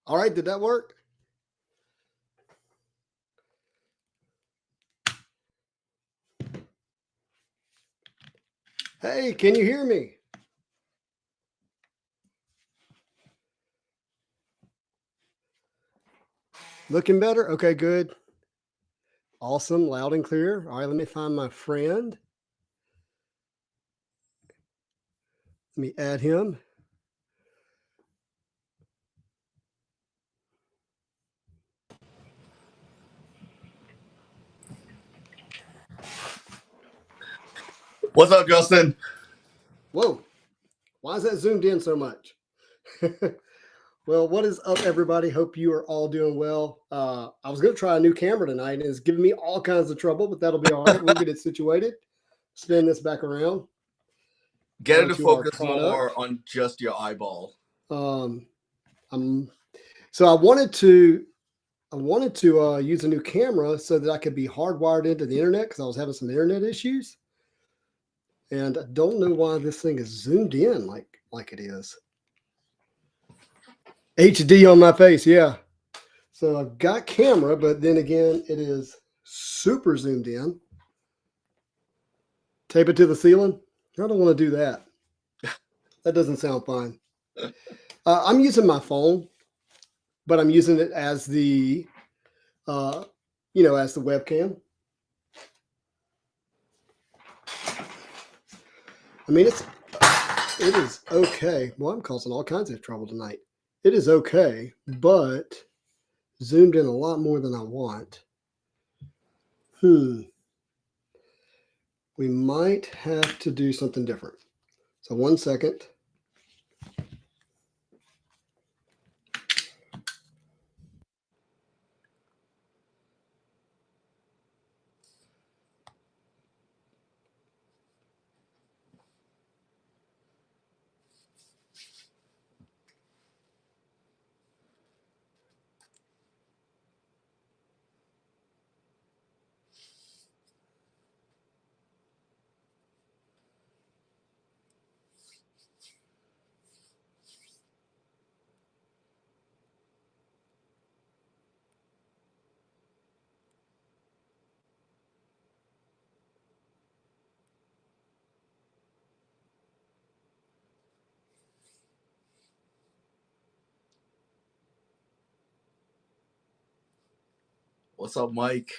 All right, did that work? Hey, can you hear me? Looking better? Okay, good. Awesome, loud and clear. All right, let me find my friend. Let me add him. What's up, Justin? Whoa, why is that zoomed in so much? Well, what is up, everybody? Hope you are all doing well. I was going to try a new camera tonight, and it's giving me all kinds of trouble, but that'll be all right. We'll get it situated. Spin this back around. Get it to focus more on just your eyeball. So I wanted to use a new camera so that I could be hardwired into the internet because I was having some internet issues, and I don't know why this thing is zoomed in like it is. HD on my face, yeah. So I've got camera, but then again, it is super zoomed in. Tape it to the ceiling. I don't want to do that. That doesn't sound fine. I'm using my phone, but I'm using it as the, as the webcam. I mean, it is okay. Well, I'm causing all kinds of trouble tonight. It is okay, but zoomed in a lot more than I want. We might have to do something different. So 1 second. What's up, Mike?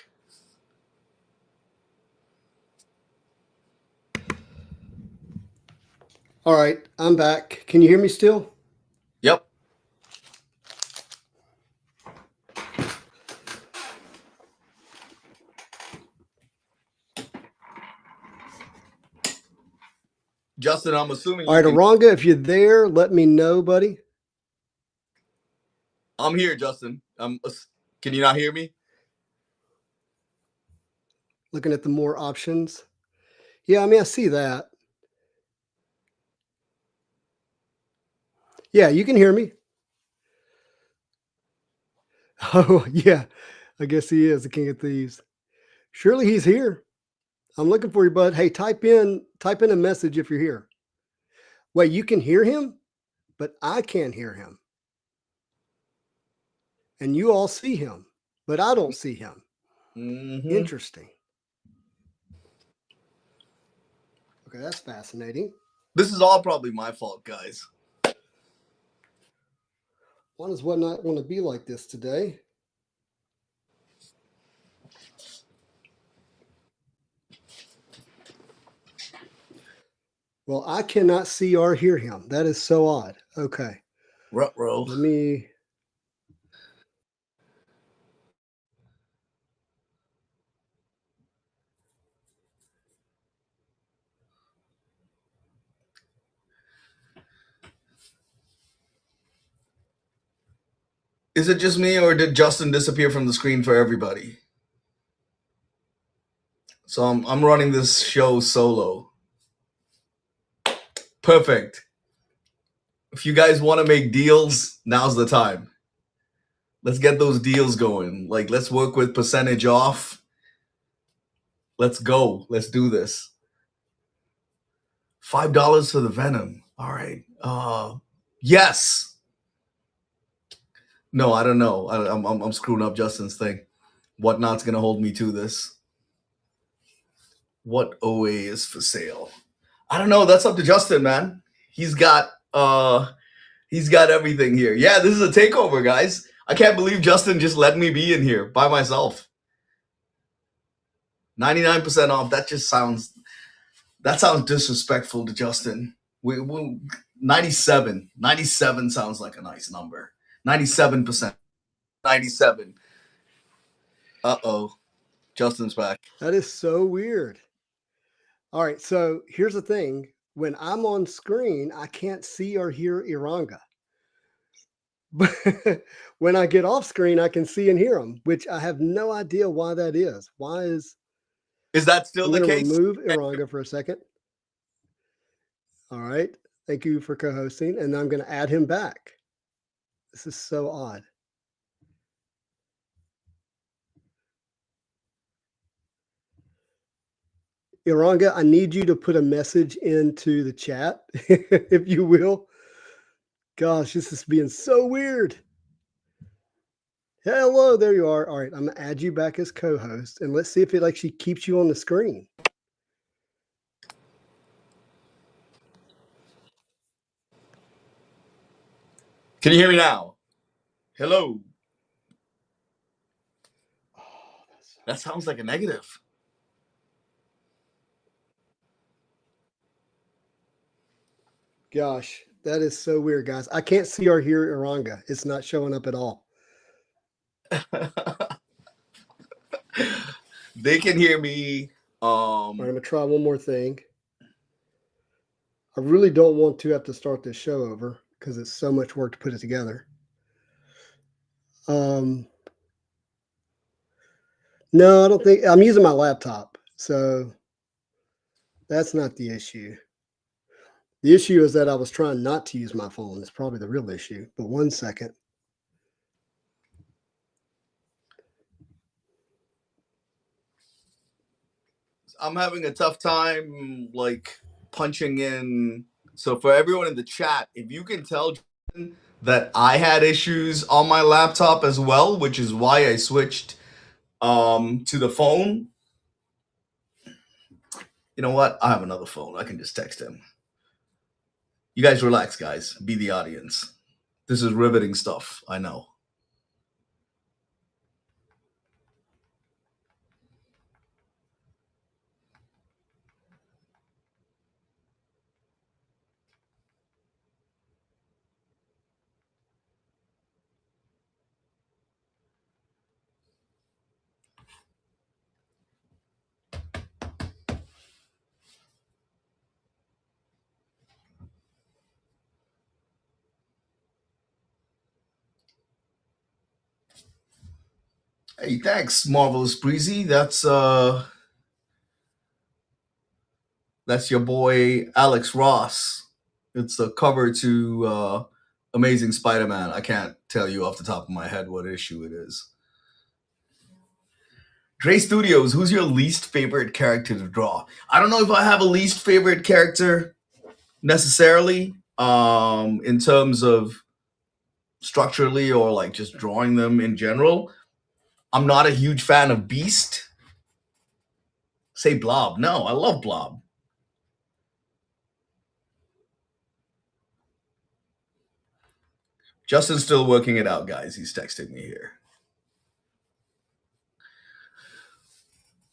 All right, I'm back. Can you hear me still? Yep. Justin, I'm assuming. All right, Aranga, if you're there, let me know, buddy. I'm here, Justin. Can you not hear me? Looking at the more options. Yeah, I mean, I see that. Yeah, you can hear me. Oh, yeah. I guess he is the King of Thieves. Surely he's here. I'm looking for you, bud. Hey, type in a message if you're here. Wait, you can hear him, but I can't hear him. And you all see him, but I don't see him. Mm-hmm. Interesting. Okay, that's fascinating. This is all probably my fault, guys. Why does what not want to be like this today? Well, I cannot see or hear him. That is so odd. Okay. Ruh-roh. Let me... Is it just me, or did Justin disappear from the screen for everybody? So I'm running this show solo. Perfect. If you guys want to make deals, now's the time. Let's get those deals going. Like, let's work with percentage off. Let's go. Let's do this. $5 for the Venom. All right. Yes. No, I don't know. I'm screwing up Justin's thing. Whatnot's gonna hold me to this. What OA is for sale? I don't know. That's up to Justin, man. He's got everything here. Yeah, this is a takeover, guys. I can't believe Justin just let me be in here by myself. 99% off. That sounds disrespectful to Justin. We 97. 97 sounds like a nice number. 97%. 97. Uh-oh. Justin's back. That is so weird. All right, so here's the thing. When I'm on screen, I can't see or hear Iranga. But when I get off screen, I can see and hear him, which I have no idea why that is. Why is that still I'm the gonna case? remove Iranga for a second. All right. Thank you for co-hosting. And I'm going to add him back. This is so odd. Iranga, I need you to put a message into the chat, if you will. Gosh, this is being so weird. Hello, there you are. All right, I'm going to add you back as co-host, and let's see if it actually keeps you on the screen. Can you hear me now? Hello. Oh, that sounds like a negative. Gosh, that is so weird, guys. I can't see or hear Iranga. It's not showing up at all. They can hear me. All right, I'm gonna try one more thing. I really don't want to have to start this show over because it's so much work to put it together. No, I don't think I'm using my laptop, so that's not the issue. The issue is that I was trying not to use my phone. It's probably the real issue. But 1 second. I'm having a tough time like punching in. So for everyone in the chat, if you can tell that I had issues on my laptop as well, which is why I switched to the phone. You know what? I have another phone. I can just text him. You guys relax, guys. Be the audience. This is riveting stuff. I know. Hey, thanks, Marvelous Breezy. That's your boy Alex Ross. It's the cover to Amazing Spider-Man. I can't tell you off the top of my head what issue it is. Dre Studios, who's your least favorite character to draw? I don't know if I have a least favorite character necessarily, in terms of structurally or like just drawing them in general. I'm not a huge fan of Beast. Say Blob. No, I love Blob. Justin's still working it out, guys. He's texting me here.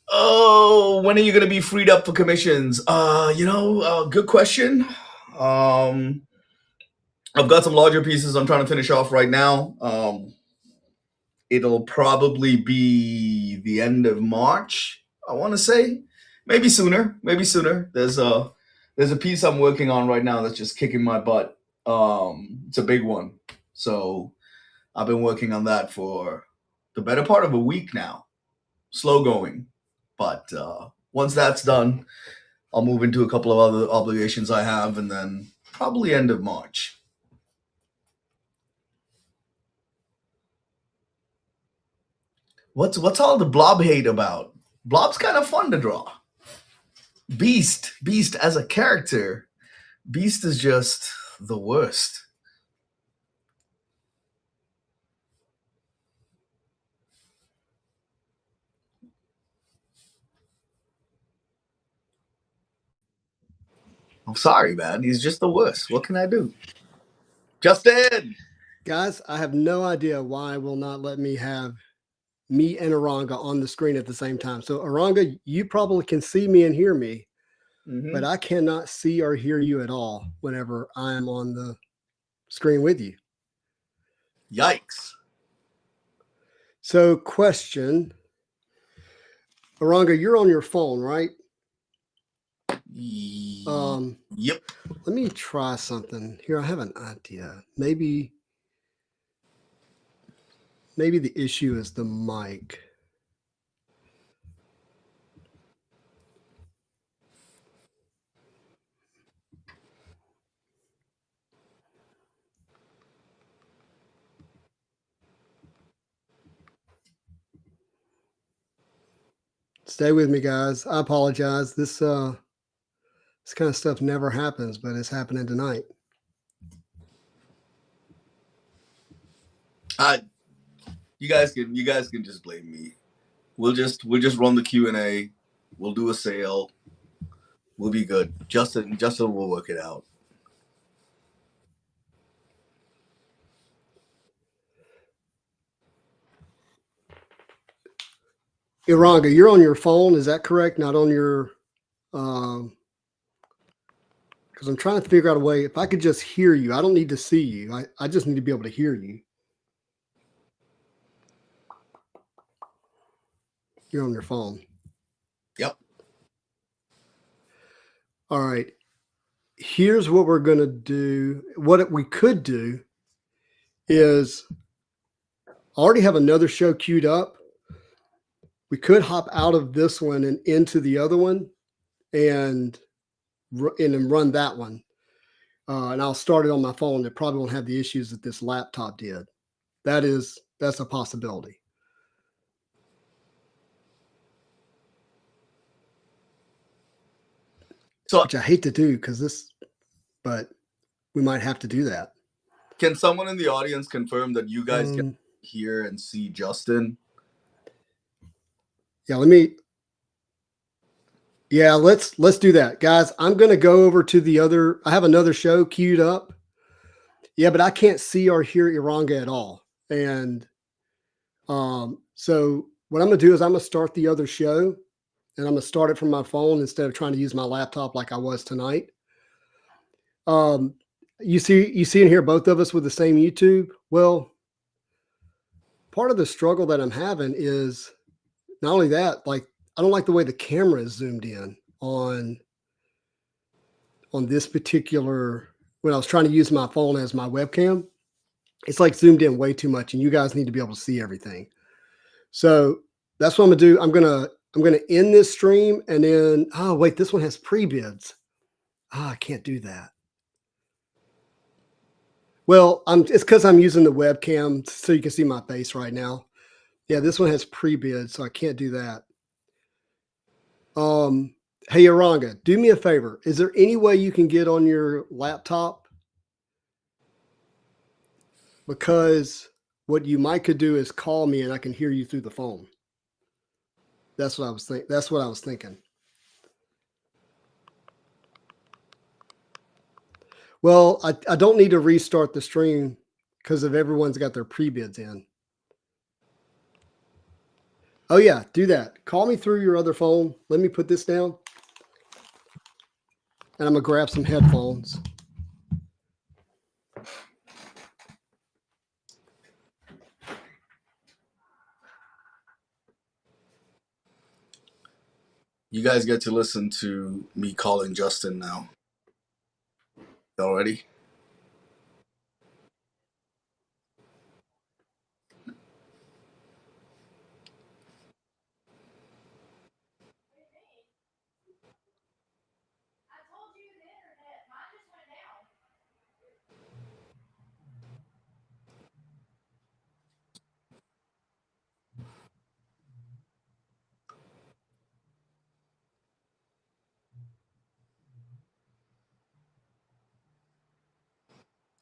Oh, when are you going to be freed up for commissions? Good question. I've got some larger pieces I'm trying to finish off right now. It'll probably be the end of March, I want to say. Maybe sooner. There's a piece I'm working on right now that's just kicking my butt. It's a big one. So I've been working on that for the better part of a week now. Slow going. But once that's done, I'll move into a couple of other obligations I have, and then probably end of March. What's all the Blob hate about? Blob's kind of fun to draw. Beast as a character, Beast is just the worst. I'm sorry, man. He's just the worst. What can I do? Justin! Guys, I have no idea why it will not let me have me and Aranga on the screen at the same time. So Aranga, you probably can see me and hear me, but I cannot see or hear you at all whenever I am on the screen with you. Yikes. So question, Aranga, you're on your phone, right? Yep. Let me try something here. I have an idea. Maybe the issue is the mic. Stay with me, guys. I apologize. This kind of stuff never happens, but it's happening tonight. You guys can just blame me. We'll just run the Q&A. We'll do a sale. We'll be good. Justin will work it out. Iranga, you're on your phone. Is that correct? Not on your, because I'm trying to figure out a way. If I could just hear you, I don't need to see you. I just need to be able to hear you. You're on your phone. Yep. All right. Here's what we're going to do. What we could do is I already have another show queued up. We could hop out of this one and into the other one and run that one. And I'll start it on my phone. It probably won't have the issues that this laptop did. That's a possibility. So, which I hate to do but we might have to do that. Can someone in the audience confirm that you guys can hear and see Justin? Yeah, let's do that. Guys, I'm going to go over to the other. I have another show queued up. Yeah, but I can't see or hear Iranga at all. And so what I'm going to do is I'm going to start the other show, and I'm going to start it from my phone instead of trying to use my laptop like I was tonight. You see and hear both of us with the same YouTube. Well, part of the struggle that I'm having is not only that, like I don't like the way the camera is zoomed in on this particular, when I was trying to use my phone as my webcam, it's like zoomed in way too much, and you guys need to be able to see everything. So that's what I'm gonna do. I'm gonna end this stream, and then wait, this one has pre-bids. I can't do that. Well, it's because I'm using the webcam so you can see my face right now. Yeah, this one has pre-bid, so I can't do that. Hey, Iranga, do me a favor. Is there any way you can get on your laptop? Because what you might could do is call me and I can hear you through the phone. That's what I was thinking. That's what I was thinking. Well, I don't need to restart the stream because of everyone's got their pre-bids in. Oh yeah, do that. Call me through your other phone. Let me put this down. And I'm gonna grab some headphones. You guys get to listen to me calling Justin now. Y'all ready?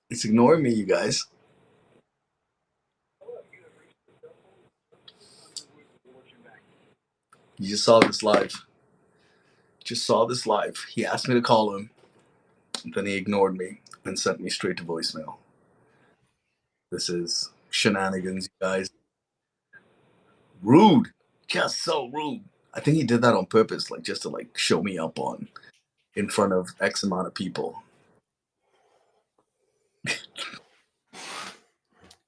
It's ignoring me, you guys. You just saw this live. He asked me to call him. Then he ignored me and sent me straight to voicemail. This is shenanigans, you guys. Rude. Just so rude. I think he did that on purpose, like just to like show me up on in front of X amount of people.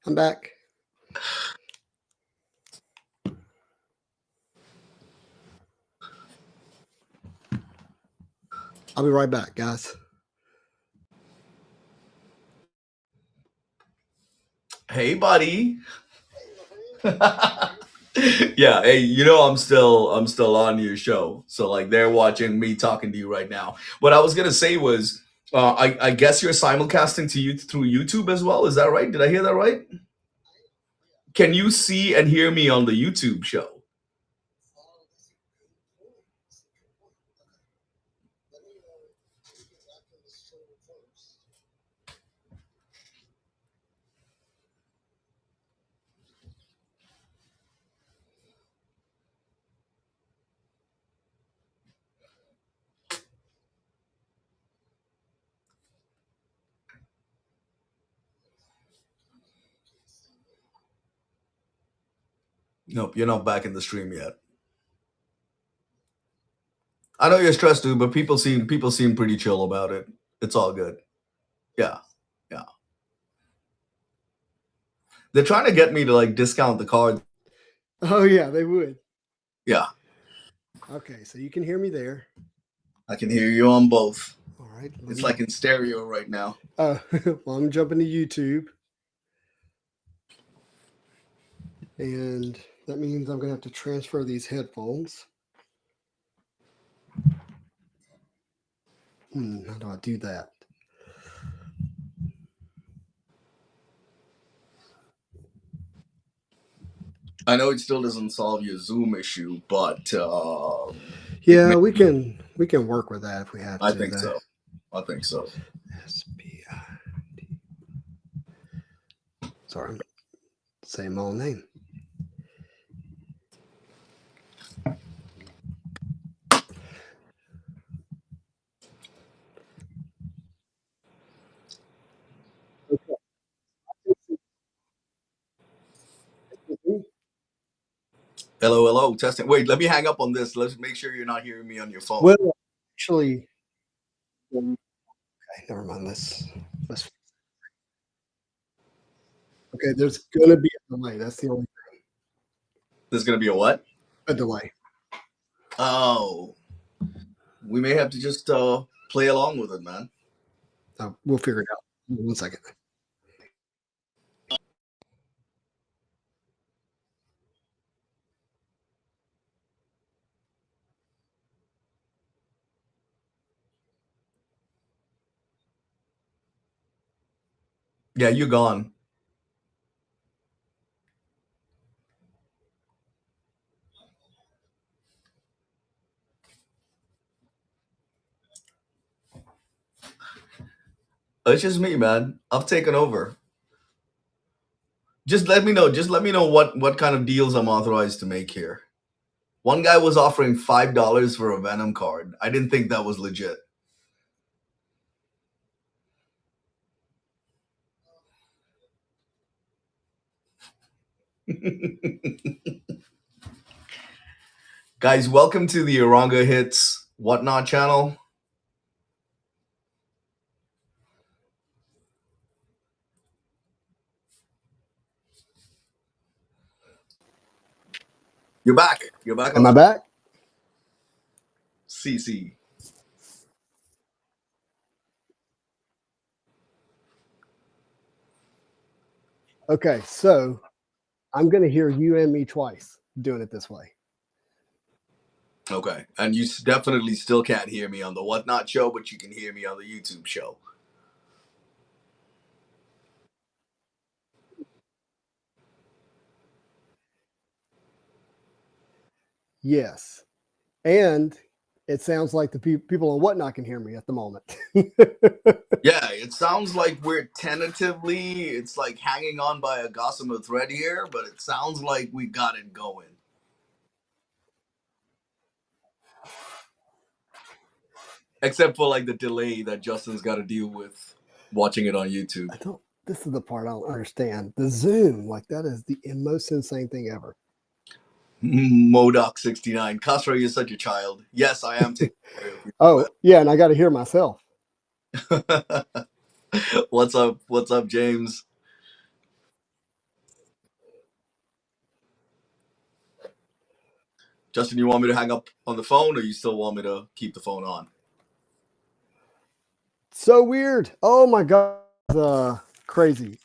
I'm back. I'll be right back, guys. Hey, buddy. Yeah, hey, you know I'm still on your show. So like they're watching me talking to you right now. What I was gonna say was I guess you're simulcasting to you through YouTube as well. Is that right? Did I hear that right? Can you see and hear me on the YouTube show? Nope, you're not back in the stream yet. I know you're stressed, dude, but people seem pretty chill about it. It's all good. Yeah, yeah. They're trying to get me to like discount the card. Oh yeah, they would. Yeah, Okay, so you can hear me there. I can hear you on both. All right. It's like in stereo right now. Well, I'm jumping to YouTube. And that means I'm going to have to transfer these headphones. How do I do that? I know it still doesn't solve your Zoom issue, but yeah, we can work with that if we have to. I think so. I think so. SBID. Sorry, I'm saying my own name. Hello, hello, testing. Wait, let me hang up on this. Let's make sure you're not hearing me on your phone. Well, actually, okay, never mind. Let's. Okay, there's going to be a delay. That's the only thing. There's gonna be a what? A delay. Oh, we may have to just play along with it, man. We'll figure it out. 1 second. Yeah, you're gone. It's just me, man. I've taken over. Just let me know. Just let me know what kind of deals I'm authorized to make here. One guy was offering $5 for a Venom card. I didn't think that was legit. Guys, welcome to the Oranga Hits Whatnot channel. You're back. You're back. Am I back? CC. Okay, so I'm going to hear you and me twice doing it this way. Okay. And you definitely still can't hear me on the Whatnot show, but you can hear me on the YouTube show. Yes. And it sounds like the people on Whatnot can hear me at the moment. Yeah, it sounds like we're tentatively, it's like hanging on by a gossamer thread here, but it sounds like we got it going. Except for like the delay that Justin's got to deal with watching it on YouTube. I don't. This is the part I don't understand. The zoom, like that is the most insane thing ever. Modoc69. Castro, you're such a child. Yes, I am taking care of you. Oh, yeah, and I got to hear myself. What's up? What's up, James? Justin, you want me to hang up on the phone, or you still want me to keep the phone on? So weird. Oh my god, crazy.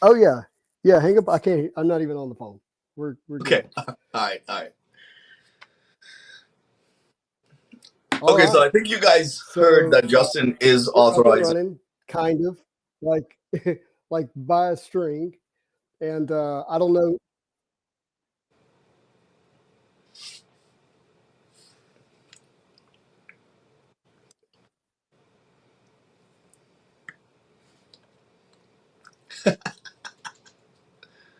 Oh yeah, yeah. Hang up. I can't. I'm not even on the phone. We're Okay. good. All right. All right. All okay, right. so I think you guys heard that Justin is authorized. Running, kind of, like like by a string, and I don't know.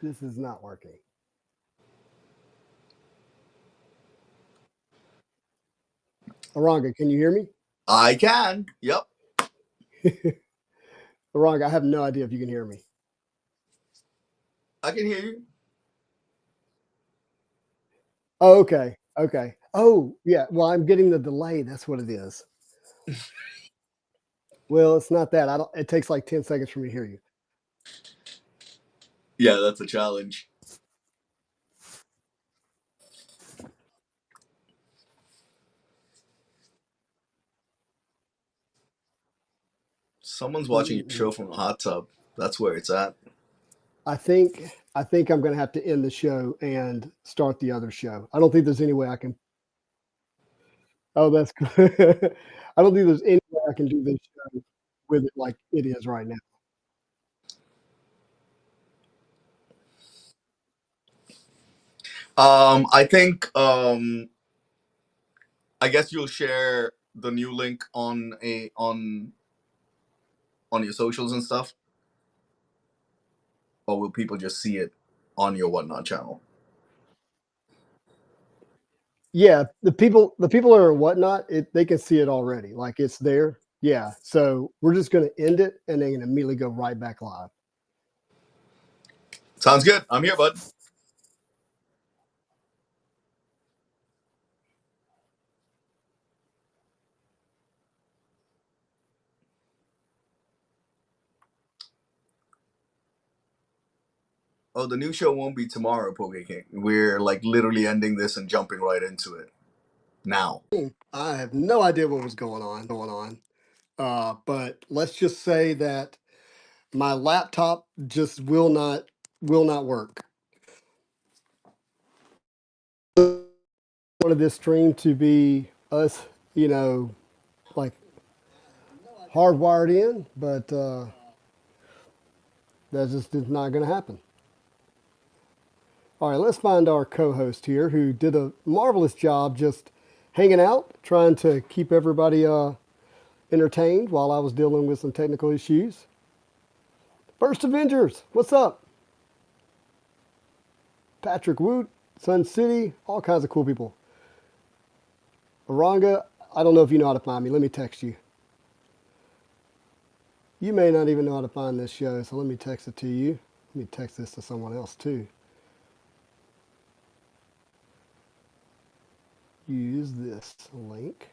This is not working. Aranga, can you hear me? I can. Yep. Aranga, I have no idea if you can hear me. I can hear you. Oh, okay. Okay. Oh, yeah. Well, I'm getting the delay. That's what it is. Well, it's not that. I don't. It takes like 10 seconds for me to hear you. Yeah, that's a challenge. Someone's watching your show from a hot tub. That's where it's at. I think I'm going to have to end the show and start the other show. I don't think there's any way I can. Oh, that's good. I don't think there's any way I can do this show with it like it is right now. I think I guess you'll share the new link on your socials and stuff, or will people just see it on your Whatnot channel? Yeah, the people that are in Whatnot, they can see it already. Like it's there. Yeah. So we're just going to end it and then immediately go right back live. Sounds good. I'm here, bud. Oh, the new show won't be tomorrow, Poke King. We're like literally ending this and jumping right into it now. I have no idea what was going on. But let's just say that my laptop just will not work. Wanted this stream to be us, like hardwired in, but that just is not going to happen. All right, let's find our co-host here who did a marvelous job just hanging out, trying to keep everybody entertained while I was dealing with some technical issues. First Avengers, what's up? Patrick Woot, Sun City, all kinds of cool people. Aranga, I don't know if you know how to find me. Let me text you. You may not even know how to find this show, so let me text it to you. Let me text this to someone else too. Use this link.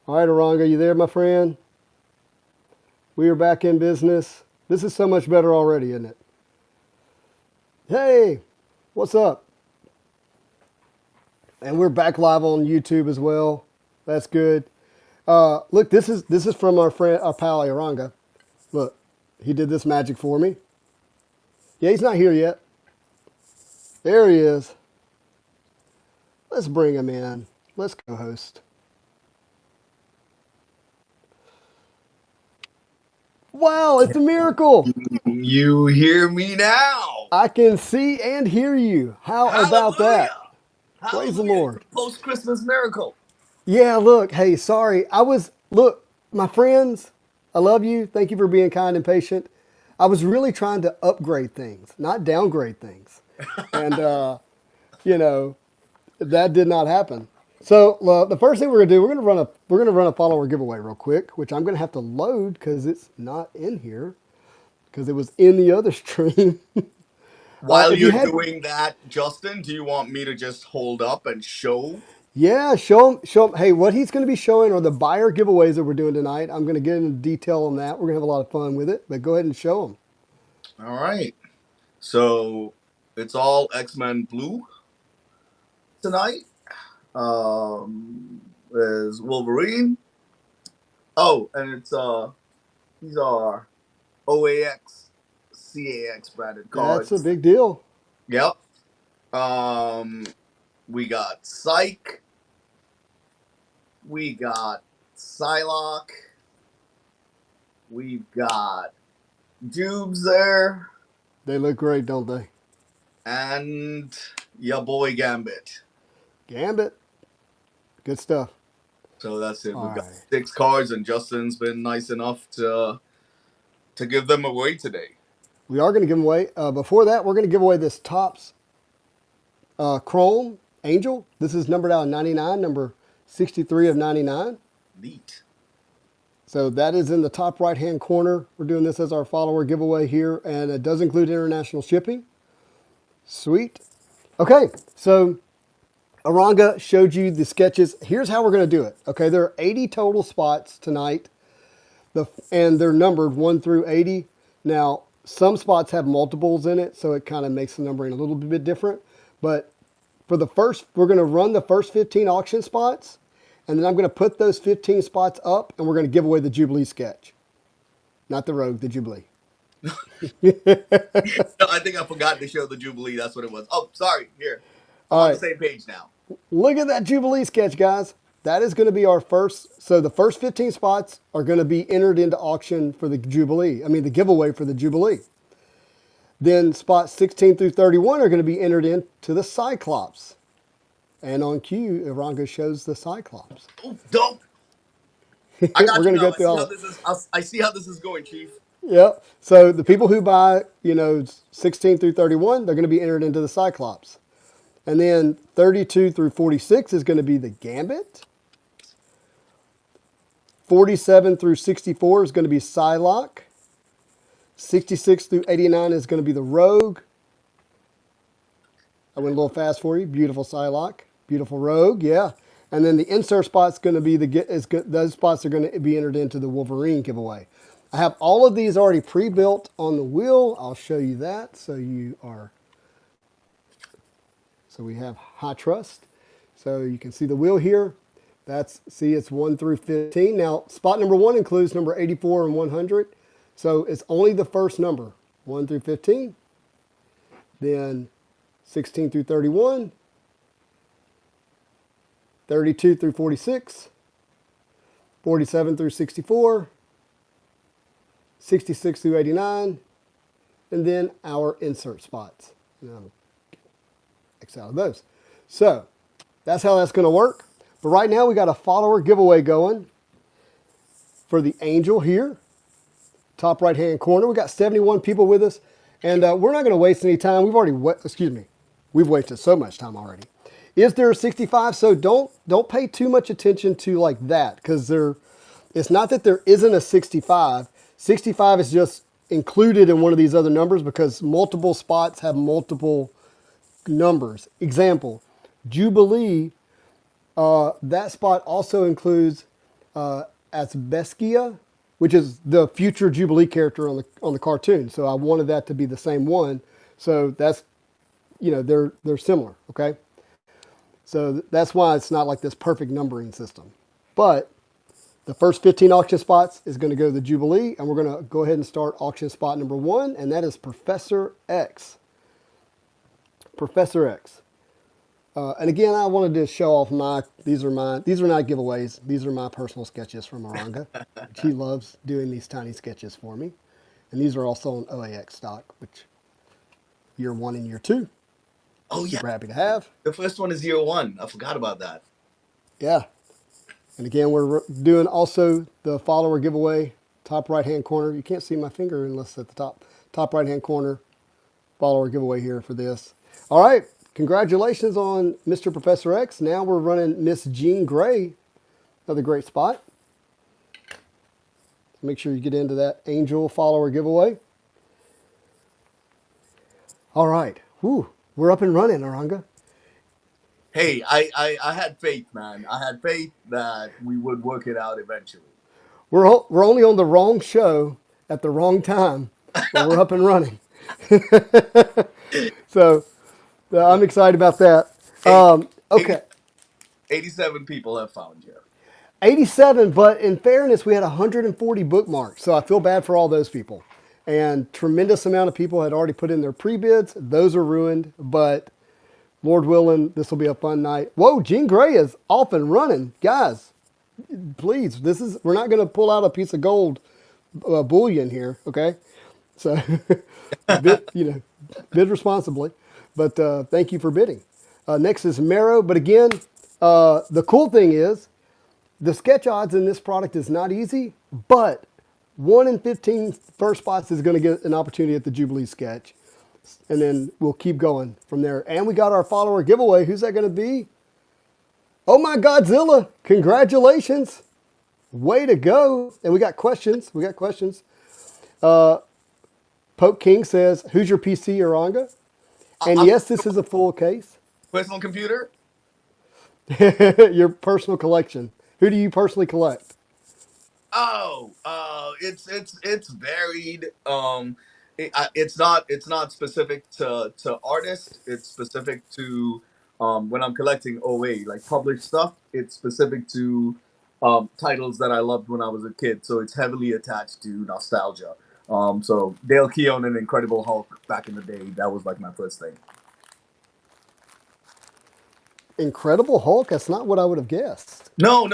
All right, Aranga, you there, my friend? We are back in business. This is so much better already, isn't it? Hey, what's up? And we're back live on YouTube as well. That's good. Look, this is from our pal Aranga. Look, he did this magic for me. Yeah, he's not here yet. There he is. Let's bring him in. Let's co-host. Wow, it's a miracle. You hear me now. I can see and hear you. How about that? Praise the Lord. Post-Christmas miracle. Yeah, look, hey, sorry. Look, my friends, I love you. Thank you for being kind and patient. I was really trying to upgrade things, not downgrade things. And, you know, that did not happen. So the first thing we're gonna do, we're gonna run a follower giveaway real quick, which I'm gonna have to load because it's not in here because it was in the other stream. While If you you're had, doing that, Justin, do you want me to just hold up and show? yeah, show him. Hey, what he's gonna be showing are the buyer giveaways that we're doing tonight. I'm gonna get into detail on that. We're gonna have a lot of fun with it, but go ahead and show them. All right. So it's all X-Men Blue tonight. There's Wolverine. Oh, and it's these are OAX, CAX branded That's a cards. big deal. Yep. We got Psych. We got Psylocke. We've got Jubes there. They look great, don't they? And your boy Gambit. Gambit, good stuff. So that's it. All We've got right. 6 cards, and Justin's been nice enough to give them away today. We are going to give them away. Before that, we're going to give away this Topps Chrome Angel. This is numbered out of 99, number 63 of 99. Neat. So that is in the top right-hand corner. We're doing this as our follower giveaway here, and it does include international shipping. Sweet. Okay, so Aranga showed you the sketches. Here's how we're going to do it. Okay, there are 80 total spots tonight, and they're numbered 1 through 80. Now, some spots have multiples in it, so it kind of makes the numbering a little bit different. But for the first, we're going to run the first 15 auction spots, and then I'm going to put those 15 spots up, and we're going to give away the Jubilee sketch. Not the Rogue, the Jubilee. No, I think I forgot to show the Jubilee. That's what it was. Oh, sorry. Here. I'm All on right. the same page now. Look at that Jubilee sketch, guys. That is going to be our first. So the first 15 spots are going to be entered into auction for the Jubilee. I mean, the giveaway for the Jubilee. Then spots 16 through 31 are going to be entered into the Cyclops. And on cue, Irango shows the Cyclops. Oh, dope. I got We're you going to now. go through all. I see how this is going, Chief. Yep. So the people who buy, 16 through 31, they're going to be entered into the Cyclops. And then 32 through 46 is going to be the Gambit. 47 through 64 is going to be Psylocke. 66 through 89 is going to be the Rogue. I went a little fast for you. Beautiful Psylocke. Beautiful Rogue, yeah. And then the insert spot's going to be those spots are going to be entered into the Wolverine giveaway. I have all of these already pre-built on the wheel. I'll show you that so we have high trust. So you can see the wheel here. It's 1 through 15. Now, spot number 1 includes number 84 and 100. So it's only the first number, 1 through 15. Then 16 through 31. 32 through 46. 47 through 64. 66 through 89. And then our insert spots. X out of those. So that's how that's going to work. But right now we got a follower giveaway going for the Angel here. Top right hand corner. We got 71 people with us. And we're not going to waste any time. We've wasted so much time already. Is there a 65? So don't pay too much attention to like that, because it's not that there isn't a 65. 65 is just included in one of these other numbers because multiple spots have multiple numbers. Example, Jubilee, that spot also includes Asbeskia, which is the future Jubilee character on the cartoon. So I wanted that to be the same one. So that's, they're similar, okay? So that's why it's not like this perfect numbering system. But the first 15 auction spots is going to go to the Jubilee, and we're going to go ahead and start auction spot number 1, and that is Professor X. Professor X. And again, I wanted to show off these are not giveaways. These are my personal sketches from Aranga. She loves doing these tiny sketches for me. And these are also on OAX stock, which year 1 and year 2. Oh, yeah. Super happy to have. The first one is year 1. I forgot about that. Yeah. And again, we're doing also the follower giveaway top right-hand corner. You can't see my finger unless at the top right-hand corner. Follower giveaway here for this. All right, congratulations on Mr. Professor X. Now we're running Miss Jean Grey. Another great spot. Make sure you get into that Angel follower giveaway. All right. Whew. We're up and running, Aranga. Hey, I had faith, man. I had faith that we would work it out eventually. We're only on the wrong show at the wrong time, but we're up and running. So I'm excited about that. Okay. 87 people have found you. 87, but in fairness, we had 140 bookmarks, so I feel bad for all those people. And tremendous amount of people had already put in their pre-bids. Those are ruined, but Lord willing, this will be a fun night. Whoa, Jean Grey is off and running. Guys, please, we're not going to pull out a piece of gold bullion here, okay? So, bid responsibly. But thank you for bidding. Next is Marrow. But again, the cool thing is, the sketch odds in this product is not easy, but 1 in 15 first spots is going to get an opportunity at the Jubilee sketch. And then we'll keep going from there. And we got our follower giveaway. Who's that going to be? Oh my Godzilla. Congratulations. Way to go. And we got questions. Poke King says, who's your PC, Oranga? And yes, this is a full case. Personal computer? Your personal collection. Who do you personally collect? Oh, it's varied. It's not specific to artists. It's specific to when I'm collecting OA, like published stuff. It's specific to titles that I loved when I was a kid. So it's heavily attached to nostalgia. So Dale Keown and Incredible Hulk back in the day, that was like my first thing. Incredible Hulk? That's not what I would have guessed. No.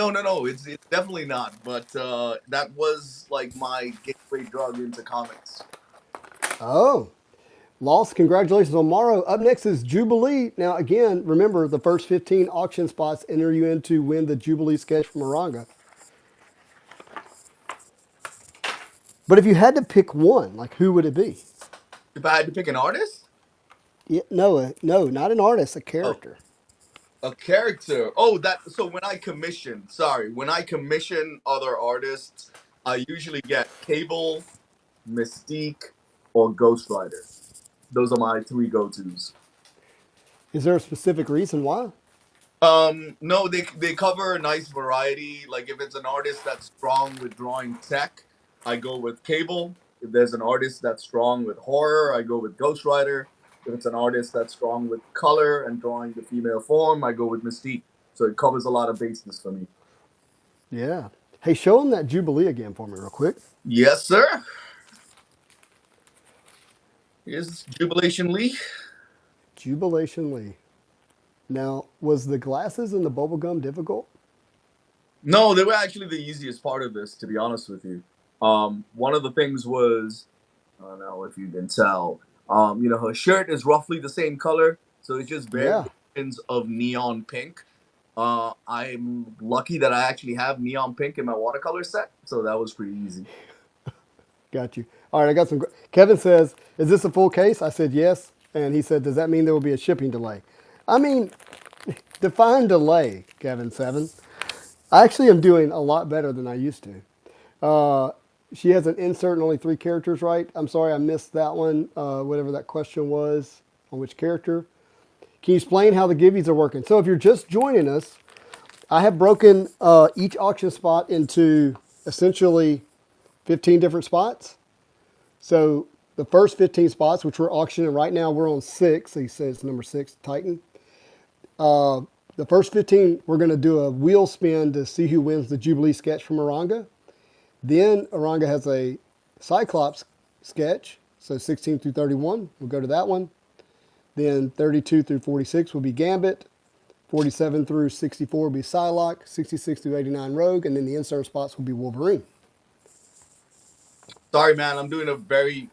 It's definitely not. But that was like my gateway drug into comics. Oh, Lost, congratulations on Morrow. Up next is Jubilee. Now, again, remember the first 15 auction spots enter you in to win the Jubilee sketch from Oranga. But if you had to pick one, like who would it be? If I had to pick an artist? Yeah, no, not an artist, a character. A character. So when I commission other artists, I usually get Cable, Mystique, or Ghost Rider. Those are my 3 go-tos. Is there a specific reason why? No, they cover a nice variety. Like if it's an artist that's strong with drawing tech, I go with Cable. If there's an artist that's strong with horror, I go with Ghost Rider. If it's an artist that's strong with color and drawing the female form, I go with Mystique. So it covers a lot of bases for me. Yeah. Hey, show them that Jubilee again for me real quick. Yes, sir. Here's Jubilation Lee. Jubilation Lee. Now, was the glasses and the bubblegum difficult? No, they were actually the easiest part of this, to be honest with you. One of the things was, I don't know if you can tell, her shirt is roughly the same color, so it's just variations of neon pink. I'm lucky that I actually have neon pink in my watercolor set, so that was pretty easy. Got you. All right, I got some. Kevin says, is this a full case? I said yes. And he said, does that mean there will be a shipping delay? I mean, define delay, Kevin 7. I actually am doing a lot better than I used to. She has an insert and only 3 characters, right? I'm sorry, I missed that one, whatever that question was, on which character. Can you explain how the gibbies are working? So if you're just joining us, I have broken each auction spot into essentially 15 different spots. So the first 15 spots, which we're auctioning right now, we're on 6. So he says number 6, Titan. The first 15, we're going to do a wheel spin to see who wins the Jubilee sketch from Oranga. Then Oranga has a Cyclops sketch, so 16 through 31. We'll go to that one. Then 32 through 46 will be Gambit. 47 through 64 will be Psylocke. 66 through 89 Rogue. And then the insert spots will be Wolverine. Sorry, man. I'm doing a very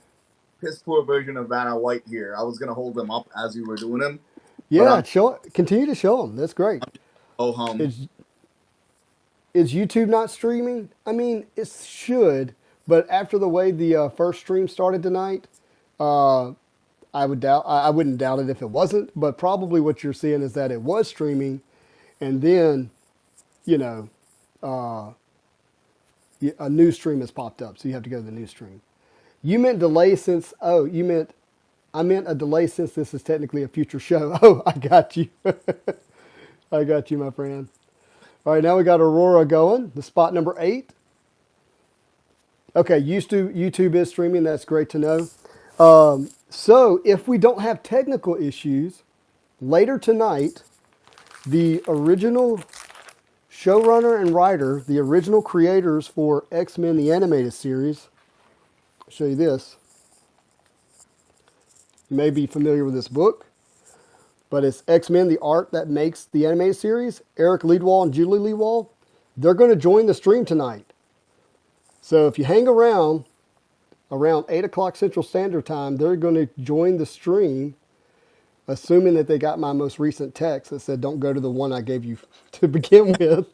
piss poor version of Vanna White here. I was going to hold them up as you were doing them. Yeah, continue to show them. That's great. Oh, Is YouTube not streaming? I mean, it should, But after the way the first stream started tonight, uh, I wouldn't doubt it if it wasn't. But probably what you're seeing is that it was streaming, and then you know a new stream has popped up, so you have to go to the new stream. You meant delay since? Oh, I meant a delay since this is technically a future show. Oh, I got you. I got you, my friend. All right, now we got Aurora going. The spot number 8. Okay, YouTube is streaming. That's great to know. So if we don't have technical issues, later tonight, the original showrunner and writer, the original creators for X-Men the Animated Series, I'll show you this. You may be familiar with this book, but it's X-Men, the art that makes the animated series. Eric Leadwall and Julie Leadwall, they're going to join the stream tonight. So if you hang around 8 o'clock Central Standard Time, they're going to join the stream, assuming that they got my most recent text that said, don't go to the one I gave you to begin with.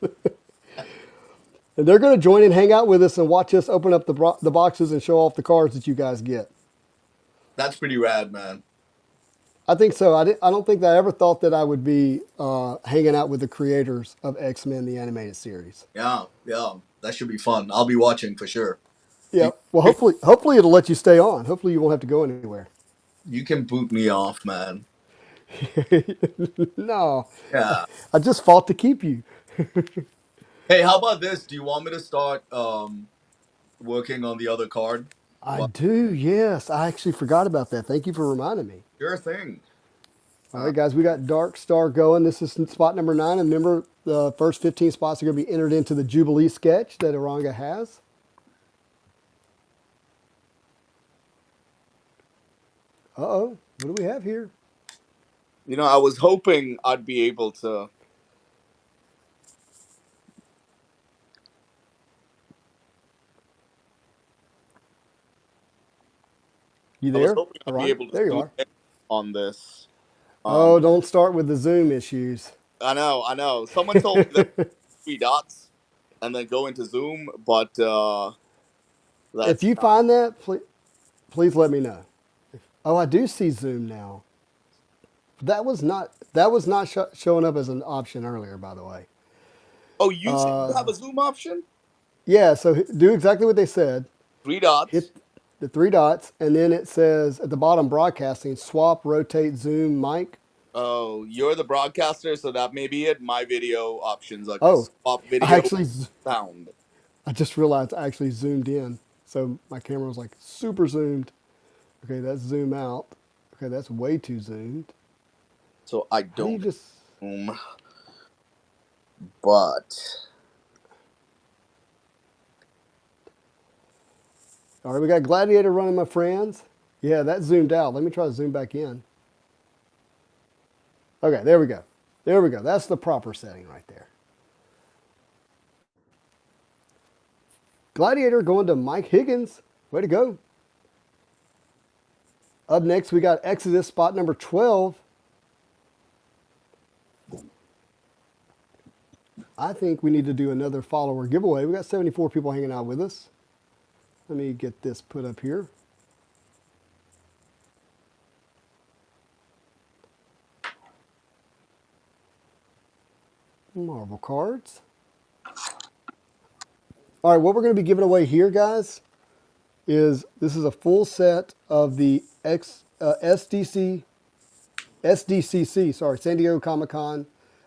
And they're going to join and hang out with us and watch us open up the boxes and show off the cards that you guys get. That's pretty rad, man. I think so. I don't think that I ever thought that I would be hanging out with the creators of X-Men, the animated series. Yeah, that should be fun. I'll be watching for sure. Yeah. Well, hopefully it'll let you stay on. Hopefully you won't have to go anywhere. You can boot me off, man. No. Yeah. I just fought to keep you. Hey, how about this? Do you want me to start working on the other card? I do, yes. I actually forgot about that. Thank you for reminding me. Sure thing. All right, guys, we got Dark Star going. This is spot number 9. And remember, the first 15 spots are going to be entered into the Jubilee sketch that Oranga has. Uh-oh. What do we have here? You know, I was hoping I'd be able to. You I was there? hoping I'd All be right. able to There you zoom are. in on this. Oh, don't start with the Zoom issues. I know. Someone told me that 3 dots and then go into Zoom, but If you find that, please let me know. Oh, I do see Zoom now. That was not showing up as an option earlier, by the way. Oh, you have a Zoom option? Yeah, so do exactly what they said. 3 dots. Hit the 3 dots, and then it says at the bottom, broadcasting, swap, rotate, Zoom, mic. Oh, you're the broadcaster, so that may be it. My video options are swap video, sound. I just realized I actually zoomed in, so my camera was like super zoomed. Okay, that's zoom out. Okay, that's way too zoomed. So I don't zoom, but... All right, we got Gladiator running, my friends. Yeah, that zoomed out. Let me try to zoom back in. Okay, there we go. There we go. That's the proper setting right there. Gladiator going to Mike Higgins. Way to go. Up next, we got Exodus, spot number 12. I think we need to do another follower giveaway. We got 74 people hanging out with us. Let me get this put up here. Marvel cards. All right, what we're going to be giving away here, guys, is this is a full set of the SDCC, San Diego Comic-Con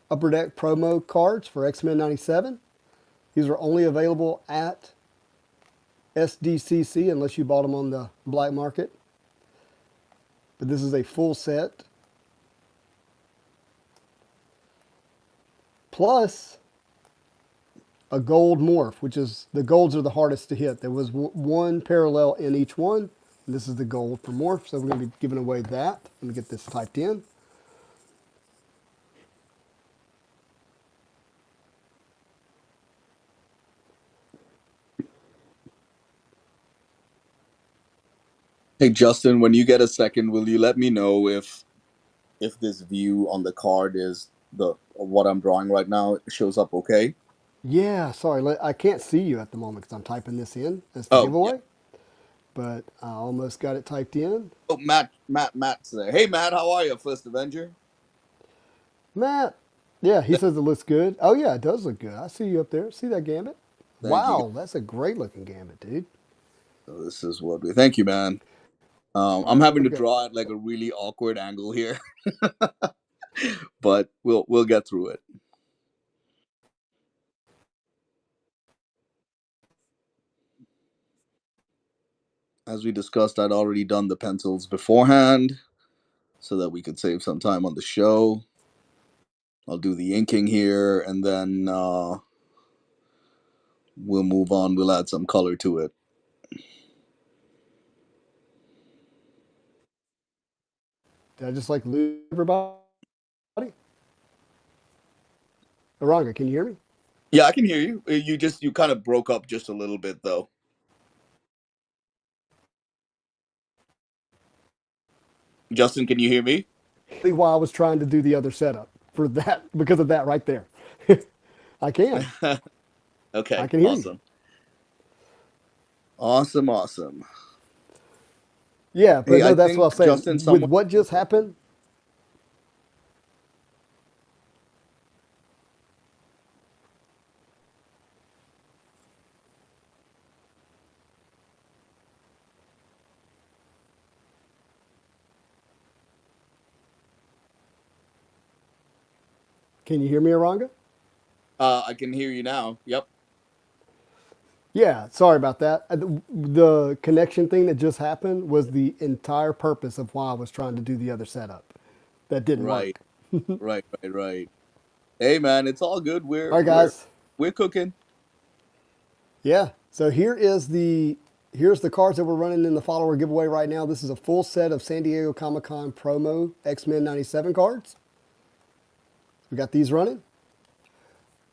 Upper Deck promo cards for X-Men 97. These are only available at SDCC unless you bought them on the black market. But this is a full set. Plus a gold morph, which is, the golds are the hardest to hit. There was one parallel in each one. And this is the gold for morph, so we're going to be giving away that. Let me get this typed in. Hey, Justin, when you get a second, will you let me know if this view on the card is what I'm drawing right now shows up okay? Yeah, sorry, I can't see you at the moment because I'm typing this in as the Oh, yeah. giveaway, but I almost got it typed in. Oh, Matt's there. Hey, Matt, how are you, First Avenger? Matt, yeah, he says it looks good. Oh yeah, it does look good. I see you up there. See that Gambit? Thank you. Wow, that's a great looking Gambit, dude. So this is what we. Thank you, man. I'm having to Okay. draw at like a really awkward angle here, but we'll get through it. As we discussed, I'd already done the pencils beforehand so that we could save some time on the show. I'll do the inking here, and then we'll move on. We'll add some color to it. Did I just like lose everybody? Aranga, can you hear me? Yeah, I can hear you. You kind of broke up just a little bit though. Justin, can you hear me? Why I was trying to do the other setup for that because of that right there. I can. I Okay, can hear you. awesome. Awesome. Yeah, but Hey, no, I that's what I think was saying. Justin, With someone. what just happened, can you hear me, Aranga? I can hear you now. Yep. Yeah, sorry about that. The connection thing that just happened was the entire purpose of why I was trying to do the other setup. That didn't Right. work. Right. Hey, man, it's all good. All We're right, we're guys. we're cooking. Yeah. So here's the cards that we're running in the follower giveaway right now. This is a full set of San Diego Comic-Con promo X-Men 97 cards. We got these running.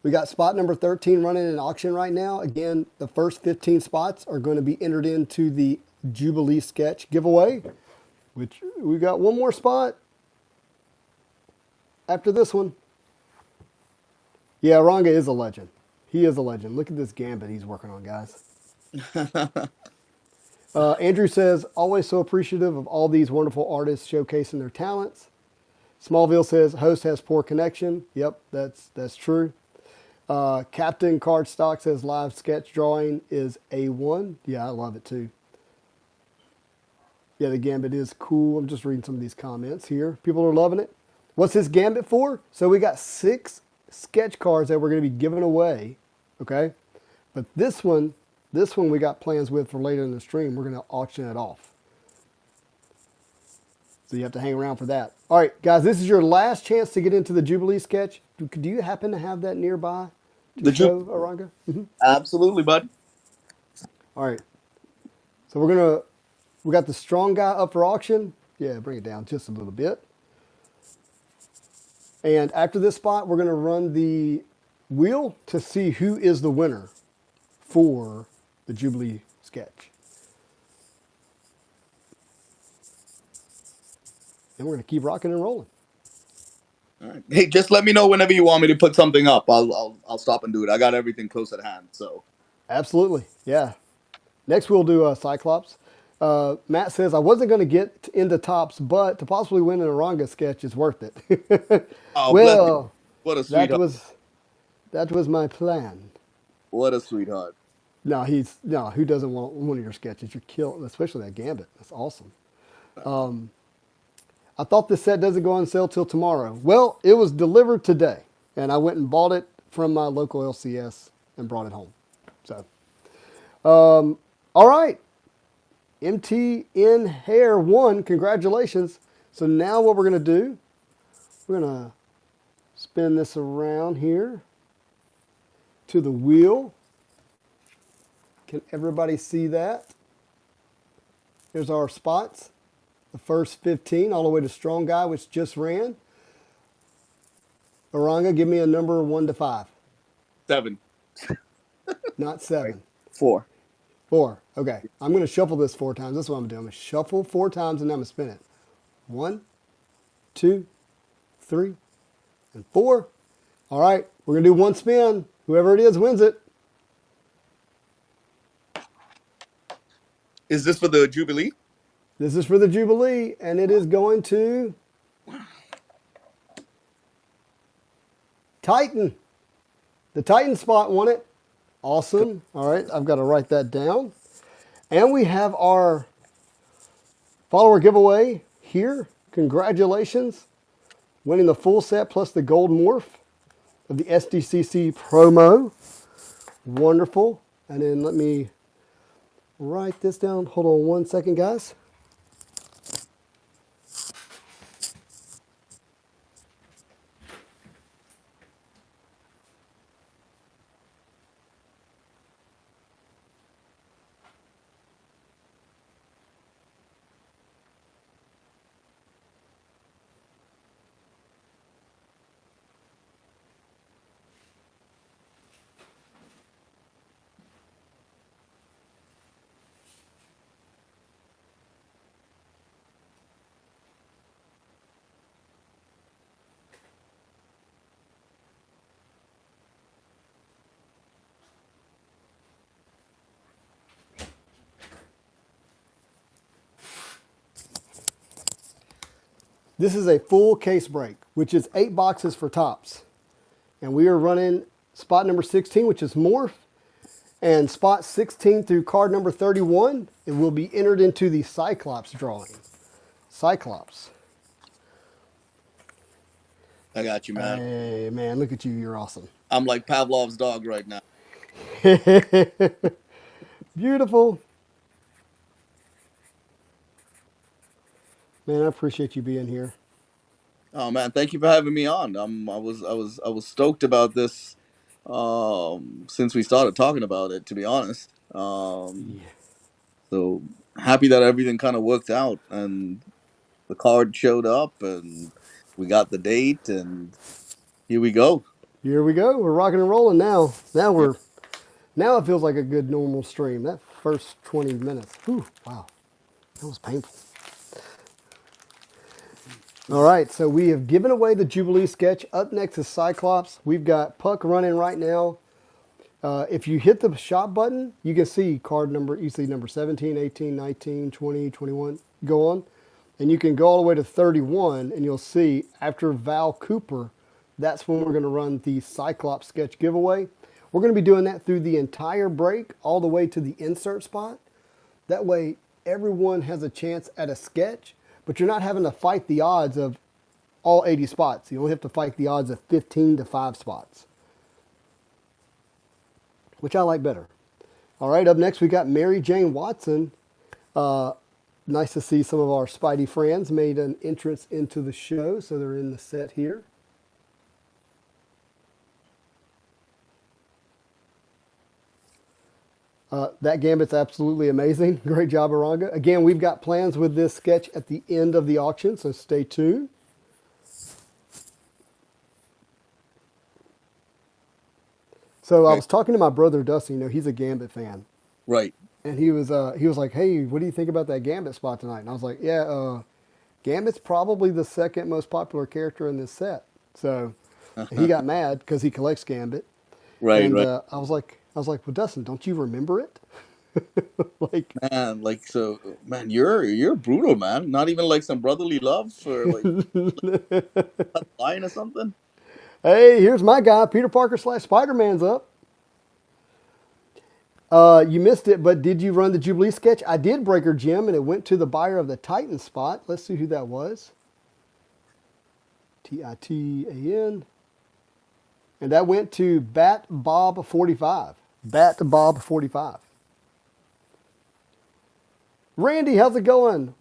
We got spot number 13 running in auction right now. Again, the first 15 spots are going to be entered into the Jubilee sketch giveaway, which we got one more spot after this one. Yeah, Ranga is a legend. He is a legend. Look at this Gambit he's working on, guys. Andrew says, always so appreciative of all these wonderful artists showcasing their talents. Smallville says, host has poor connection. Yep, that's true. Captain Cardstock says, live sketch drawing is A1. Yeah, I love it too. Yeah, the Gambit is cool. I'm just reading some of these comments here. People are loving it. What's this Gambit for? So we got 6 sketch cards that we're going to be giving away. Okay. But this one we got plans with for later in the stream. We're going to auction it off. So you have to hang around for that. All right, guys, this is your last chance to get into the Jubilee sketch. Do you happen to have that nearby to The show, Aranga? Absolutely, bud. All right. So we got the strong guy up for auction. Yeah, bring it down just a little bit. And after this spot, we're going to run the wheel to see who is the winner for the Jubilee sketch. And we're going to keep rocking and rolling. All right. Hey, just let me know whenever you want me to put something up. I'll stop and do it. I got everything close at hand. So Absolutely. Yeah. Next, we'll do Cyclops. Matt says, I wasn't going to get into tops, but to possibly win an Aranga sketch is worth it. oh, Well, what a that sweetheart. was my plan. What a sweetheart. No, who doesn't want one of your sketches? You're killing, especially that Gambit. That's awesome. I thought this set doesn't go on sale till tomorrow. Well, it was delivered today, and I went and bought it from my local LCS and brought it home. So, all right. MTN Hair won. Congratulations. So now what we're going to do, we're going to spin this around here to the wheel. Can everybody see that? Here's our spots. The first 15 all the way to Strong Guy, which just ran. Aranga, give me a number 1 to 5. 7. Not 7. 4. 4. Okay. I'm going to shuffle this 4 times. That's what I'm doing. I'm going to shuffle 4 times and I'm going to spin it. 1, 2, 3, and 4. All right. We're going to do 1 spin. Whoever it is wins it. Is this for the Jubilee? This is for the Jubilee, and it is going to Titan. The Titan spot won it. Awesome. All right, I've got to write that down. And we have our follower giveaway here. Congratulations. Winning the full set plus the gold morph of the SDCC promo. Wonderful. And then let me write this down. Hold on one second, guys. This is a full case break, which is 8 boxes for tops. And we are running spot number 16, which is Morph, and spot 16 through card number 31, and will be entered into the Cyclops drawing. Cyclops. I got you, man. Hey, man, look at you. You're awesome. I'm like Pavlov's dog right now. Beautiful. Man, I appreciate you being here. Oh man, thank you for having me on. I was stoked about this since we started talking about it, to be honest. So happy that everything kind of worked out and the card showed up and we got the date and here we go. Here we go. We're rocking and rolling now. Now it feels like a good normal stream. That first 20 minutes. Whew, wow. That was painful. All right, so we have given away the Jubilee sketch. Up next is Cyclops. We've got Puck running right now. If you hit the shop button, you can see card number, you see number 17, 18, 19, 20, 21, go on. And you can go all the way to 31, and you'll see after Val Cooper, that's when we're going to run the Cyclops sketch giveaway. We're going to be doing that through the entire break, all the way to the insert spot. That way, everyone has a chance at a sketch, but you're not having to fight the odds of all 80 spots. You only have to fight the odds of 15 to 5 spots, which I like better. All right, up next we got Mary Jane Watson. Nice to see some of our Spidey friends made an entrance into the show, so they're in the set here. That Gambit's absolutely amazing. Great job, Aranga. Again, we've got plans with this sketch at the end of the auction, so stay tuned. So I was talking to my brother Dusty. You know, he's a Gambit fan, Right. and he was like, "Hey, what do you think about that Gambit spot tonight?" And I was like, "Yeah, Gambit's probably the second most popular character in this set." So he got mad because he collects Gambit, Right, and right. I was like, "Well, Dustin, don't you remember it?" Like, Man, like so man, you're brutal, man. Not even like some brotherly love or like cut line or something. hey, here's my guy, Peter Parker / Spider-Man's up. You missed it, but did you run the Jubilee sketch? I did, Breaker Jim, and it went to the buyer of the Titan spot. Let's see who that was. Titan. And that went to Bat Bob 45. Bat Bob 45. Randy, how's it going?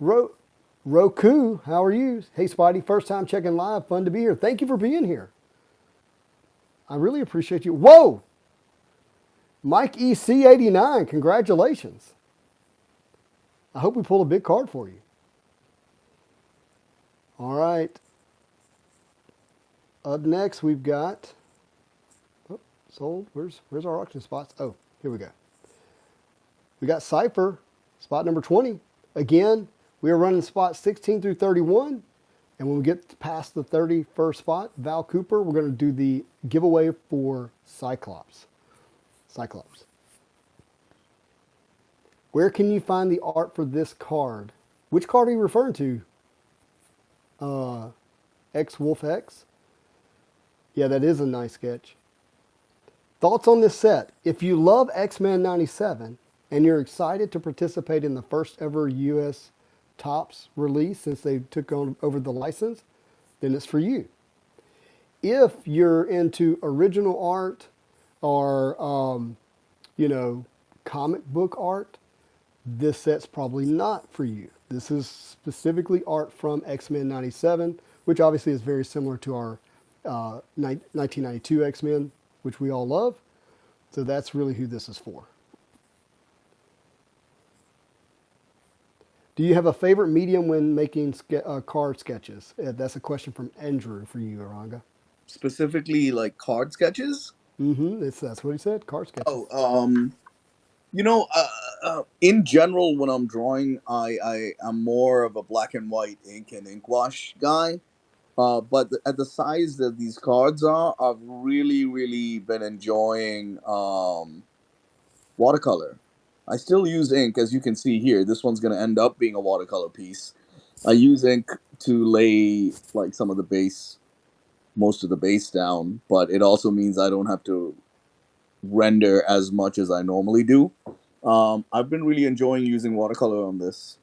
Roku, how are you? Hey, Spidey, first time checking live. Fun to be here. Thank you for being here. I really appreciate you. Whoa! Mike EC89, congratulations. I hope we pull a big card for you. All right. Up next, we've got, sold. Where's our auction spots? Oh, here we go. We got Cypher, spot number 20. Again, we are running spots 16 through 31, And when we get past the 31st spot, Val Cooper, we're going to do the giveaway for Cyclops. Cyclops. Where can you find the art for this card? Which card are you referring to? X Wolf X? Yeah, that is a nice sketch. Thoughts on this set? If you love X-Men 97 and you're excited to participate in the first ever US Topps release since they took over the license, then it's for you. If you're into original art or, comic book art, this set's probably not for you. This is specifically art from X-Men 97, which obviously is very similar to our 1992 X-Men, which we all love. So that's really who this is for. Do you have a favorite medium when making card sketches? That's a question from Andrew for you, Aranga. Specifically, like card sketches. That's what he said. Card sketches. Oh, in general, when I'm drawing, I am more of a black and white ink and ink wash guy. But at the size that these cards are, I've really, really been enjoying watercolor. I still use ink, as you can see here. This one's going to end up being a watercolor piece. I use ink to lay like some of the base, most of the base down, but it also means I don't have to render as much as I normally do. I've been really enjoying using watercolor on this.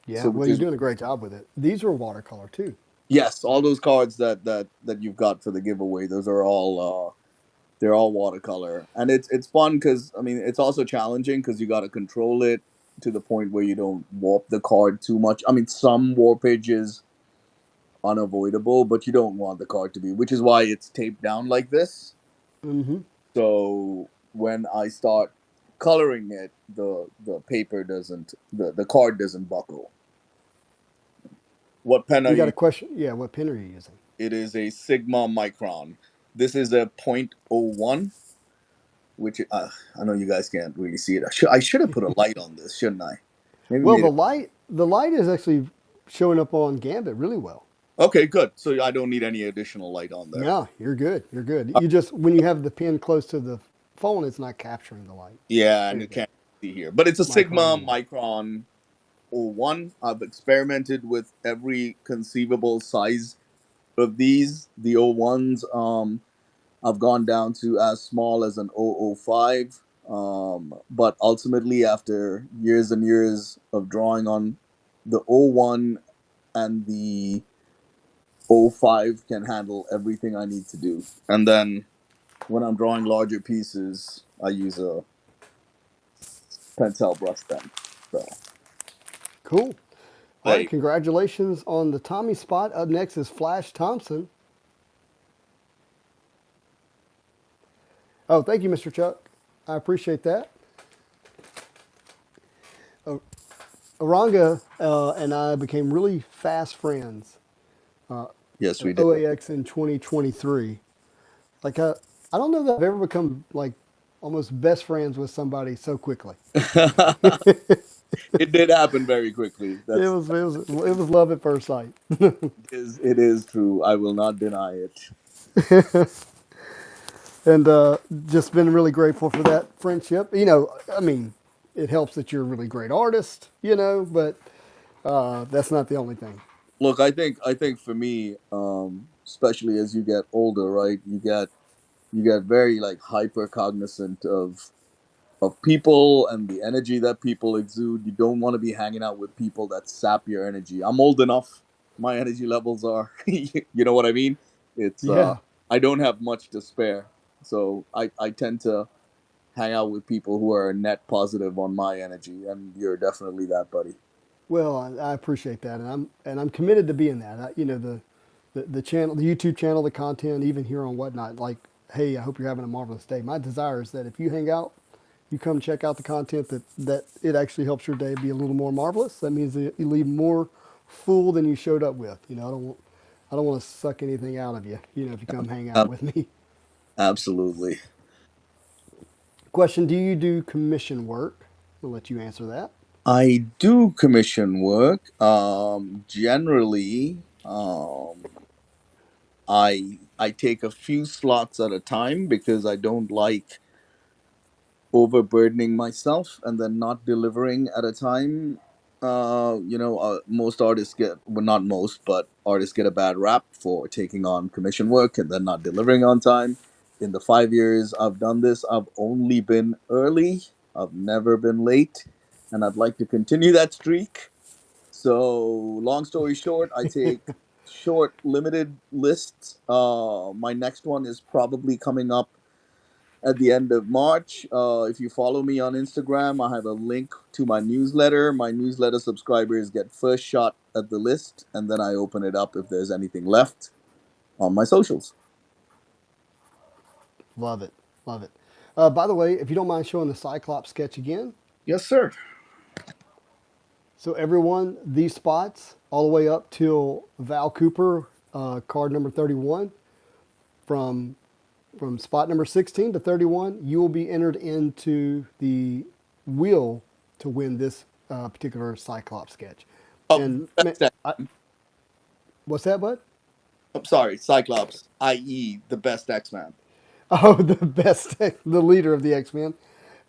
Yeah, so well, you're doing a great job with it. These are watercolor too. Yes, all those cards that you've got for the giveaway, those are all they're all watercolor, and it's fun because I mean it's also challenging because you got to control it to the point where you don't warp the card too much. I mean, some warpage is unavoidable, but you don't want the card to be, which is why it's taped down like this. So when I start coloring it, the paper doesn't, the card doesn't buckle. What pen are you? You got a question? Yeah, what pen are you using? It is a Sigma Micron. This is a 0.01, which I know you guys can't really see it. I should have put a light on this, shouldn't I? Maybe well, the light is actually showing up on Gambit really well. Okay, good. So I don't need any additional light on there. Yeah, you're good. You're good. You just, when you have the pen close to the phone, it's not capturing the light. Yeah, and you can't see here. But it's a Sigma Micron 01. I've experimented with every conceivable size of these. The 01s, I've gone down to as small as an 005. But ultimately, after years and years of drawing on the 01 and the 05 can handle everything I need to do. And then when I'm drawing larger pieces, I use a Pentel brush pen. So. Cool. All right, congratulations on the Tommy spot. Up next is Flash Thompson. Oh, thank you, Mr. Chuck. I appreciate that. Aranga and I became really fast friends. Yes, we did. OAX in 2023. Like, I don't know that I've ever become like almost best friends with somebody so quickly. It did happen very quickly. It was love at first sight. It is true. I will not deny it. And just been really grateful for that friendship. You know, I mean, it helps that you're a really great artist, you know, but that's not the only thing. Look, I think for me, especially as you get older, right, you get very like hyper cognizant of people and the energy that people exude. You don't want to be hanging out with people that sap your energy. I'm old enough. My energy levels are, you know what I mean? It's I don't have much to spare. So I tend to hang out with people who are net positive on my energy, and you're definitely that, buddy. Well, I appreciate that, and I'm committed to being that. You know, the channel, the YouTube channel, the content, even here on Whatnot. Like, hey, I hope you're having a marvelous day. My desire is that if you hang out, you come check out the content, that it actually helps your day be a little more marvelous. That means that you leave more full than you showed up with. You know, I don't want to suck anything out of you. You know, if you come hang out with me. Absolutely. Question: do you do commission work? I'll let you answer that. I do commission work. Generally, I take a few slots at a time because I don't like overburdening myself and then not delivering at a time. Most artists get, well, not most, but artists get a bad rap for taking on commission work and then not delivering on time. In the 5 years I've done this, I've only been early. I've never been late, and I'd like to continue that streak. So, long story short, I take short, limited lists. My next one is probably coming up at the end of March. If you follow me on Instagram, I have a link to my newsletter. My newsletter subscribers get first shot at the list, and then I open it up if there's anything left on my socials. Love it. Love it. By the way, if you don't mind showing the Cyclops sketch again. Yes, sir. So everyone, these spots all the way up till Val Cooper, card number 31, from spot number 16 to 31, you will be entered into the wheel to win this particular Cyclops sketch. Oh, And what's that, bud? I'm sorry, Cyclops, i.e., the best X-Man. Oh, the best, the leader of the X-Men.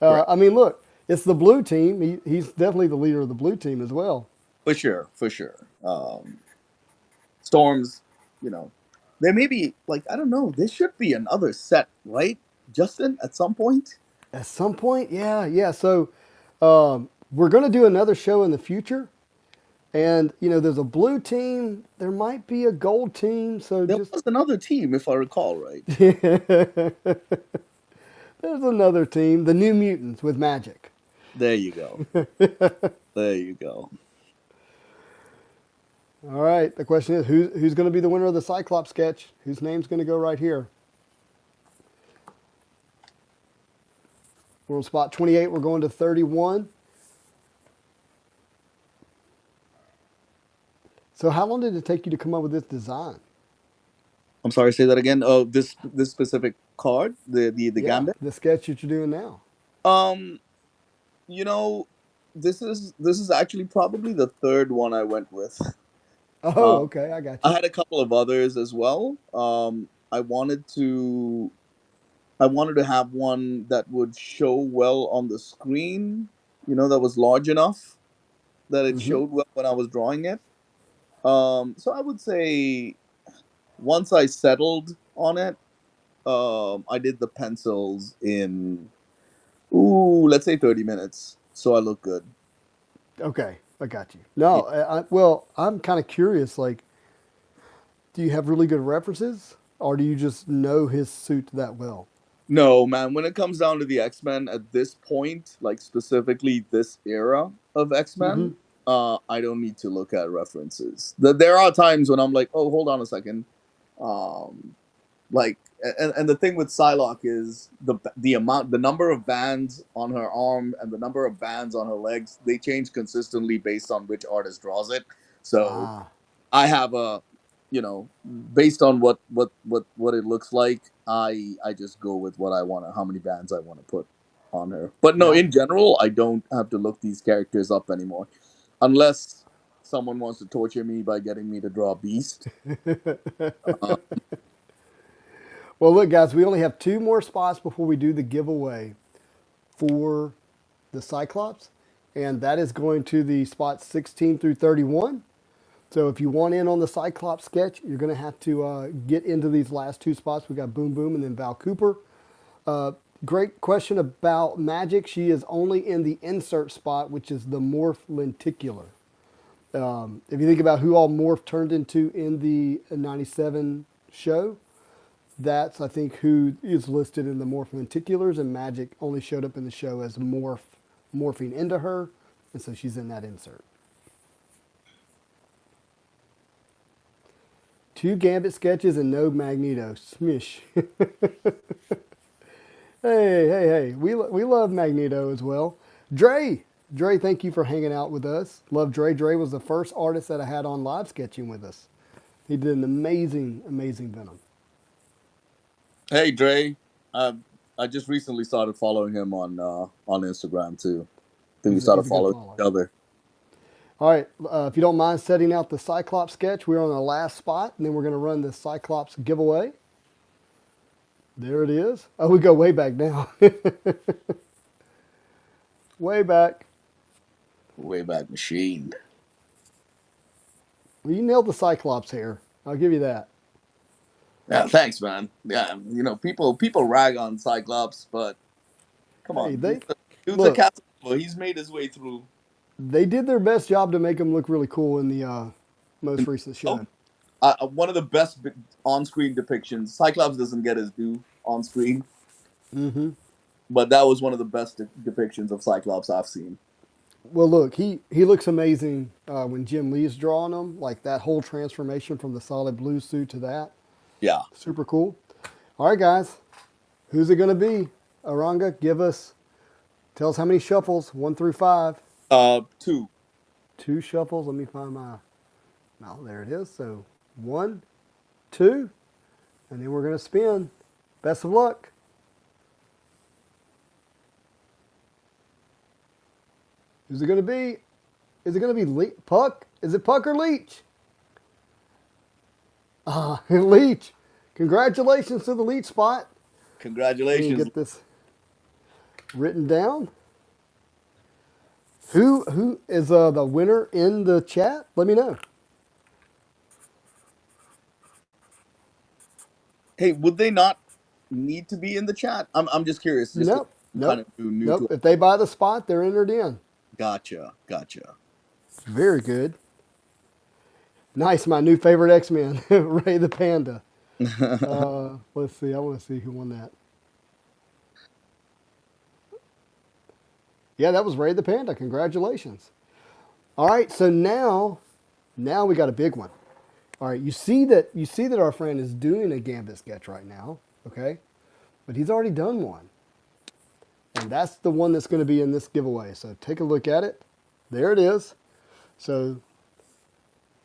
Right. I mean, look, it's the blue team. He's definitely the leader of the blue team as well. For sure. Storms, there may be, I don't know, there should be another set, right, Justin, at some point? At some point, yeah. So we're going to do another show in the future. And, there's a blue team. There might be a gold team. So There was another team, if I recall right. There's another team, the New Mutants with magic. There you go. There you go. All right. The question is, who's going to be the winner of the Cyclops sketch? Whose name's going to go right here? We're on spot 28. We're going to 31. So how long did it take you to come up with this design? I'm sorry, say that again. Oh, this specific card, the Gambit. The sketch that you're doing now. This is actually probably the third one I went with. Oh, okay, I got you. I had a couple of others as well. I wanted to have one that would show well on the screen. That was large enough that it showed well when I was drawing it. So I would say once I settled on it, I did the pencils in, let's say 30 minutes. So I look good. Okay, I got you. No, I'm kind of curious. Like, do you have really good references, or do you just know his suit that well? No, man. When it comes down to the X-Men at this point, like specifically this era of X-Men, I don't need to look at references. There are times when I'm like, oh, hold on a second. And the thing with Psylocke is the number of bands on her arm and the number of bands on her legs, they change consistently based on which artist draws it. So I have based on what it looks like, I just go with what I want, how many bands I want to put on her. But no, in general, I don't have to look these characters up anymore, unless someone wants to torture me by getting me to draw Beast. Well, look, guys, we only have 2 more spots before we do the giveaway for the Cyclops, and that is going to the spots 16 through 31. So if you want in on the Cyclops sketch, you're going to have to get into these last 2 spots. We got Boom Boom and then Val Cooper. Great question about Magic. She is only in the insert spot, which is the Morph lenticular. If you think about who all Morph turned into in the 97 show, that's, I think, who is listed in the Morph lenticulars, and Magic only showed up in the show as morphing into her, and so she's in that insert. 2 Gambit sketches and no Magneto. Smish. Hey. We love Magneto as well. Dre, thank you for hanging out with us. Love Dre. Dre was the first artist that I had on live sketching with us. He did an amazing Venom. Hey, Dre. I just recently started following him on Instagram too. Then we He's started a good following follower. each other. All right, if you don't mind setting out the Cyclops sketch, we're on the last spot, and then we're going to run the Cyclops giveaway. There it is. Oh, we go way back now. Way back. Wayback Machine. Well, you nailed the Cyclops hair. I'll give you that. Yeah, thanks, man. Yeah, people rag on Cyclops, but come Hey, on, dude's a look. captain. He's made his way through. They did their best job to make him look really cool in the most recent show. One of the best on-screen depictions. Cyclops doesn't get his due on screen, Mm-hmm. but that was one of the best depictions of Cyclops I've seen. Well, look, he looks amazing when Jim Lee's drawing him. Like that whole transformation from the solid blue suit to that. Yeah. Super cool. All right, guys. Who's it going to be? Aranga, tell us how many shuffles, 1 through 5. 2. 2 shuffles. Let me find my, no, there it is. So 1, 2, and then we're going to spin. Best of luck. Who's it going to be? Is it going to be Puck? Is it Puck or Leech? Leech. Congratulations to the Leech spot. Congratulations. Let me get this written down. Who is the winner in the chat? Let me know. Hey, would they not need to be in the chat? I'm just curious. Just Nope. kind of new Nope. to it. If they buy the spot, they're entered in. Gotcha. Very good. Nice. My new favorite X-Men, Ray the Panda. Let's see. I want to see who won that. Yeah, that was Ray the Panda. Congratulations. All right. So now we got a big one. All right. You see that our friend is doing a Gambit sketch right now. Okay. But he's already done one. And that's the one that's going to be in this giveaway. So take a look at it. There it is. So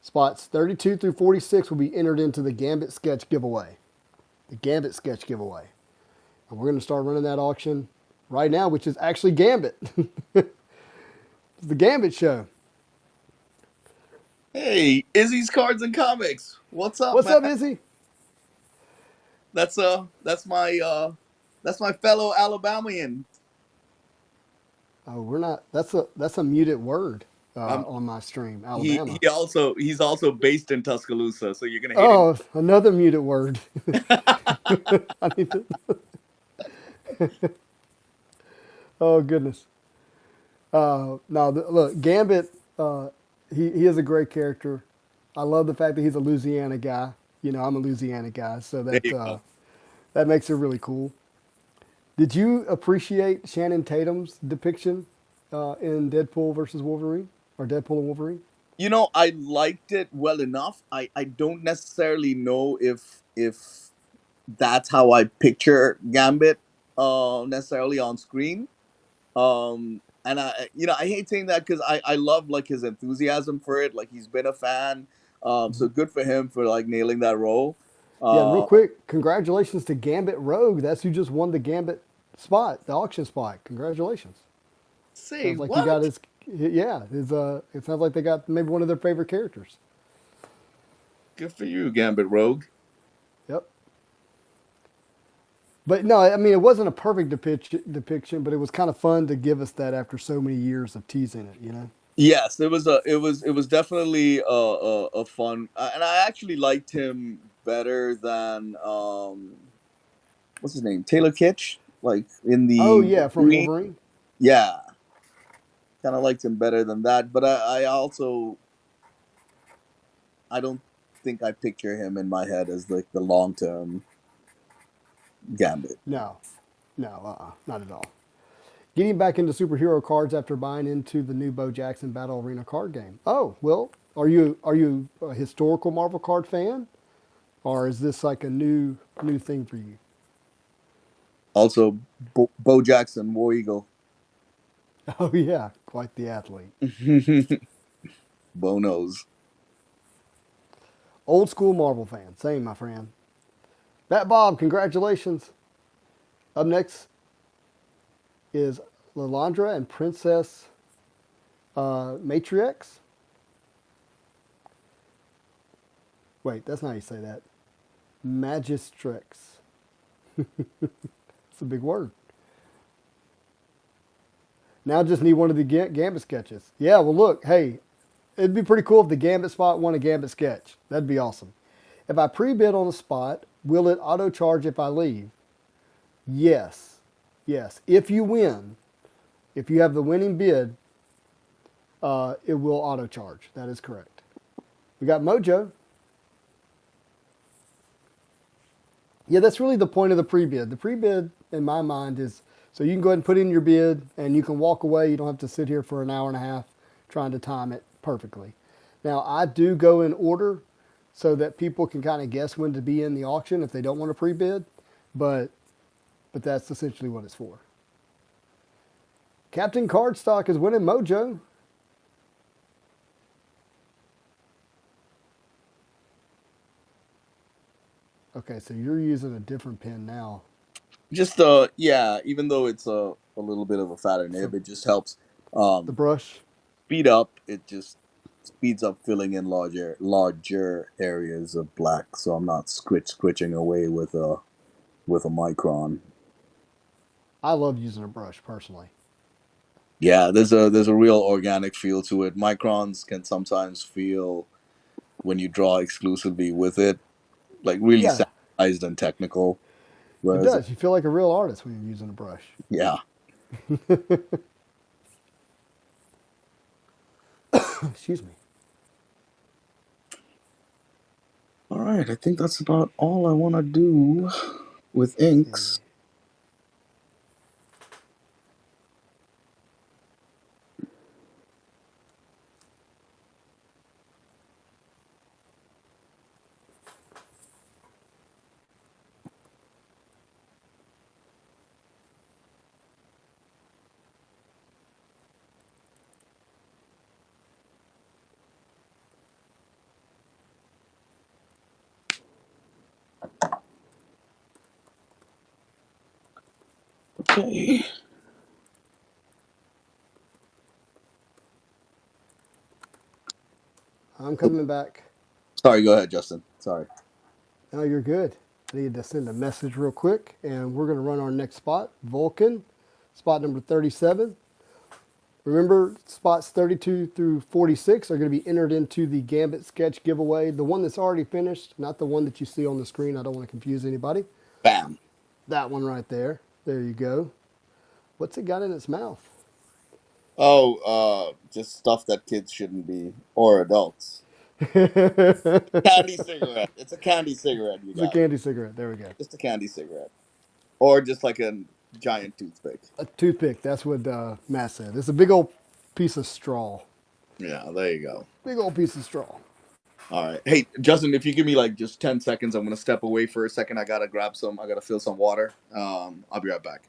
spots 32 through 46 will be entered into the Gambit sketch giveaway. The Gambit sketch giveaway. And we're going to start running that auction right now, which is actually Gambit. It's the Gambit show. Hey, Izzy's Cards and Comics. What's up, What's man? up, Izzy? That's my fellow Alabamian. Oh, we're not. That's a muted word on my stream. Alabama. He's also based in Tuscaloosa, so you're gonna hate Oh, another muted word. I need to. Oh goodness. No, look, Gambit. He is a great character. I love the fact that he's a Louisiana guy. You know, I'm a Louisiana guy, so that makes it really cool. Did you appreciate Shannon Tatum's depiction in Deadpool versus Wolverine, or Deadpool and Wolverine? You know, I liked it well enough. I don't necessarily know if that's how I picture Gambit necessarily on screen. And I hate saying that because I love like his enthusiasm for it. Like he's been a fan. So good for him for like nailing that role. Yeah, and real quick, congratulations to Gambit Rogue. That's who just won the Gambit spot, the auction spot. Congratulations. Say Sounds like what? he got his. Yeah, it sounds like they got maybe one of their favorite characters. Good for you, Gambit Rogue. Yep. But no, I mean it wasn't a perfect depiction, but it was kind of fun to give us that after so many years of teasing it. You know. Yes, it was definitely a fun, and I actually liked him better than what's his name, Taylor Kitsch, like in the from Wolverine. Yeah, kind of liked him better than that, but I also I don't think I picture him in my head as like the long term Gambit. No, not at all. Getting back into superhero cards after buying into the new Bo Jackson Battle Arena card game. Oh, well, are you a historical Marvel card fan, or is this like a new thing for you? Also, Bo Jackson, War Eagle. Oh yeah, quite the athlete. Bo knows. Old school Marvel fan, same my friend. Bat Bob, congratulations. Up next is Lalandra and Princess Matrix. Wait, that's not how you say that. Magistrix. It's a big word. Now just need one of the Gambit sketches. Yeah, well, look, hey, it'd be pretty cool if the Gambit spot won a Gambit sketch. That'd be awesome. If I pre-bid on the spot, will it auto-charge if I leave? Yes. Yes. If you win, if you have the winning bid, it will auto-charge. That is correct. We got Mojo. Yeah, that's really the point of the pre-bid. The pre-bid, in my mind, is so you can go ahead and put in your bid and you can walk away. You don't have to sit here for an hour and a half trying to time it perfectly. Now, I do go in order so that people can kind of guess when to be in the auction if they don't want to pre-bid, but that's essentially what it's for. Captain Cardstock is winning Mojo. Okay, so you're using a different pen now. Just yeah, even though it's a little bit of a fatter nib, it just helps The brush. speed up. It just speeds up filling in larger areas of black, so I'm not scritching away with a micron. I love using a brush personally. Yeah, there's a real organic feel to it. Microns can sometimes feel, when you draw exclusively with it, like really Yeah. sanitized and technical. It Whereas, does. You feel like a real artist when you're using a brush. yeah. Excuse me. All right, I think that's about all I want to do with inks. Okay. I'm coming back. Sorry, go ahead, Justin. Sorry. No, you're good. I need to send a message real quick, and we're going to run our next spot, Vulcan, spot number 37. Remember, spots 32 through 46 are going to be entered into the Gambit sketch giveaway. The one that's already finished, not the one that you see on the screen. I don't want to confuse anybody. Bam. That one right there. There you go. What's it got in its mouth? Oh, just stuff that kids shouldn't be, or adults. Candy cigarette. It's a candy cigarette, you It's a guys. candy cigarette. There we go. Just a candy cigarette. Or just like a giant toothpick. A toothpick. That's what Matt said. It's a big old piece of straw. Yeah, there you go. Big old piece of straw. All right. Hey, Justin, if you give me like just 10 seconds, I'm going to step away for a second. I got to fill some water. I'll be right back.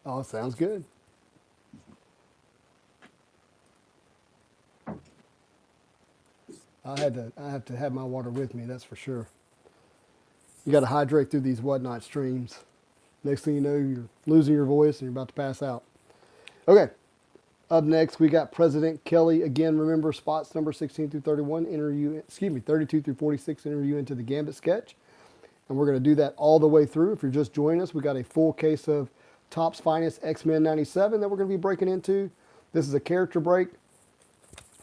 Oh, sounds good. I have to have my water with me, that's for sure. You got to hydrate through these whatnot streams. Next thing you know, you're losing your voice and you're about to pass out. Okay. Up next, we got President Kelly. Again, remember spots number 16 through 31, 32 through 46, enter you into the Gambit sketch. And we're going to do that all the way through. If you're just joining us, we got a full case of Topps Finest X-Men 97 that we're going to be breaking into. This is a character break.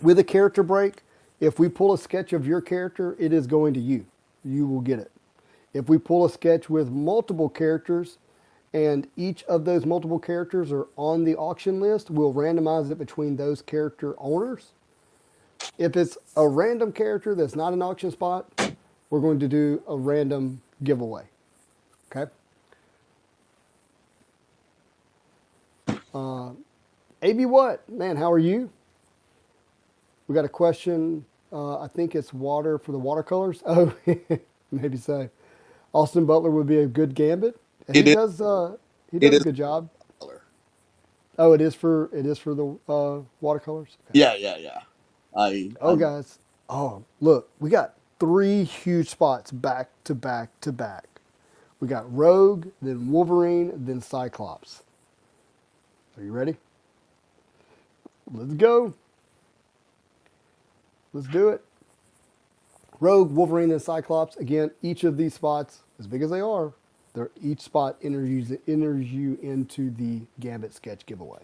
With a character break, if we pull a sketch of your character, it is going to you. You will get it. If we pull a sketch with multiple characters and each of those multiple characters are on the auction list, we'll randomize it between those character owners. If it's a random character that's not an auction spot, we're going to do a random giveaway. Okay? AB what? Man, how are you? We got a question. I think it's water for the watercolors. Oh, maybe so. Austin Butler would be a good Gambit. He does a good job. Color. Oh, it is for the watercolors. Okay. Yeah. Guys. Oh, look, we got 3 huge spots back to back to back. We got Rogue, then Wolverine, then Cyclops. Are you ready? Let's go. Let's do it. Rogue, Wolverine, and Cyclops. Again, each of these spots, as big as they are, each spot enters you into the Gambit sketch giveaway.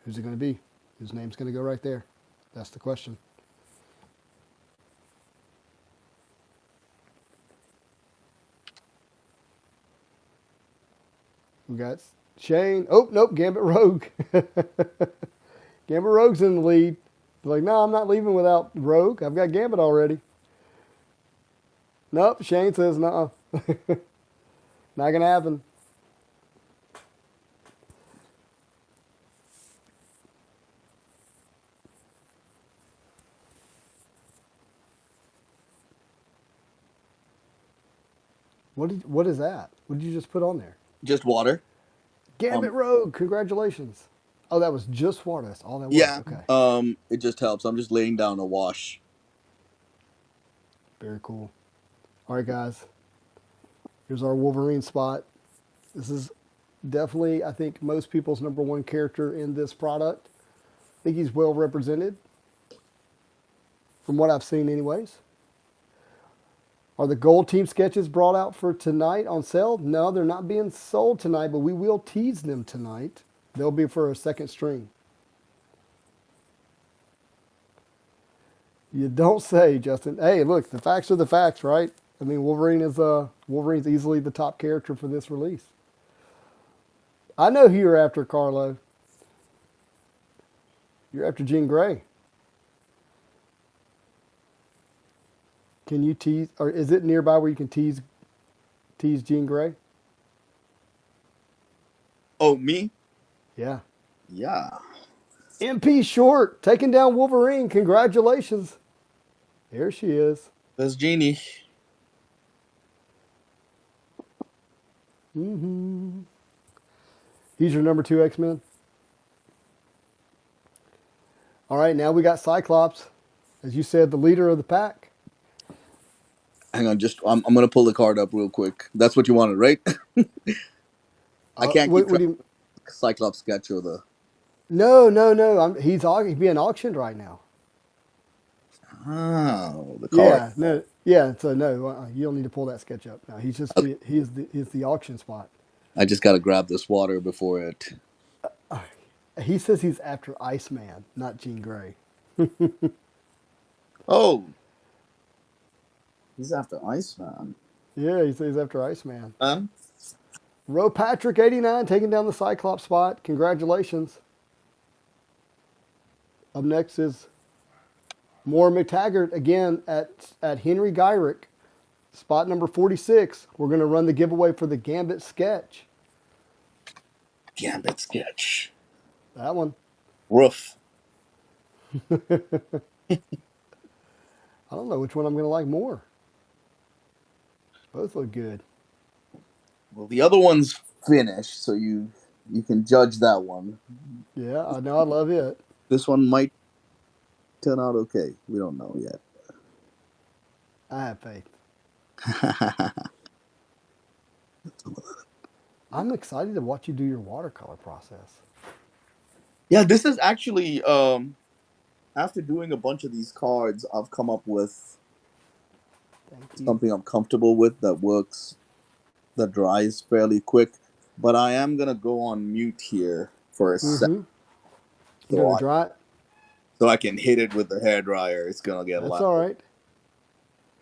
Who's it going to be? Whose name's going to go right there? That's the question. We got Shane. Oh, nope, Gambit Rogue. Gambit Rogue's in the lead. They're like, no, I'm not leaving without Rogue. I've got Gambit already. Nope, Shane says, no. Not going to happen. What is that? What did you just put on there? Just water. Gambit Rogue, congratulations. Oh, that was just water. That's all that was. Yeah. Okay. It just helps. I'm just laying down a wash. Very cool. All right, guys. Here's our Wolverine spot. This is definitely, I think, most people's number one character in this product. I think he's well represented, from what I've seen anyways. Are the gold team sketches brought out for tonight on sale? No, they're not being sold tonight, but we will tease them tonight. They'll be for a second string. You don't say, Justin. Hey, look, the facts are the facts, right? I mean, Wolverine's easily the top character for this release. I know who you're after, Carlo. You're after Jean Grey. Can you tease, or is it nearby where you can tease Jean Grey? Oh, me? Yeah. Yeah. MP Short taking down Wolverine. Congratulations. There she is. That's Jeannie. Mm-hmm. He's your number 2 X-Men. All right, now we got Cyclops. As you said, the leader of the pack. Hang on, I'm going to pull the card up real quick. That's what you wanted, right? I can't keep track of the Cyclops sketch or the... No. He's being auctioned right now. Oh, the card. So no, you don't need to pull that sketch up. No, he's just he's the auction spot. I just got to grab this water before it... He says he's after Iceman, not Jean Grey. Oh. He's after Iceman. Yeah, he says he's after Iceman. Roe Patrick 89 taking down the Cyclops spot. Congratulations. Up next is Moore McTaggart again at Henry Gyrick. Spot number 46. We're going to run the giveaway for the Gambit sketch. Gambit sketch. That one. Roof. I don't know which one I'm going to like more. Both look good. Well, the other one's finished, so you can judge that one. Yeah, I know. I love it. This one might turn out okay. We don't know yet. I have faith. I'm excited to watch you do your watercolor process. Yeah, this is actually, after doing a bunch of these cards, I've come up with something I'm comfortable with that works, that dries fairly quick. But I am going to go on mute here for a second. You're going to dry it? So I can hit it with the hairdryer. It's going to get loud. That's all right.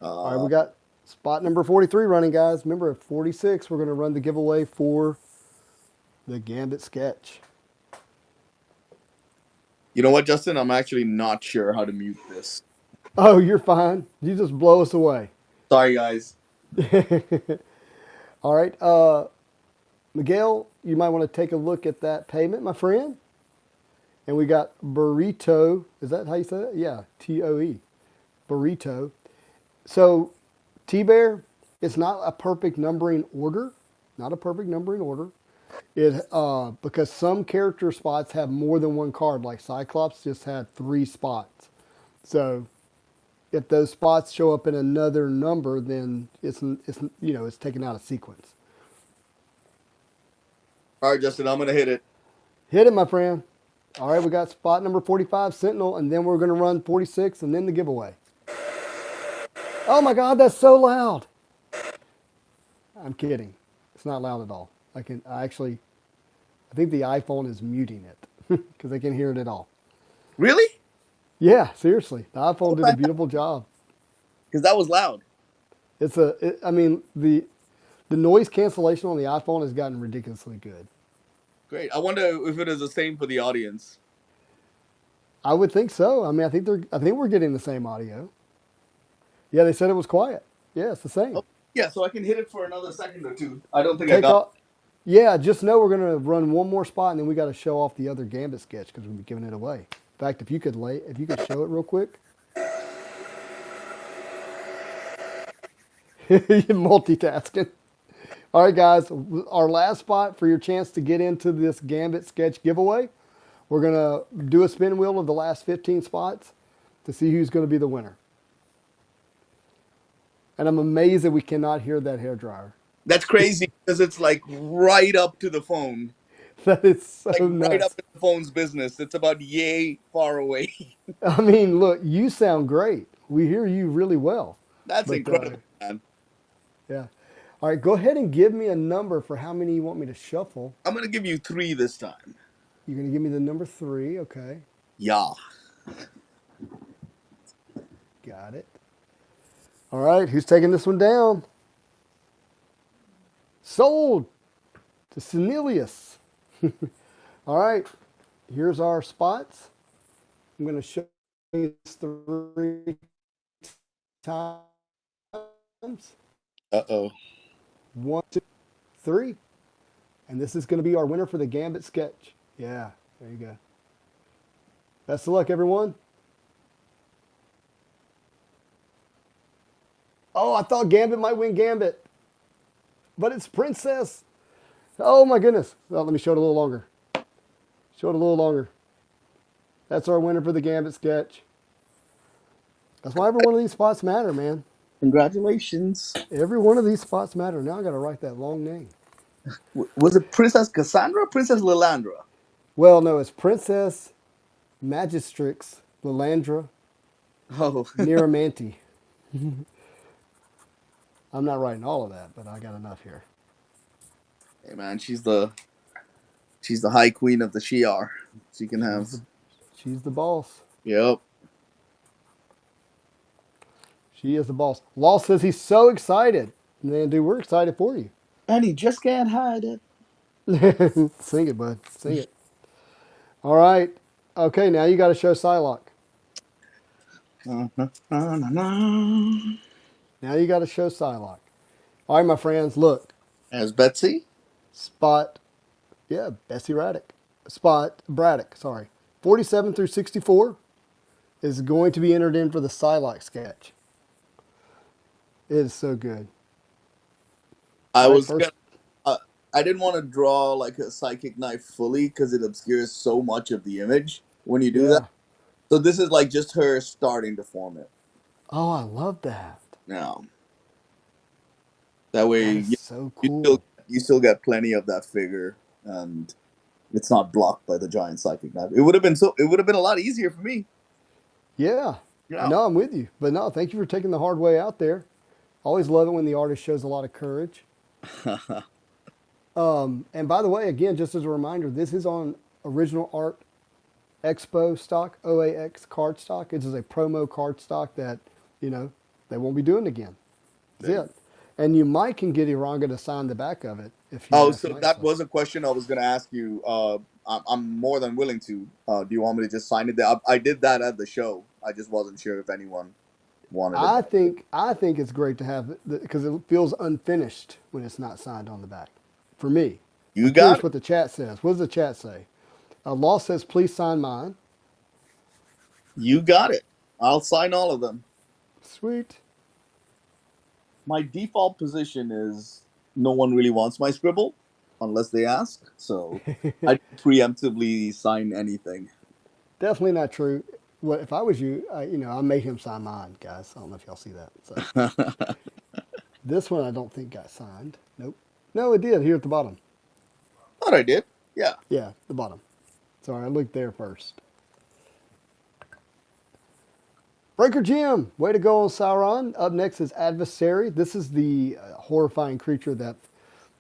All right, we got spot number 43 running, guys. Remember, at 46, we're going to run the giveaway for the Gambit sketch. You know what, Justin? I'm actually not sure how to mute this. Oh, you're fine. You just blow us away. Sorry, guys. All right. Miguel, you might want to take a look at that payment, my friend. And we got Burrito. Is that how you say it? Yeah, T-O-E. Burrito. So, T-Bear, it's not a perfect numbering order. Not a perfect numbering order. Because some character spots have more than one card. Like Cyclops just had 3 spots. So, if those spots show up in another number, then it's taken out of sequence. All right, Justin, I'm going to hit it. Hit it, my friend. All right, we got spot number 45, Sentinel, and then we're going to run 46 and then the giveaway. Oh my God, that's so loud. I'm kidding. It's not loud at all. I think the iPhone is muting it because I can hear it at all. Really? Yeah, seriously. The iPhone did a beautiful job. Because that was loud. The noise cancellation on the iPhone has gotten ridiculously good. Great. I wonder if it is the same for the audience. I would think so. I think we're getting the same audio. Yeah, they said it was quiet. Yeah, it's the same. Oh, yeah, so I can hit it for another second or two. I don't think I got. Off. Yeah, just know we're gonna run one more spot and then we got to show off the other Gambit sketch because we'll be giving it away. In fact, if you could show it real quick. You're multitasking. All right, guys, our last spot for your chance to get into this Gambit sketch giveaway. We're gonna do a spin wheel of the last 15 spots to see who's gonna be the winner. And I'm amazed that we cannot hear that hairdryer. That's crazy because it's like right up to the phone. That is so like nuts. Right up to the phone's business. It's about yay far away. I mean, look, you sound great. We hear you really well. That's incredible, man. Yeah. All right, go ahead and give me a number for how many you want me to shuffle. I'm going to give you 3 this time. You're going to give me the number 3, okay. Yeah. Got it. All right, who's taking this one down? Sold to Cornelius. All right, here's our spots. I'm going to show you this 3 times. Uh-oh. 1, 2, 3. And this is going to be our winner for the Gambit sketch. Yeah, there you go. Best of luck, everyone. Oh, I thought Gambit might win Gambit. But it's Princess. Oh, my goodness. Well, let me show it a little longer. Show it a little longer. That's our winner for the Gambit sketch. That's why every one of these spots matter, man. Congratulations. Every one of these spots matter. Now I got to write that long name. Was it Princess Cassandra or Princess Lilandra? Well, no, it's Princess Magistrix Lilandra Niramanti. I'm not writing all of that, but I got enough here. Hey, man, she's the high queen of the Shi'ar. She can have. She's the boss. Yep. She is the boss. Law says he's so excited. Man, dude, we're excited for you. And he just can't hide it. Sing it, bud. Sing it. All right. Okay, now you got to show Psylocke. Now you got to show Psylocke. All right, my friends, look. As Betsy? Spot, yeah, Bessie Braddock. Spot Braddock, sorry. 47 through 64 is going to be entered in for the Psylocke sketch. It is so good. I didn't want to draw like a psychic knife fully because it obscures so much of the image when you do that. So this is like just her starting to form it. Oh, I love that. Yeah. That way, so cool. You still get plenty of that figure, and it's not blocked by the giant psychic knife. It would have been a lot easier for me. Yeah. No, I'm with you. But no, thank you for taking the hard way out there. Always love it when the artist shows a lot of courage. And by the way, again, just as a reminder, this is on Original Art Expo stock, OAX card stock. It is a promo card stock that, they won't be doing again. That's it. And you might can get Iranga to sign the back of it. So that was a question I was going to ask you. I'm more than willing to. Do you want me to just sign it there? I did that at the show. I just wasn't sure if anyone wanted it. I think it's great to have it because it feels unfinished when it's not signed on the back. For me. You got it. What the chat says. What does the chat say? Law says, please sign mine. You got it. I'll sign all of them. Sweet. My default position is no one really wants my scribble unless they ask. So I preemptively sign anything. Definitely not true. Well, if I was you, I made him sign mine, guys. I don't know if y'all see that. So. This one I don't think got signed. Nope. No, it did here at the bottom. Thought I did. Yeah. Yeah, the bottom. Sorry, I looked there first. Breaker Jim, way to go on Sauron. Up next is Adversary. This is the horrifying creature that,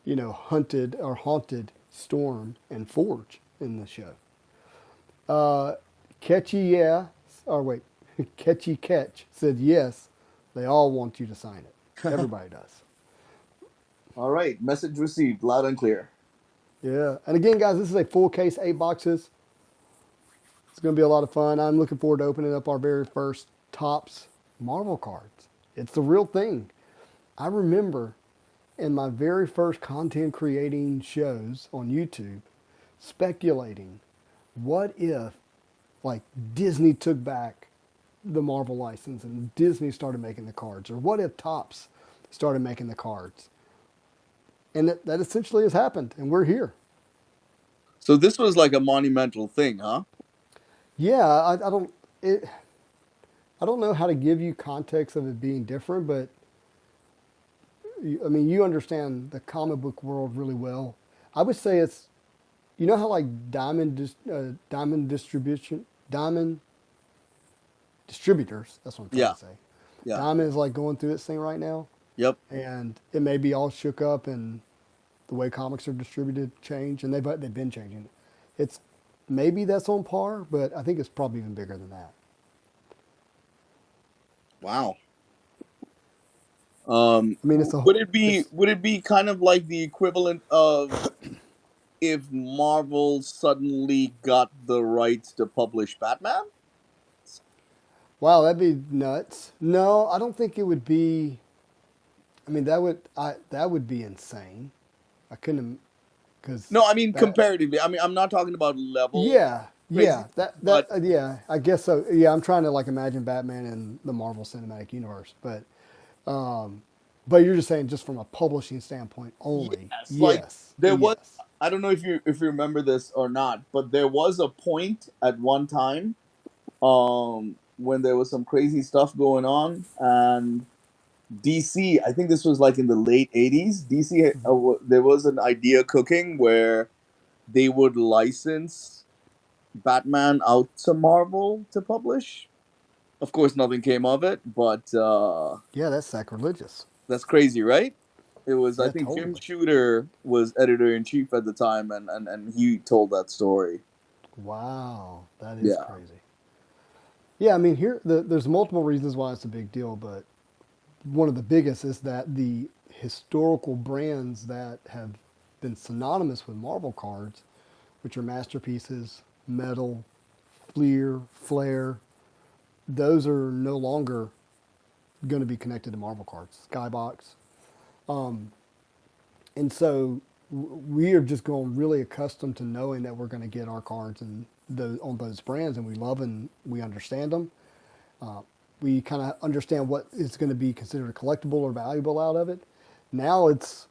hunted or haunted Storm and Forge in the show. Catchy, yeah. Or wait, Catchy Catch said yes. They all want you to sign it. Everybody does. All right, message received, loud and clear. Yeah. And again, guys, this is a full case, 8 boxes. It's going to be a lot of fun. I'm looking forward to opening up our very first Topps Marvel cards. It's the real thing. I remember in my very first content creating shows on YouTube speculating, what if like Disney took back the Marvel license and Disney started making the cards? Or what if Topps started making the cards? And that essentially has happened, and we're here. So this was like a monumental thing, huh? Yeah, I don't know how to give you context of it being different, but you understand the comic book world really well. I would say it's, how like diamond distributors. That's what I'm trying to say. Yeah. Diamond is like going through its thing right now. Yep. And it may be all shook up, and the way comics are distributed change, and they've been changing. It's maybe that's on par, but I think it's probably even bigger than that. Wow. It's would it be kind of like the equivalent of if Marvel suddenly got the rights to publish Batman? Wow, that'd be nuts. No, I don't think it would be. That would be insane. I couldn't, because No, I mean comparatively. I mean, I'm not talking about level. Yeah, crazy, yeah, I guess so. Yeah, I'm trying to like imagine Batman in the Marvel Cinematic Universe, but you're just saying just from a publishing standpoint only. Yes, like Yes, there yes. was. I don't know if you remember this or not, but there was a point at one time, when there was some crazy stuff going on, and DC. I think this was like in the late '80s. DC. There was an idea cooking where they would license Batman out to Marvel to publish. Of course, nothing came of it, but Yeah, that's sacrilegious. that's crazy, right? It was, Yeah, I think, totally. Jim Shooter was editor-in-chief at the time, and he told that story. Wow, that is crazy. Yeah, I mean, there's multiple reasons why it's a big deal, but one of the biggest is that the historical brands that have been synonymous with Marvel cards, which are Masterpieces, Metal, Flair, those are no longer going to be connected to Marvel cards. Skybox. And so we are just going really accustomed to knowing that we're going to get our cards on those brands, and we love and we understand them. We kind of understand what is going to be considered collectible or valuable out of it. Now it's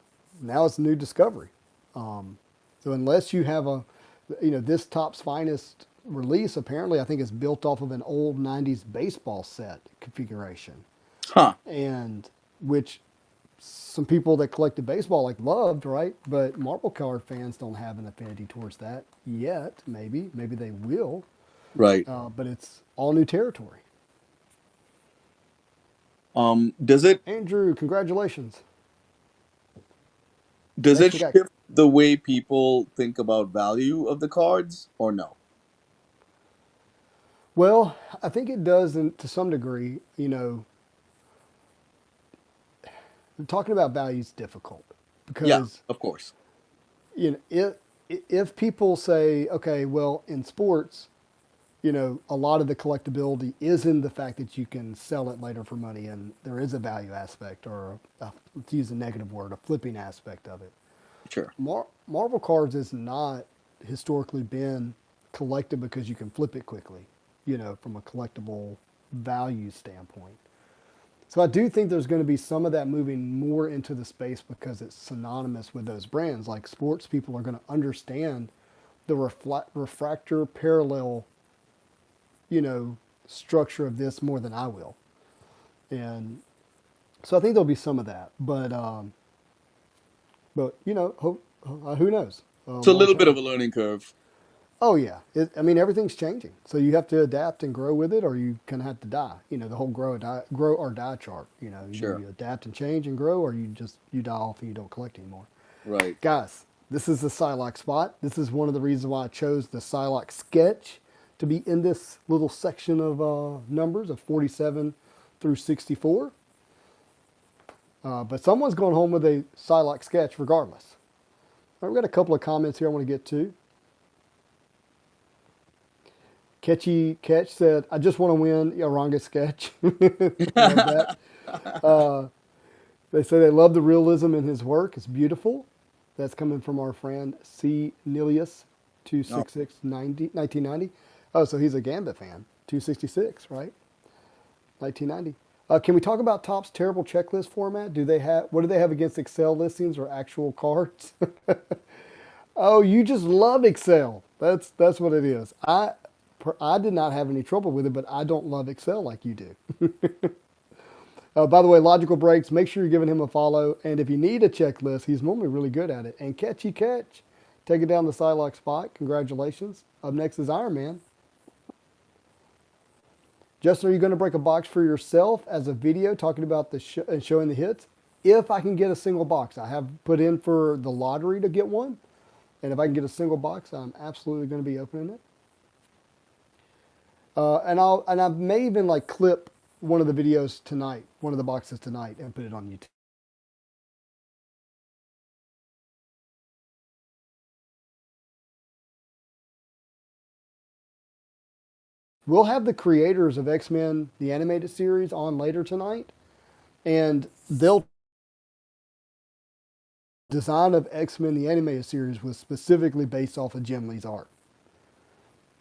new discovery. So unless you have this Topps Finest release, apparently I think it's built off of an old 90s baseball set configuration. Huh. And which some people that collected baseball loved, right? But Marvel card fans don't have an affinity towards that yet. Maybe they will. Right. But it's all new territory. Does it Andrew, congratulations. shift the way people think about value of the cards, or no? Well, I think it does, to some degree. Talking about value is difficult because of course. If people say, okay, well, in sports, a lot of the collectability is in the fact that you can sell it later for money, and there is a value aspect, or let's use a negative word, a flipping aspect of it. Sure. Marvel cards has not historically been collected because you can flip it quickly, from a collectible value standpoint. So I do think there's going to be some of that moving more into the space because it's synonymous with those brands. Like sports people are going to understand the refractor parallel, structure of this more than I will. And so I think there'll be some of that. But who knows? It's a little bit of a learning curve. Oh yeah, I mean everything's changing, so you have to adapt and grow with it, or you kind of have to die. You know, the whole grow or die chart. You know, either Sure. you adapt and change and grow, or you die off and you don't collect anymore. Right. Guys, this is the Psylocke spot. This is one of the reasons why I chose the Psylocke sketch to be in this little section of numbers of 47 through 64. But someone's going home with a Psylocke sketch regardless. All right, we've got a couple of comments here I want to get to. Catchy Catch said, I just want to win Yaranga sketch. Love that. They say they love the realism in his work. It's beautiful. That's coming from our friend C. Nilius, Oh, 1990. Oh, so he's a Gambit fan. 266, right? 1990. Can we talk about Topps terrible checklist format? What do they have against Excel listings or actual cards? Oh, you just love Excel. That's what it is. I did not have any trouble with it, but I don't love Excel like you do. By the way, Logical Breaks, make sure you're giving him a follow. And if you need a checklist, he's normally really good at it. And Catchy Catch, taking down the Psylocke spot. Congratulations. Up next is Iron Man. Justin, are you going to break a box for yourself as a video talking about and showing the hits? If I can get a single box. I have put in for the lottery to get one. And if I can get a single box, I'm absolutely going to be opening it. And I may even like clip one of the videos tonight, one of the boxes tonight, and put it on YouTube. We'll have the creators of X-Men, the animated series, on later tonight, and they'll design of X-Men, the animated series, was specifically based off of Jim Lee's art.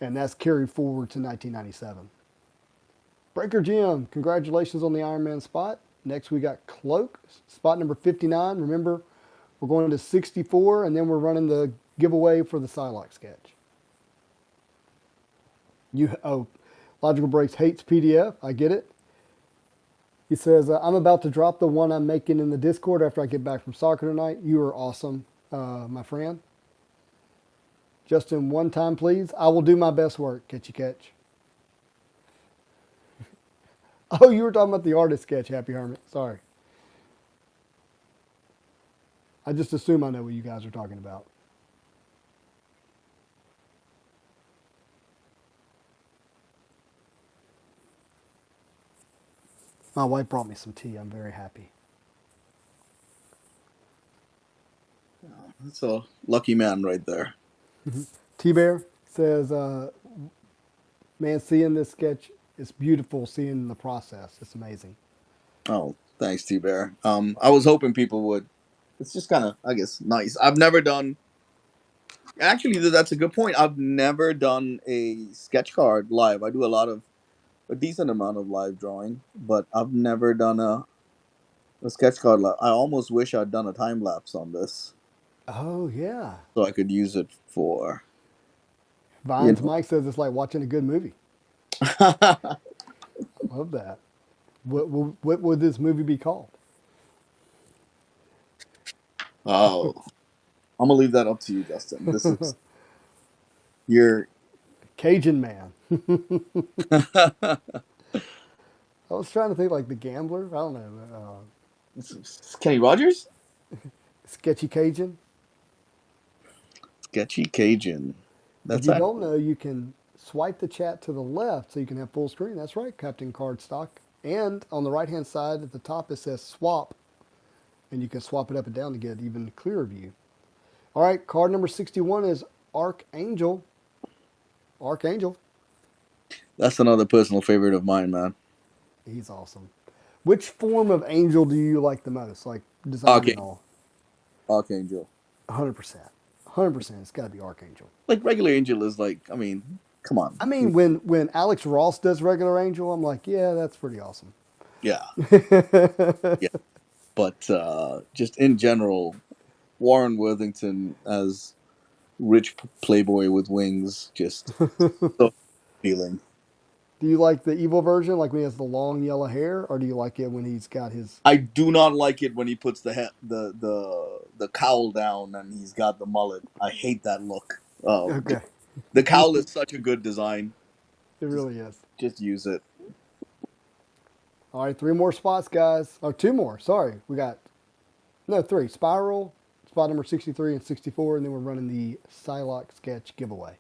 And that's carried forward to 1997. Breaker Jim, congratulations on the Iron Man spot. Next we got Cloak, spot number 59. Remember, we're going to 64, and then we're running the giveaway for the Psylocke sketch. Logical Breaks hates PDF. I get it. He says, I'm about to drop the one I'm making in the Discord after I get back from soccer tonight. You are awesome, my friend. Justin, one time, please. I will do my best work. Catchy Catch. Oh, you were talking about the artist sketch, Happy Hermit. Sorry. I just assume I know what you guys are talking about. My wife brought me some tea. I'm very happy. that's a lucky man right there. T-Bear says, man, seeing this sketch, it's beautiful seeing the process. It's amazing. Oh, thanks, T Bear. I was hoping people would. It's just kind of, I guess, nice. I've never done. Actually, that's a good point. I've never done a sketch card live. I do a decent amount of live drawing, but I've never done a sketch card live. I almost wish I'd done a time lapse on this. Oh, yeah. So I could use it for. Vines Mike says it's like watching a good movie. Love that. What would this movie be called? Oh, I'm gonna leave that up to you, Justin. This is your Cajun Man. I was trying to think like the Gambler. I don't know. Kenny Rogers. Sketchy Cajun. Sketchy Cajun. If you don't know, you can swipe the chat to the left so you can have full screen. That's right, Captain Cardstock. And on the right-hand side at the top, it says swap. And you can swap it up and down to get an even clearer view. All right, card number 61 is Archangel. Archangel. That's another personal favorite of mine, man. He's awesome. Which form of angel do you like the most? Like design and all? Archangel. 100%. 100%. It's got to be Archangel. Like regular angel is like, I mean, come on. I mean, when Alex Ross does regular angel, I'm like, yeah, that's pretty awesome. Yeah. Yeah. But just in general, Warren Worthington as rich playboy with wings, just so appealing. Do you like the evil version, like when he has the long yellow hair, or do you like it when he's got his? I do not like it when he puts the cowl down and he's got the mullet. I hate that look. Okay. The cowl is such a good design. It really is. Just use it. All right, 3 more spots, guys. Or 2 more. Sorry. We got, no, 3. Spiral, spot number 63 and 64, and then we're running the Psylocke sketch giveaway.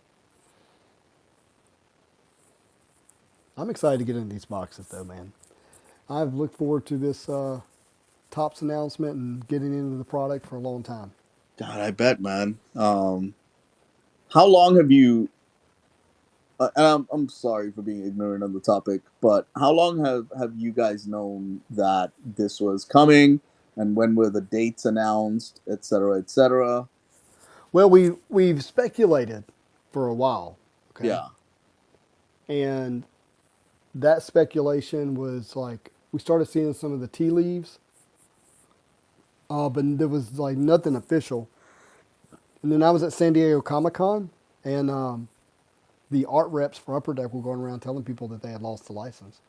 I'm excited to get into these boxes, though, man. I've looked forward to this Topps announcement and getting into the product for a long time. God, I bet, man. How long have you? And I'm sorry for being ignorant on the topic, but how long have you guys known that this was coming, and when were the dates announced, et cetera, et cetera? Well, we've speculated for a while. Okay. Yeah. And that speculation was like, we started seeing some of the tea leaves, but there was like nothing official. And then I was at San Diego Comic-Con, and the art reps for Upper Deck were going around telling people that they had lost the license.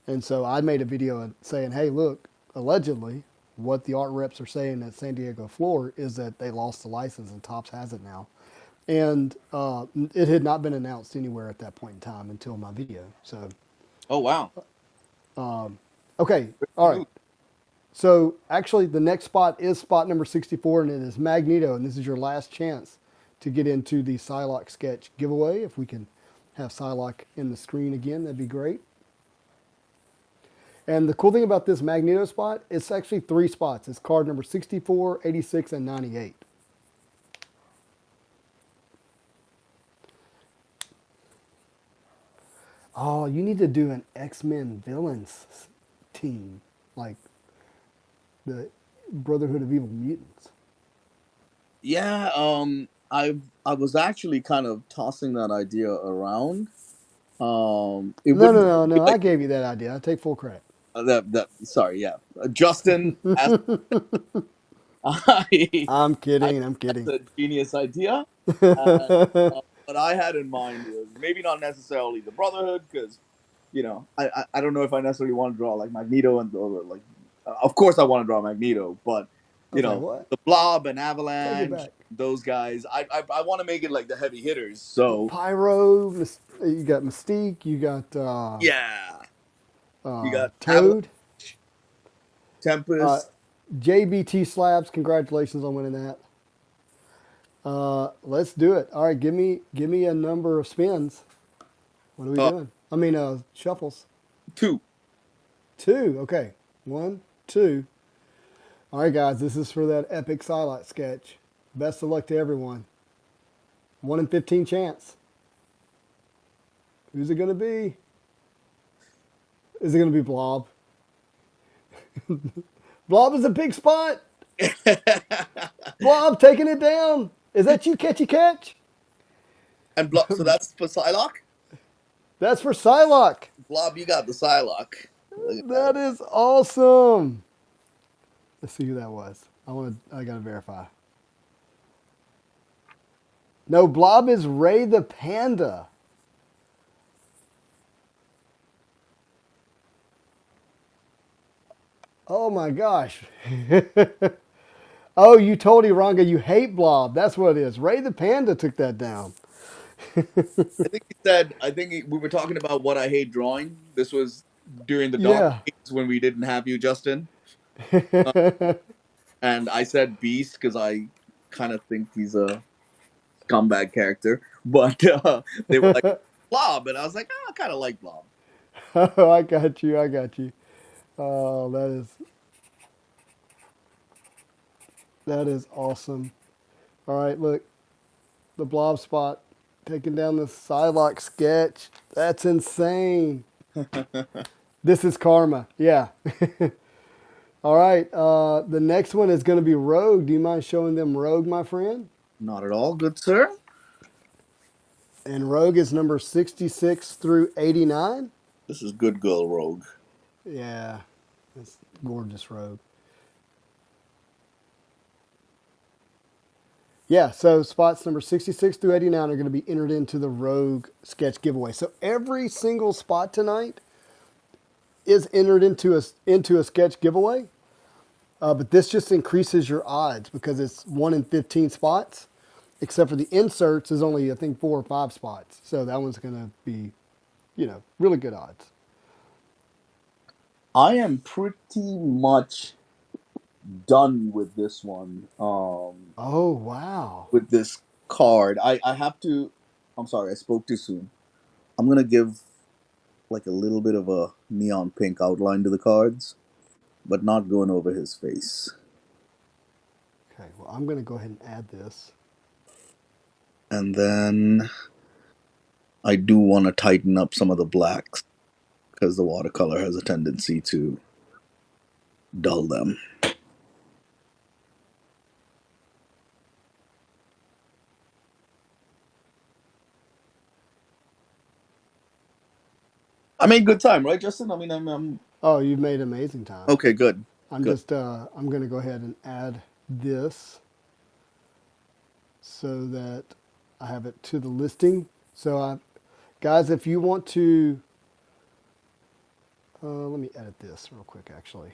And so I made a video saying, hey, look, allegedly, what the art reps are saying at San Diego floor is that they lost the license and Topps has it now. And it had not been announced anywhere at that point in time until my video. So, Oh wow. okay, all right. So actually, the next spot is spot number 64, and it is Magneto, and this is your last chance to get into the Psylocke sketch giveaway. If we can have Psylocke in the screen again, that'd be great. And the cool thing about this Magneto spot, it's actually 3 spots. It's card number 64, 86, and 98. Oh, you need to do an X-Men villains team, like the Brotherhood of Evil Mutants. Yeah. I was actually kind of tossing that idea around. No, Like, I gave you that idea. I take full credit. Sorry, yeah. Justin asked, I'm kidding. that's a genius idea. What I had in mind was maybe not necessarily the Brotherhood, because I don't know if I necessarily want to draw like Magneto or like. Of course, I want to draw Magneto, but What? the Blob and Take it Avalanche, back. those guys. I want to make it like the heavy hitters. So Pyro, you got Mystique, you got yeah, you got Toad, Tempest. JBT Slabs. Congratulations on winning that. Let's do it. All right, give me a number of spins. What are we doing? I mean, shuffles. 2. 2. Okay, 1, 2. All right, guys, this is for that epic Psylocke sketch. Best of luck to everyone. 1 in 15 chance. Who's it going to be? Is it going to be Blob? Blob is a big spot. Blob taking it down. Is that you, Catchy Catch? And Blob, so that's for Psylocke? That's for Psylocke. Blob, you got the Psylocke. That is awesome. Let's see who that was. I gotta verify. No, Blob is Ray the Panda. Oh my gosh. Oh, you told Iranga you hate Blob. That's what it is. Ray the Panda took that down. I think we were talking about what I hate drawing. This was during the dark days when we didn't have you, Justin. And I said Beast because I kind of think he's a scumbag character. But they were like, Blob. And I was like, I kind of like Blob. Oh, I got you. Oh, that is awesome. All right, look. The Blob spot taking down the Psylocke sketch. That's insane. This is karma. Yeah. All right. The next one is going to be Rogue. Do you mind showing them Rogue, my friend? Not at all, good sir. And Rogue is number 66 through 89. This is good girl Rogue. Yeah. It's gorgeous Rogue. Yeah, so spots number 66 through 89 are going to be entered into the Rogue sketch giveaway. So every single spot tonight is entered into a sketch giveaway. But this just increases your odds because it's 1 in 15 spots. except for the inserts is only, I think, 4 or 5 spots. So that one's going to be, really good odds. I am pretty much done with this one. Oh, wow. With this card, I have to. I'm sorry, I spoke too soon. I'm gonna give like a little bit of a neon pink outline to the cards, but not going over his face. Okay, well, I'm going to go ahead and add this. And then I do want to tighten up some of the blacks because the watercolor has a tendency to dull them. I made good time, right, Justin? I mean, I'm Oh, you've made amazing time. okay. Good. I'm Good. I'm going to go ahead and add this so that I have it to the listing. So, guys, if you want to, let me edit this real quick, actually.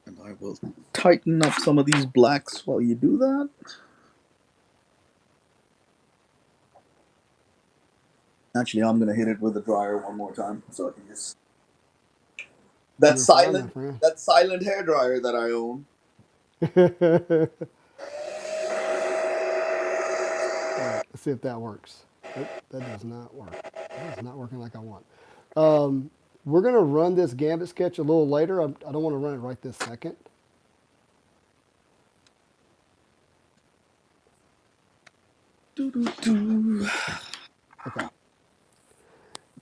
And I will tighten up some of these blacks while you do that. Actually, I'm gonna hit it with the dryer one more time, so I can just. That You're fine, my silent, friend. that silent hair dryer that I own. All right, let's see if that works. Nope, that does not work. That is not working like I want. We're going to run this Gambit sketch a little later. I don't want to run it right this second. Okay.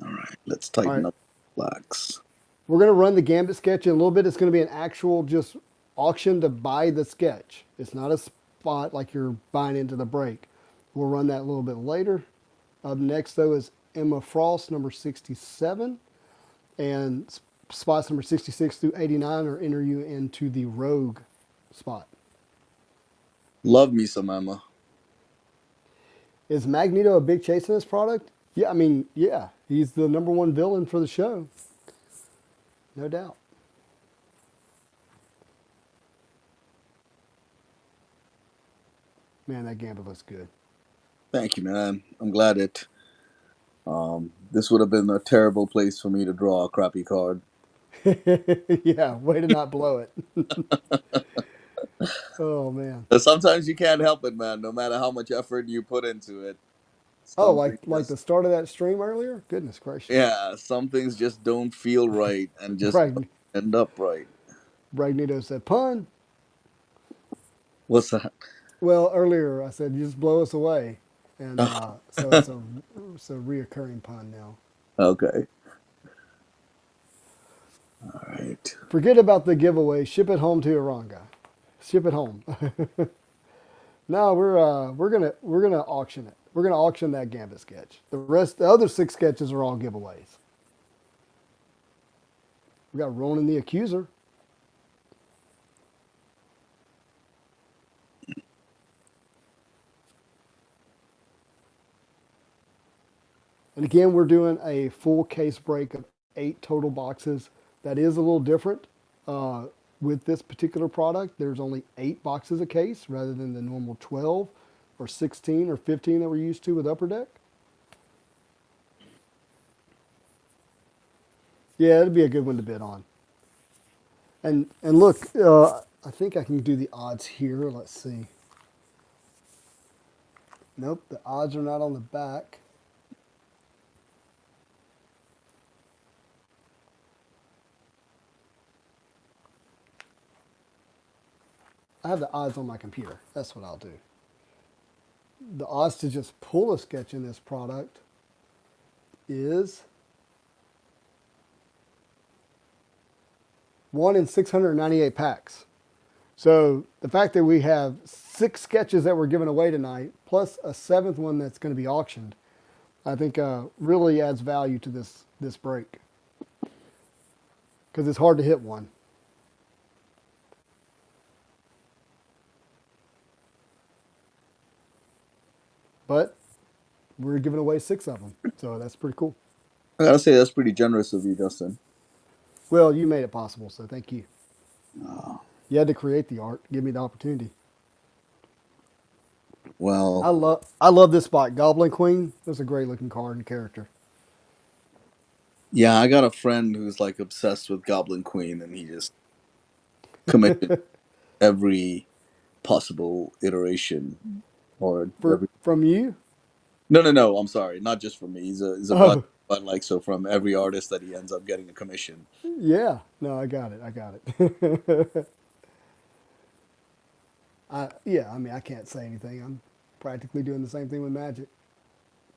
All right, let's tighten up blacks. We're going to run the Gambit sketch in a little bit. It's going to be an actual just auction to buy the sketch. It's not a spot like you're buying into the break. We'll run that a little bit later. Up next, though, is Emma Frost, number 67. And spots number 66 through 89 are enter you into the Rogue spot. Love me some Emma. Is Magneto a big chase in this product? Yeah, I mean, yeah. He's the number one villain for the show. No doubt. Man, that Gambit looks good. Thank you, man. I'm glad it. This would have been a terrible place for me to draw a crappy card. Yeah, way to not blow it. Oh, man. But sometimes you can't help it, man. No matter how much effort you put into it. Oh, like the start of that stream earlier? Goodness gracious. Yeah, some things just don't feel right and just end up right. Bragnito said, pun. What's that? Well, earlier I said, you just blow us away. And so it's a reoccurring pun now. Okay. All right. Forget about the giveaway. Ship it home to Iranga. Ship it home. No, we're gonna auction it. We're gonna auction that Gambit sketch. The other 6 sketches are all giveaways. We got Ronan the Accuser. And again, we're doing a full case break of 8 total boxes. That is a little different. With this particular product, there's only 8 boxes a case rather than the normal 12 or 16 or 15 that we're used to with Upper Deck. Yeah, it'd be a good one to bid on. And look, I think I can do the odds here. Let's see. Nope, the odds are not on the back. I have the odds on my computer. That's what I'll do. The odds to just pull a sketch in this product is 1 in 698 packs. So the fact that we have 6 sketches that we're giving away tonight, plus a 7th one that's going to be auctioned, I think really adds value to this break. Because it's hard to hit one. But we're giving away 6 of them, so that's pretty cool. I gotta say, that's pretty generous of you, Justin. Well, you made it possible, so thank you. You had to create the art. Give me the opportunity. Well, I love this spot. Goblin Queen. That's a great looking card and character. yeah, I got a friend who's like obsessed with Goblin Queen, and he just commissioned every possible iteration or For every. from you? No. I'm sorry, not just from me. He's a bud, Oh, but like so from every artist that he ends up getting a commission. yeah. No, I got it. I got it. Yeah. I mean, I can't say anything. I'm practically doing the same thing with Magic.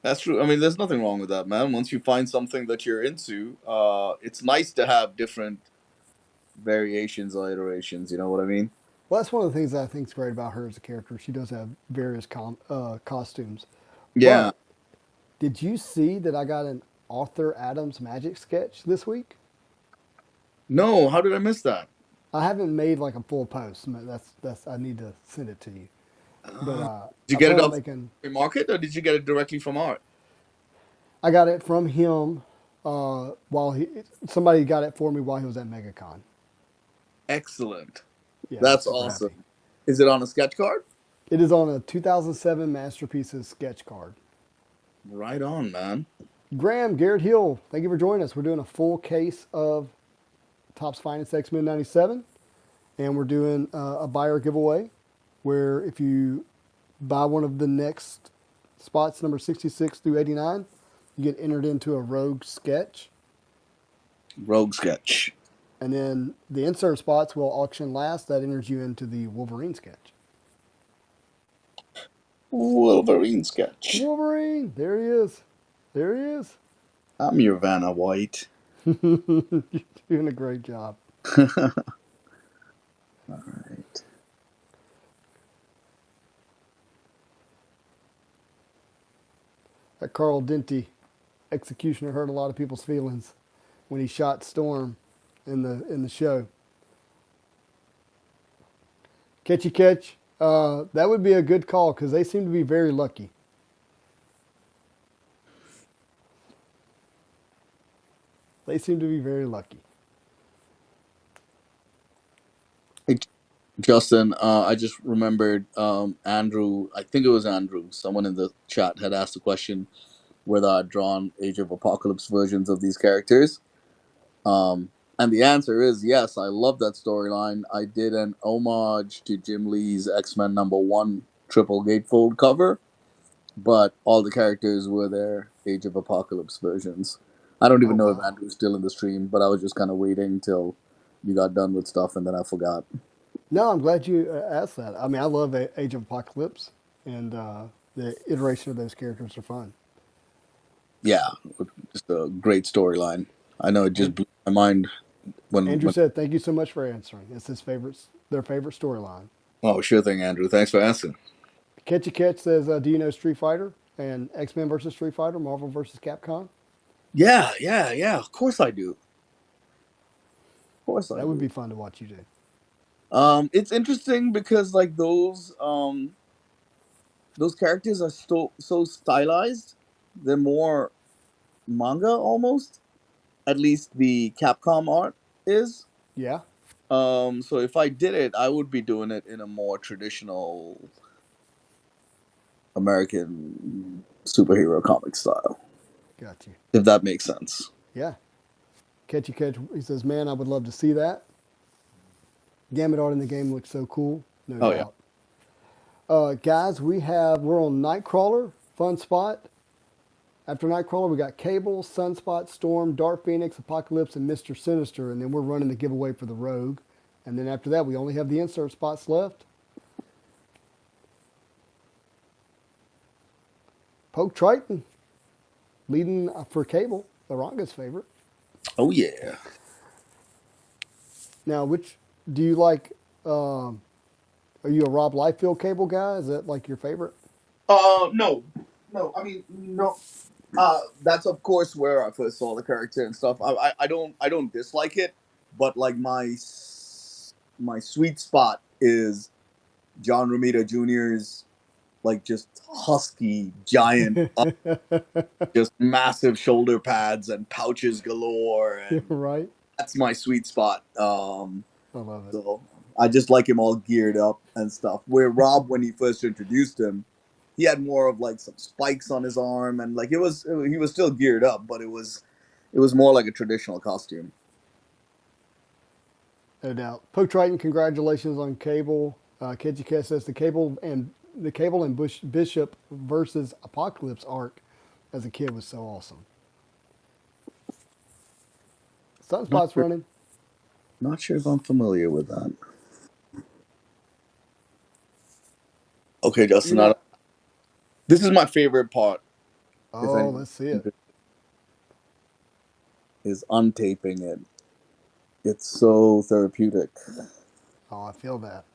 That's true. I mean, there's nothing wrong with that, man. Once you find something that you're into, it's nice to have different variations or iterations. You know what I mean? Well, that's one of the things that I think is great about her as a character. She does have various costumes. Yeah. But did you see that I got an Arthur Adams Magic sketch this week? No, how did I miss that? I haven't made like a full post. That's I need to send it to you. But Did you I get plan it on off making. the market or did you get it directly from Art? I got it from him while somebody got it for me while he was at MegaCon. Excellent. Yeah, I was That's super happy. awesome. Is it on a sketch card? It is on a 2007 Masterpieces sketch card. Right on, man. Graham, Garrett Hill, thank you for joining us. We're doing a full case of Topps Finest X-Men 97, and we're doing a buyer giveaway where if you buy one of the next spots, number 66 through 89, you get entered into a Rogue sketch. Rogue sketch. And then the insert spots will auction last. That enters you into the Wolverine sketch. Wolverine sketch. Wolverine, there he is. There he is. I'm your Vanna White. You're doing a great job. All right. That Carl Denty executioner hurt a lot of people's feelings when he shot Storm in the show. Catchy catch. That would be a good call because they seem to be very lucky. They seem to be very lucky. Hey, Justin, I just remembered Andrew, I think it was Andrew, someone in the chat had asked a question whether I'd drawn Age of Apocalypse versions of these characters. And the answer is yes, I love that storyline. I did an homage to Jim Lee's X-Men #1 triple gatefold cover, but all the characters were their Age of Apocalypse versions. I don't even Oh know if wow. Andrew's still in the stream, but I was just kind of waiting till you got done with stuff and then I forgot. No, I'm glad you asked that. I mean, I love Age of Apocalypse, and the iteration of those characters are fun. Yeah, just a great storyline. I know it just And blew my mind when. Andrew said, "Thank you so much for answering. It's their favorite storyline." Oh, sure thing, Andrew. Thanks for asking. Catchy Catch says, "Do you know Street Fighter and X-Men versus Street Fighter, Marvel versus Capcom?" Yeah. Of course I do. Of course I That would do. be fun to watch you do. It's interesting because like those characters are so stylized. They're more manga almost. At least the Capcom art is. Yeah. So if I did it, I would be doing it in a more traditional American superhero comic style, Got you. if that makes sense. Yeah. Catchy Catch, he says, "Man, I would love to see that. Gambit art in the game looks so cool, no Oh yeah. doubt." Guys, we're on Nightcrawler, fun spot. After Nightcrawler, we got Cable, Sunspot, Storm, Dark Phoenix, Apocalypse, and Mr. Sinister, and then we're running the giveaway for the Rogue. And then after that, we only have the insert spots left. Poke Triton, leading for Cable, Aranga's favorite. Oh yeah. Now, which do you like? Are you a Rob Liefeld Cable guy? Is that like your favorite? No. I mean, no. That's of course where I first saw the character and stuff. I don't dislike it, but like my sweet spot is John Romita Jr.'s like just husky giant, just massive shoulder pads and pouches galore, and Right? that's my sweet spot. I love it. So I just like him all geared up and stuff. Where Rob, when he first introduced him, he had more of like some spikes on his arm, and like he was still geared up, but it was more like a traditional costume. No doubt. Poke Triton, congratulations on Cable. KGK says the Cable and Bishop versus Apocalypse arc as a kid was so awesome. Sunspot's running. Not sure if I'm familiar with that. Okay, Justin. This is my favorite part. Oh, let's see it. Is untaping it. It's so therapeutic. Oh, I feel that.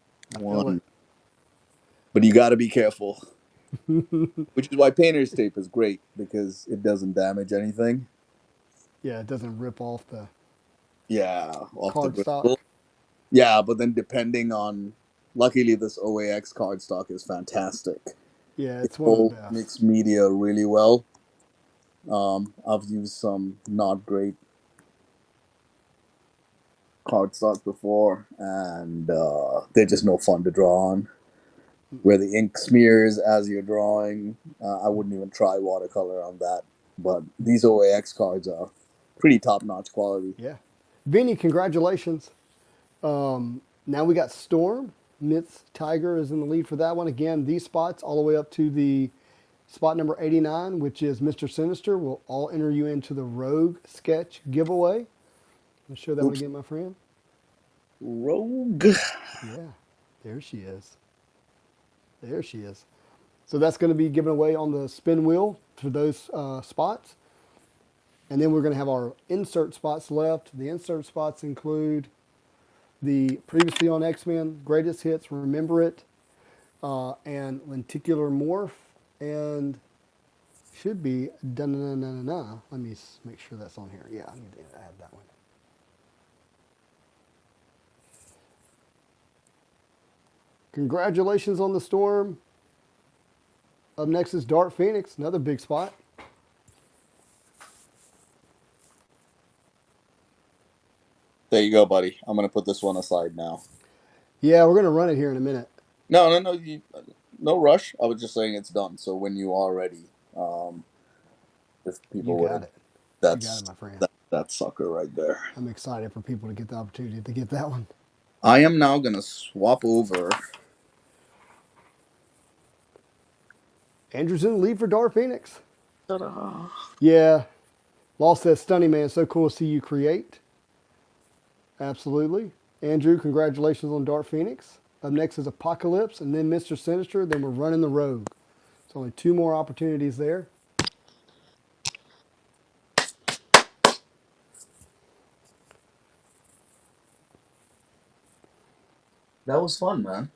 But you got to be careful. Which is why painter's tape is great, because it doesn't damage anything. Yeah, it doesn't rip off the cardstock. Yeah, but then depending on, luckily this OAX cardstock is fantastic. Yeah, it's one of the best. Mixed media really well. I've used some not great cardstock before, and they're just no fun to draw on. Where the ink smears as you're drawing, I wouldn't even try watercolor on that. But these OAX cards are pretty top-notch quality. Yeah. Vinny, congratulations. Now we got Storm. Myth's Tiger is in the lead for that one. Again, these spots all the way up to the spot number 89, which is Mr. Sinister, will all enter you into the Rogue sketch giveaway. Let's show that one again, my friend. Rogue. Yeah, there she is. There she is. So that's going to be given away on the spin wheel for those spots. And then we're going to have our insert spots left. The insert spots include the previously on X-Men, Greatest Hits, Remember It, and Lenticular Morph, and should be da-na-na-na-na. Let me make sure that's on here. Yeah, I need to add that one. Congratulations on the Storm. Up next is Dark Phoenix, another big spot. There you go, buddy. I'm going to put this one aside now. Yeah, we're going to run it here in a minute. No. No rush. I was just saying it's done. So when you are ready, if people you got it. That's, you got it, my friend. That sucker right there. I'm excited for people to get the opportunity to get that one. I am now going to swap over. Andrew's in the lead for Dark Phoenix. Ta-da. Yeah. Law says, Stunning Man, so cool to see you create. Absolutely. Andrew, congratulations on Dark Phoenix. Up next is Apocalypse, and then Mr. Sinister, then we're running the Rogue. It's only 2 more opportunities there. That was fun, man.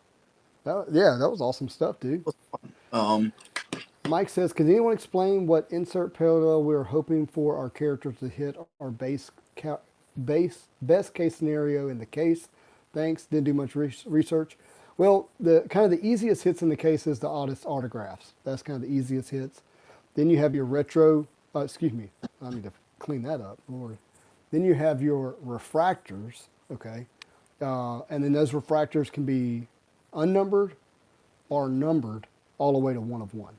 That was awesome stuff, dude. Mike says, can anyone explain what insert parallel we're hoping for our characters to hit our best case scenario in the case? Thanks. Didn't do much research. Well, the kind of the easiest hits in the case is the oddest autographs. That's kind of the easiest hits. Then you have your retro. Excuse me. I need to clean that up, Lord. Then you have your refractors. Okay, and then those refractors can be unnumbered or numbered all the way to 1 of 1.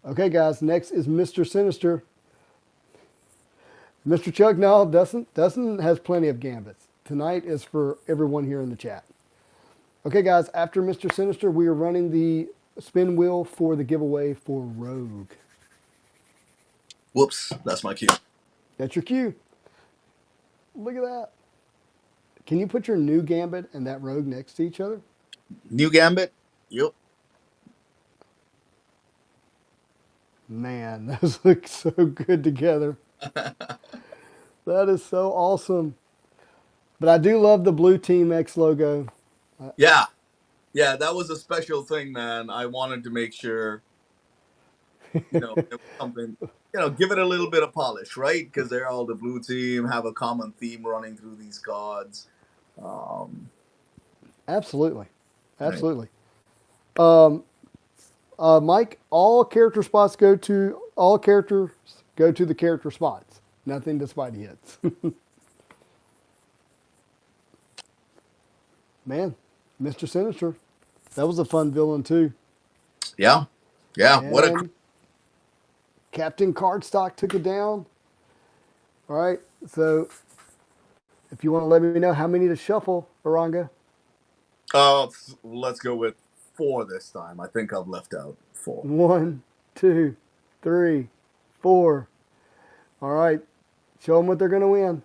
Okay, guys. Next is Mr. Sinister. Mr. Chuck, no, Dustin has plenty of Gambits. Tonight is for everyone here in the chat. Okay, guys, after Mr. Sinister, we are running the spin wheel for the giveaway for Rogue. Whoops, that's my cue. That's your cue. Look at that. Can you put your new Gambit and that Rogue next to each other? New Gambit? Yep. Man, those look so good together. That is so awesome. But I do love the Blue Team X logo. Yeah, that was a special thing, man. I wanted to make sure, there was something, give it a little bit of polish, right? Because they're all the Blue Team, have a common theme running through these cards. Absolutely. Mike, all characters go to the character spots. Nothing to Spidey hits. Man, Mr. Sinister. That was a fun villain too. Yeah. What a And Captain Cardstock took it down. All right, so if you want to let me know how many to shuffle, Aranga. let's go with 4 this time. I think I've left out 4. 1, 2, 3, 4. All right, show them what they're going to win.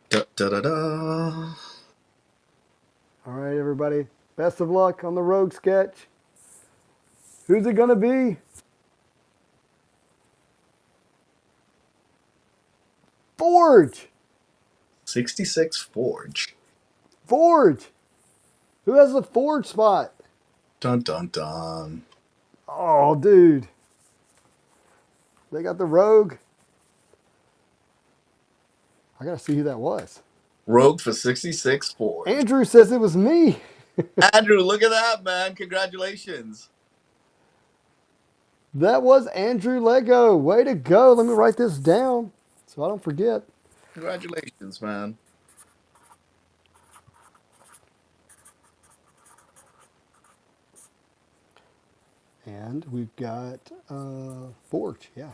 Da, da, da, da. All right, everybody. Best of luck on the Rogue sketch. Who's it going to be? Forge. 66 Forge. Forge. Who has the Forge spot? Dun dun dun. Oh, dude. They got the Rogue. I got to see who that was. Rogue for 66 Forge. Andrew says it was me. Andrew, look at that, man. Congratulations. That was Andrew Lego. Way to go. Let me write this down so I don't forget. Congratulations, man. And we've got Forge, yeah.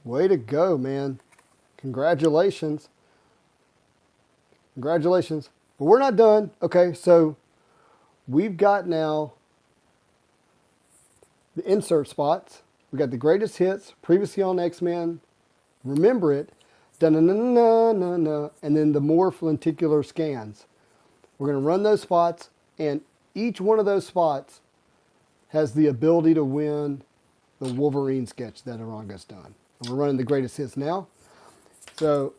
Way to go, man. Congratulations. Congratulations. But we're not done. Okay, so we've got now the insert spots. We got the greatest hits, previously on X-Men, remember it, da-na-na-na-na-na, and then the Morph lenticular scans. We're going to run those spots, and each one of those spots has the ability to win the Wolverine sketch that Aranga's done. And we're running the greatest hits now. So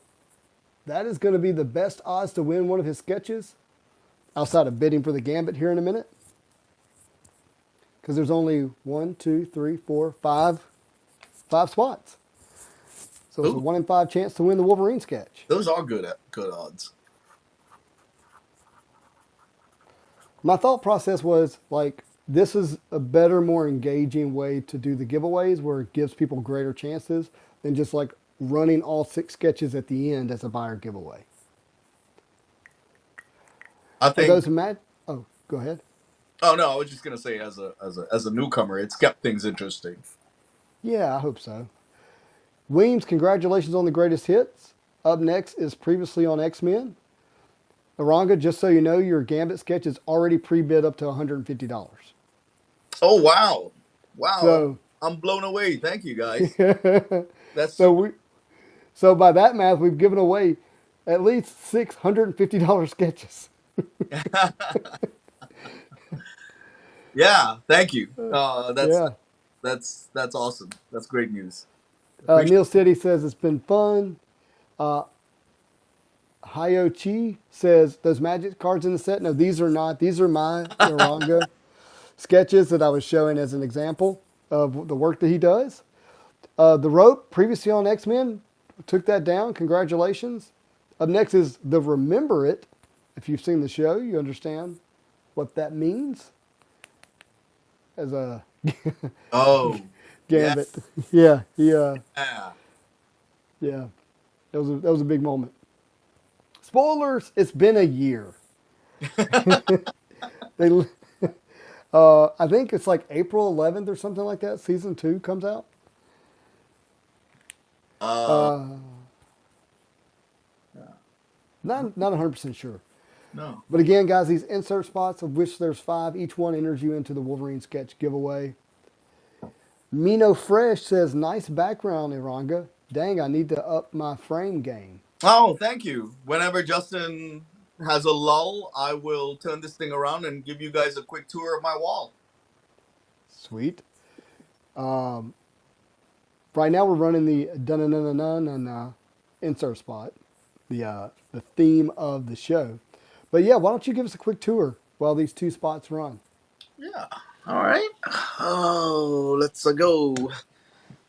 that is going to be the best odds to win one of his sketches, outside of bidding for the Gambit here in a minute. Because there's only 1, 2, 3, 4, 5 spots. So it's a 1 in 5 chance to win the Wolverine sketch. Those are good odds. My thought process was like, this is a better, more engaging way to do the giveaways where it gives people greater chances than just like running all 6 sketches at the end as a buyer giveaway. I think oh, go ahead. Oh no, I was just gonna say as a newcomer, it's kept things interesting. Yeah, I hope so. Weems, congratulations on the greatest hits. Up next is previously on X-Men. Aranga, just so you know, your Gambit sketch is already pre-bid up to $150. Oh wow. So, I'm blown away. Thank you guys. That's so by that math, we've given away at least 6 $150 sketches. Yeah, thank you. Yeah. That's awesome. That's great news. Neil City says it's been fun. Hayo Chi says those magic cards in the set. No, these are not. These are my Aranga sketches that I was showing as an example of the work that he does. The Rope, previously on X-Men, took that down. Congratulations. Up next is the Remember It. If you've seen the show, you understand what that means. As a Gambit. Yes. Yeah. That was a big moment. Spoilers, it's been a year. I think it's like April 11th or something like that. Season 2 comes out. Not 100% sure. No. But again, guys, these insert spots, of which there's 5, each one enters you into the Wolverine sketch giveaway. Mino Fresh says, nice background, Iranga. Dang, I need to up my frame game. Oh, thank you. Whenever Justin has a lull, I will turn this thing around and give you guys a quick tour of my wall. Sweet. Right now we're running the da-na-na-na-na-na insert spot, the theme of the show. But yeah, why don't you give us a quick tour while these 2 spots run? Yeah. All right. Oh, let's go.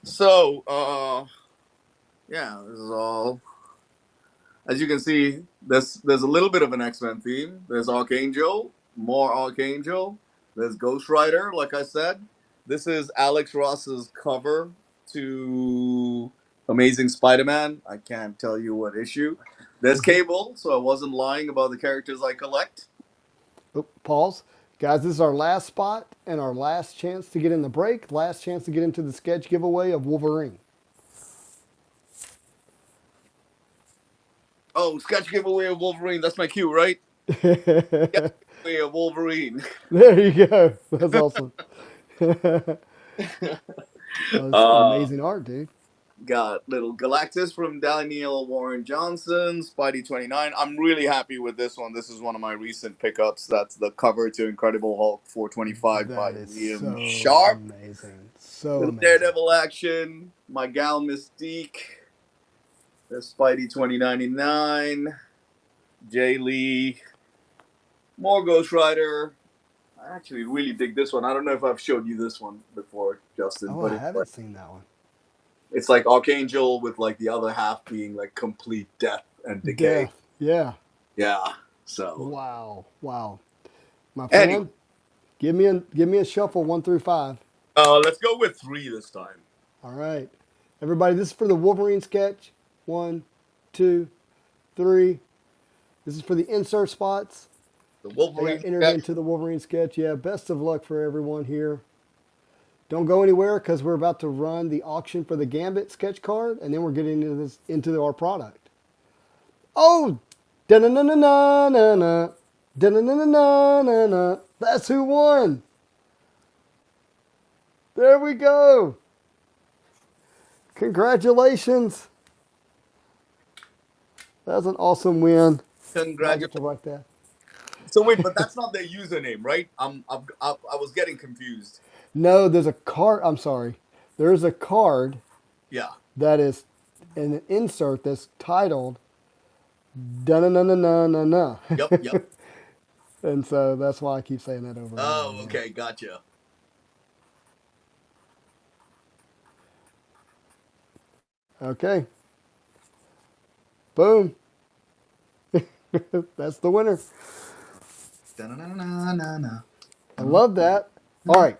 So, yeah, this is all. As you can see, there's a little bit of an X-Men theme. There's Archangel, more Archangel. There's Ghost Rider, like I said. This is Alex Ross's cover to Amazing Spider-Man. I can't tell you what issue. There's Cable, so I wasn't lying about the characters I collect. Oh, pause. Guys, this is our last spot and our last chance to get in the break. Last chance to get into the sketch giveaway of Wolverine. Oh, sketch giveaway of Wolverine. That's my cue, right? There Giveaway of Wolverine. you go. That's awesome. That's uh, amazing art, dude. got little Galactus from Daniel Warren Johnson, Spidey 29. I'm really happy with this one. This is one of my recent pickups. That's the cover to Incredible Hulk 425 by That is Liam so Sharp. amazing. So Little amazing. Daredevil action. My gal Mystique. There's Spidey 2099. Jay Lee. More Ghost Rider. I actually really dig this one. I don't know if I've showed you this one before, Justin. Oh, but I it's haven't like, seen that one. it's like Archangel with like the other half being like complete death and decay. Death. Yeah. Yeah. So Wow. Wow. My Anyway. friend, give me a shuffle 1 through 5. Let's go with 3 this time. All right. Everybody, this is for the Wolverine sketch. 1, 2, 3. This is for the insert spots. The They Wolverine got entered sketch. into the Wolverine sketch. Yeah, best of luck for everyone here. Don't go anywhere because we're about to run the auction for the Gambit sketch card, and then we're getting into our product. Oh, da na na na na na na, da na na na na na na. That's who won. There we go. Congratulations. That's an awesome win. I get Congratulations. to write that. So wait, but that's not their username, right? I was getting confused. No, there's a card. I'm sorry. There's a card Yeah. that is an insert that's titled da na na na na na na. Yep. And so that's why I keep saying that over and Oh, over again. okay, gotcha. Okay. Boom. That's the winner. Da-na-na-na-na-na. I love that. All right.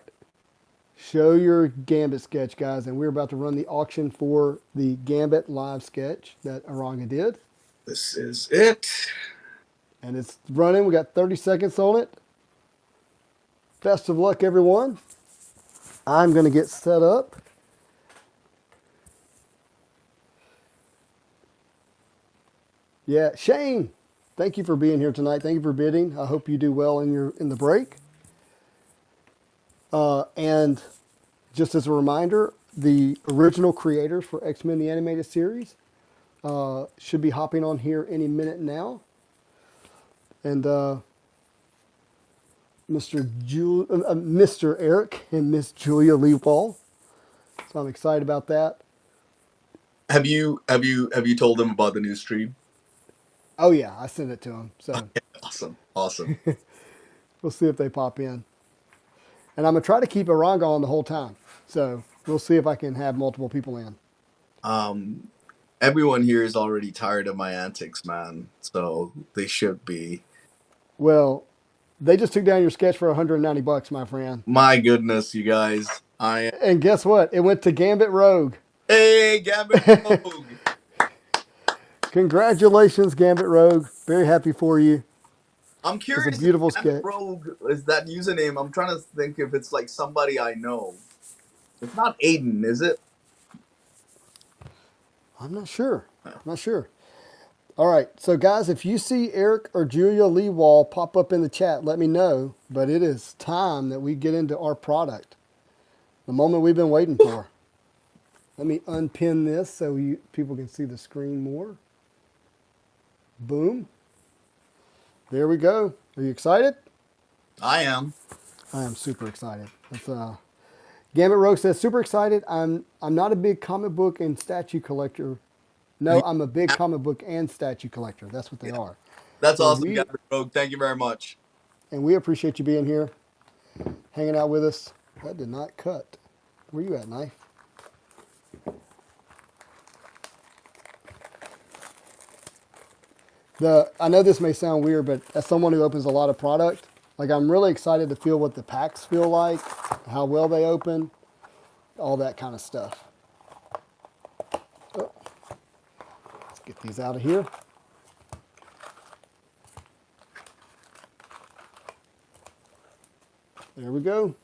Show your Gambit sketch, guys. And we're about to run the auction for the Gambit live sketch that Aranga did. This is it. And it's running. We got 30 seconds on it. Best of luck, everyone. I'm going to get set up. Yeah, Shane, thank you for being here tonight. Thank you for bidding. I hope you do well in the break. And just as a reminder, the original creators for X-Men the Animated Series should be hopping on here any minute now. And Mr. Eric and Miss Julia Leopold. So I'm excited about that. Have you told them about the new stream? Oh yeah, I sent it to them. So Awesome. we'll see if they pop in. And I'm gonna try to keep Aranga on the whole time. So we'll see if I can have multiple people in. Everyone here is already tired of my antics, man. So they should be. Well, they just took down your sketch for $190, my friend. My goodness, you guys. And guess what? It went to Gambit Rogue. Hey, Gambit Rogue. Congratulations, Gambit Rogue. Very happy for you. I'm curious. It's a beautiful if Gambit sketch. Rogue is that username. I'm trying to think if it's like somebody I know. It's not Aiden, is it? I'm not sure. All right. So, guys, if you see Eric or Julia Leewall pop up in the chat, let me know. But it is time that we get into our product. The moment we've been waiting for. Let me unpin this so people can see the screen more. Boom. There we go. Are you excited? I am. I am super excited. That's, Gambit Rogue says, super excited. I'm not a big comic book and statue collector. No, I'm a big comic book and statue collector. That's what they are. That's So awesome, Gambit Rogue. Thank you very much. And we appreciate you being here, hanging out with us. That did not cut. Where you at, knife? I know this may sound weird, but as someone who opens a lot of product, like I'm really excited to feel what the packs feel like, how well they open, all that kind of stuff. Get these out of here. There we go.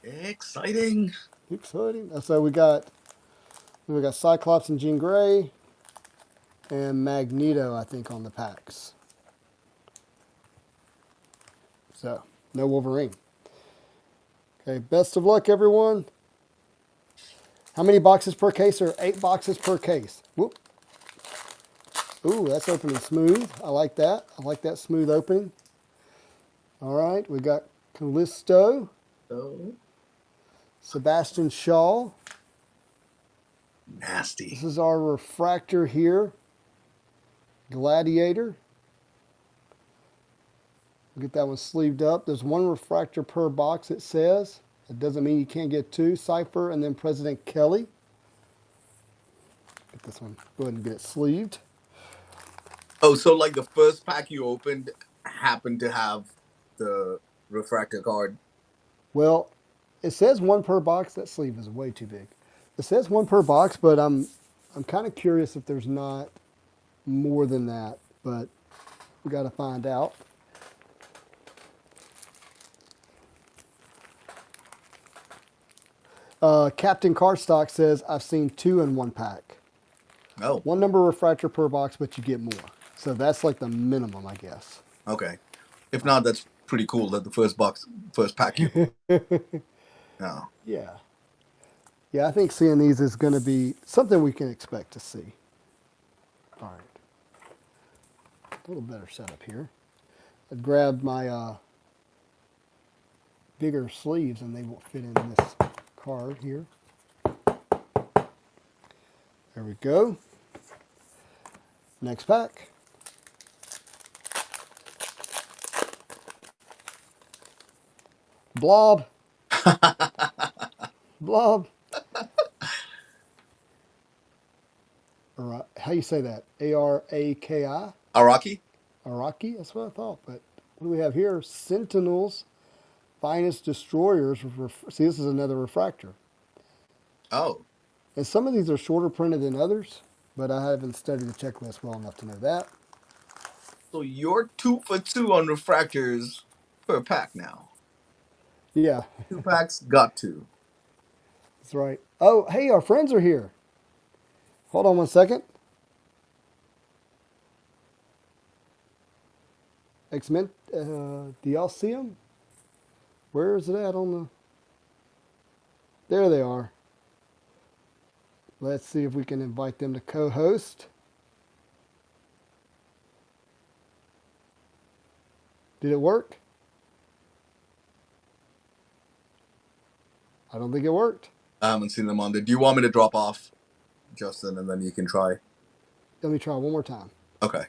Exciting. Exciting. So we got Cyclops and Jean Grey and Magneto, I think, on the packs. So, no Wolverine. Okay, best of luck, everyone. How many boxes per case? Or 8 boxes per case. Whoop. Ooh, that's opening smooth. I like that. I like that smooth opening. All right, we got Callisto, Oh, Sebastian Shaw. nasty. This is our refractor here. Gladiator. We'll get that one sleeved up. There's 1 refractor per box, it says. It doesn't mean you can't get 2. Cypher and then President Kelly. Get this one. Go ahead and get it sleeved. Oh, so like the first pack you opened happened to have the refractor card. Well, it says 1 per box. That sleeve is way too big. It says 1 per box, but I'm kind of curious if there's not more than that. But we got to find out. Captain Cardstock says, I've seen 2 in 1 pack. Oh, 1 number refractor per box, but you get more. So that's like the minimum, I guess. okay. If not, that's pretty cool that the first pack you. Oh. Yeah. Yeah, I think seeing these is going to be something we can expect to see. All right. A little better setup here. I grabbed my bigger sleeves and they won't fit in this card here. There we go. Next pack. Blob. Blob. How you say that? A-R-A-K-I? Araki? Araki? That's what I thought. But what do we have here? Sentinels, Finest Destroyers. See, this is another refractor. Oh. And some of these are shorter printed than others, but I haven't studied the checklist well enough to know that. So you're 2 for 2 on refractors per pack now. Yeah. 2 packs, got 2. That's right. Oh, hey, our friends are here. Hold on 1 second. X-Men, do y'all see them? Where is it at on the... There they are. Let's see if we can invite them to co-host. Did it work? I don't think it worked. I haven't seen them on there. Do you want me to drop off, Justin, and then you can try? Let me try one more time. Okay.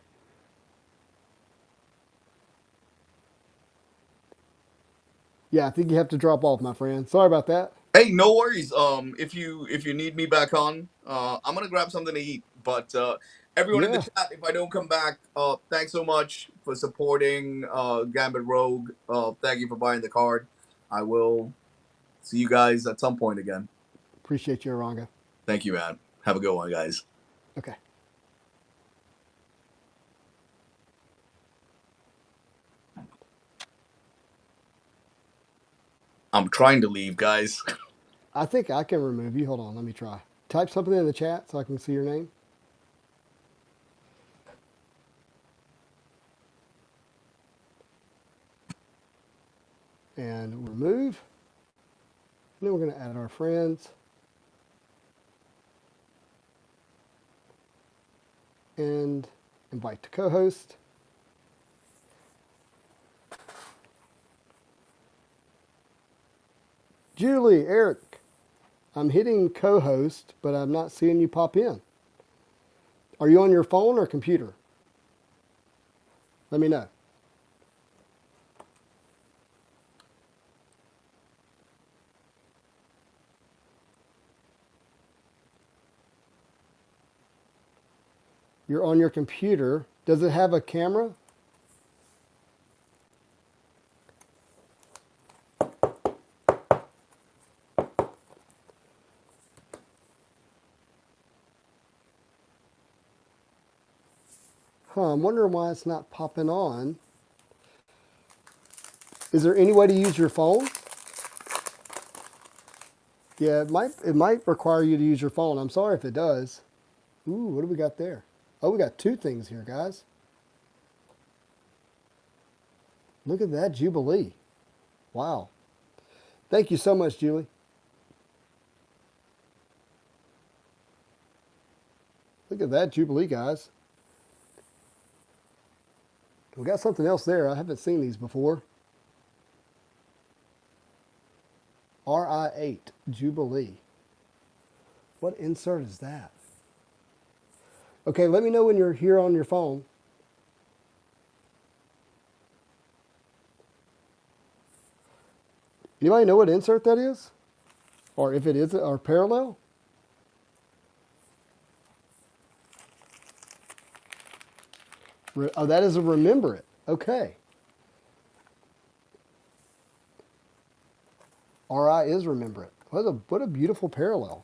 Yeah, I think you have to drop off, my friend. Sorry about that. Hey, no worries. If you need me back on, I'm gonna grab something to eat. But everyone in the chat, if I don't come back, thanks so much for supporting Gambit Rogue. Thank you for buying the card. I will see you guys at some point again. Appreciate you, Aranga. Thank you, man. Have a good one, guys. Okay. I'm trying to leave, guys. I think I can remove you. Hold on, let me try. Type something in the chat so I can see your name. And remove. And then we're going to add our friends. And invite to co-host. Julie, Eric, I'm hitting co-host, but I'm not seeing you pop in. Are you on your phone or computer? Let me know. You're on your computer. Does it have a camera? I'm wondering why it's not popping on. Is there any way to use your phone? Yeah, it might require you to use your phone. I'm sorry if it does. Ooh, what do we got there? Oh, we got two things here, guys. Look at that Jubilee. Wow. Thank you so much, Julie. Look at that Jubilee, guys. We got something else there. I haven't seen these before. RI8 Jubilee. What insert is that? Okay, let me know when you're here on your phone. Anybody know what insert that is? Or if it is, or parallel? Oh, that is a remember it. Okay. RI is remember it. What a beautiful parallel.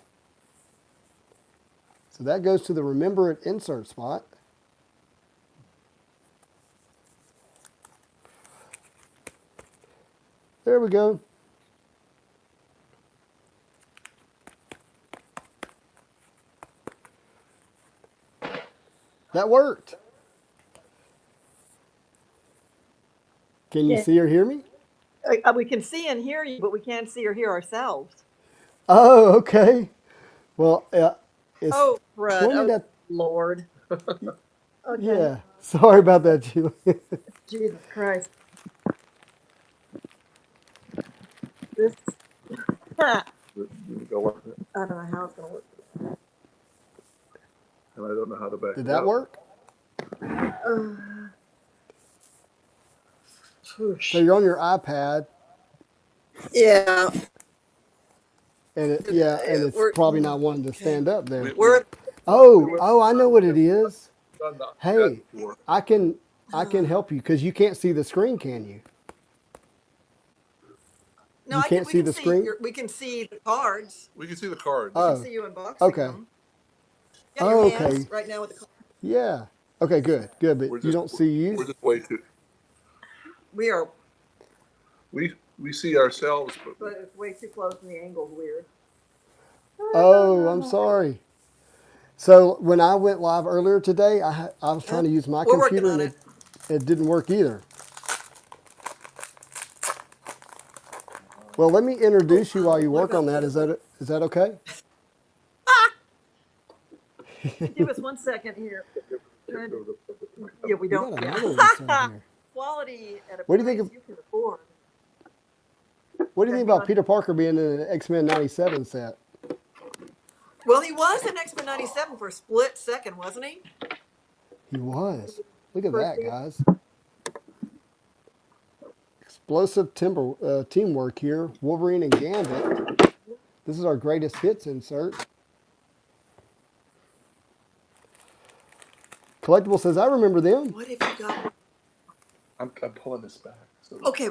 So that goes to the remember it insert spot. There we go. That worked. Can you see or hear me? We can see and hear you, but we can't see or hear ourselves. Oh, okay. Well, it's Oh, Fred. pointed Oh, at. Lord. Okay. Yeah. Sorry about that, Julie. Jesus Christ. This. I Go like that. don't know how it's going to work. And I don't know how to back Did it that out. work? So Whoosh. you're on your iPad, Yeah. and it's We're- probably not wanting to stand up there. We're. Oh, I know what it is. Done that Hey, before. I can help you because you can't see the screen, can you? No, You I can't we see can the screen? We can see the cards. We can see the card. We Oh, can see you unboxing okay. them. Yeah, your Oh, hands okay. right now with the cards. Yeah. Okay, good. But you don't see We're you? just way too. We are, We see ourselves, but but it's way too close and the angle's weird. Oh, I'm sorry. So when I went live earlier today, I was trying to use my We're working computer on and it didn't work either. Well, let me introduce you while you work on that. Is that okay? Give us 1 second here. Yeah, we We don't. got Yeah. another insert here. Quality at a What do you think price of- you can afford. What do you think about Peter Parker being in an X-Men 97 set? Well, he was in X-Men 97 for a split second, wasn't he? He was. Look at that, guys. Explosive teamwork here. Wolverine and Gambit. This is our greatest hits insert. Collectible says, I remember them. What have you got? I'm pulling this back. So Okay.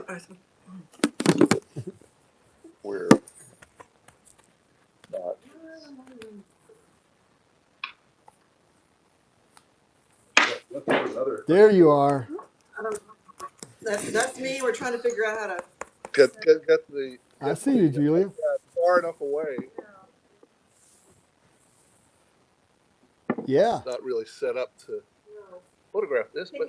we're not. Let's do another. There you are. That's me. We're trying to figure out how to. Get the. I see you, Julia. Far enough away. Yeah. It's not really set up to photograph this, but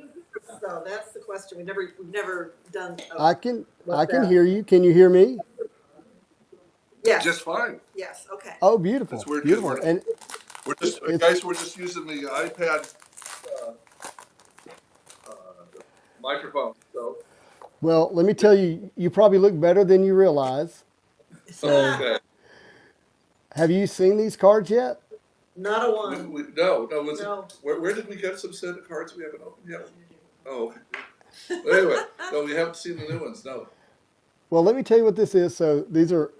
So that's the question. We've never done. I can hear you. Can you hear me? Yes. just fine. Yes. Okay. Oh, beautiful. That's weird, 'cause Beautiful. we're- And We're just we're just using the iPad microphone. So well, let me tell you, you probably look better than you realize. okay. Have you seen these cards yet? Not a one. No. No. Where did we get some set of cards we haven't opened yet? Oh, okay. Anyway, no, we haven't seen the new ones. No. Well, let me tell you what this is. So these are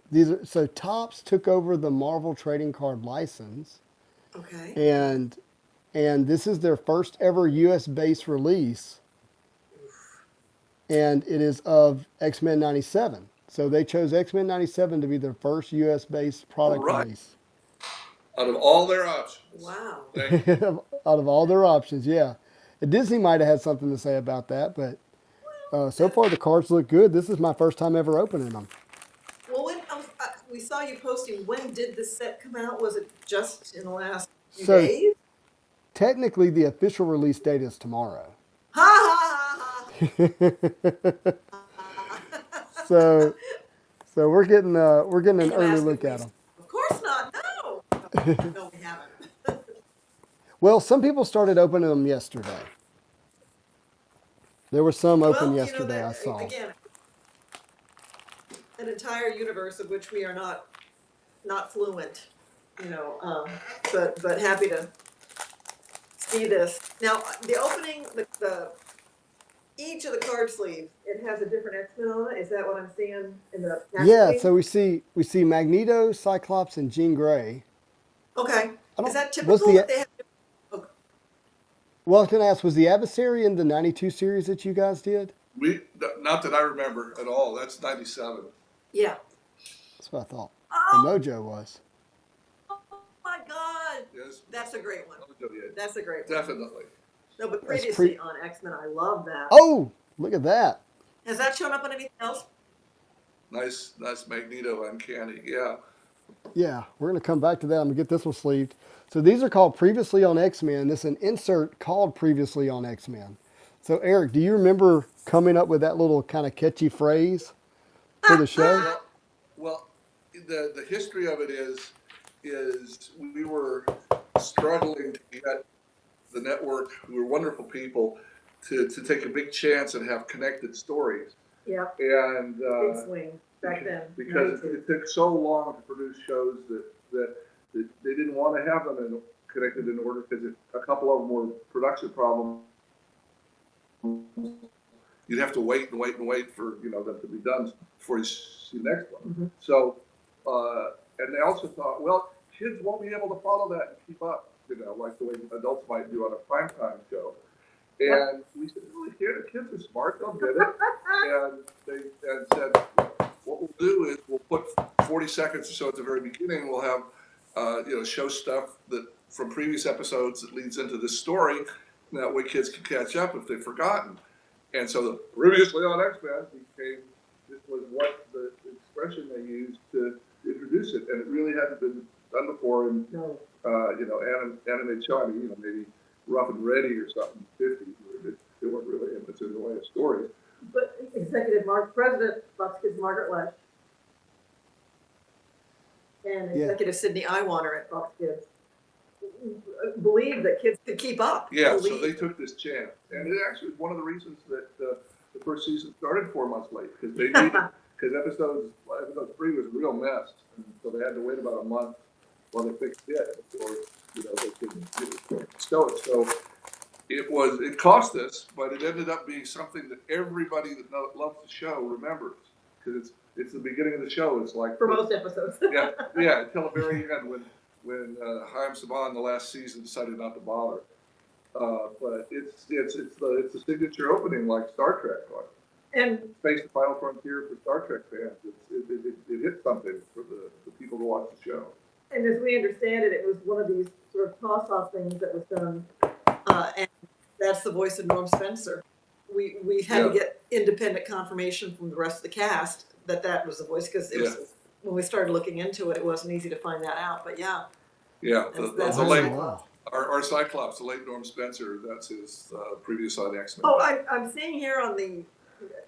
so Topps took over the Marvel trading card license, Okay. and this is their first ever U.S. based release, and it is of X-Men 97. So they chose X-Men 97 to be their first U.S. based product All right. release. Out of all their options. Wow. Thank you. Out of all their options, yeah. Disney might have had something to say about that, but so far the cards look good. This is my first time ever opening them. Well, we saw you posting, when did this set come out? Was it just in the last few So days? technically, the official release date is tomorrow. Ha ha ha ha! So we're getting an I'm early asking look at please. them. Of course not. No, no, we haven't. Well, some people started opening them yesterday. There were some open Well, yesterday. I that, saw. again, an entire universe of which we are not fluent. But happy to see this. Now, the opening, the each of the card sleeves, it has a different X-Men on it. Is that what I'm seeing in the pack Yeah. sleeve? So we see Magneto, Cyclops, and Jean Grey. Okay. I don't- Is that was typical the- that they have? Okay. Well, I was going to ask, was the Adversary in the '92 series that you guys did? Not that I remember at all. That's 97. Yeah. That's what I thought. Oh The Mojo was. my God, Yes. that's a great one. Yeah, That's a great one. definitely. No, but That's previously on X-Men, I love that. Oh, look at that. Has that shown up on anything else? Nice Magneto uncanny. Yeah. Yeah, we're going to come back to that. I'm going to get this one sleeved. So these are called Previously on X-Men. This is an insert called Previously on X-Men. So Eric, do you remember coming up with that little kind of catchy phrase for the show? Well, the history of it is we were struggling to get the network, who were wonderful people, to take a big chance and have connected stories. Yeah. And Big swing back then. because it took so long to produce shows that they didn't want to have them connected in order, because a couple of them were production problems. You'd have to wait and wait for them to be done before you see the next one. Mm-hmm. So, and they also thought, well, kids won't be able to follow that and keep up, like the way adults might do on a primetime show. And we said, really, kids are smart, they'll get it. And they said, what we'll do is we'll put 40 seconds or so at the very beginning. We'll have, show stuff that from previous episodes that leads into this story. That way kids can catch up if they've forgotten. And so the previously on X-Men this was what the expression they used to introduce it. And it really hadn't been done before in, animated show. I mean, maybe Rough and Ready or something, 50s. They weren't really in the way of stories. But President Fox Kids Margaret Lesh and Executive Sydney Iwaner at Fox Kids believed that kids could keep up. Yeah, so they took this chance. And it actually was one of the reasons that the first season started 4 months late, because they needed, because episode 3 was a real mess. And so they had to wait about a month while they fixed it before they could stow it. So it cost us, but it ended up being something that everybody that loves the show remembers, because it's the beginning of the show. It's like for most episodes. yeah, until the very end when Chaim Saban in the last season decided not to bother. But it's the signature opening, like Star Trek was. And Space the Final Frontier for Star Trek fans. It hit something for the people who watch the show. And as we understand it, it was one of these sort of toss-off things that was done, and that's the voice of Norm Spencer. We had to get independent confirmation from the rest of the cast that was the voice, because it was, when we started looking into it, it wasn't easy to find that out. But yeah, that's the late wow. our Cyclops, the late Norm Spencer. That's his previous on X-Men. Oh, I'm seeing here on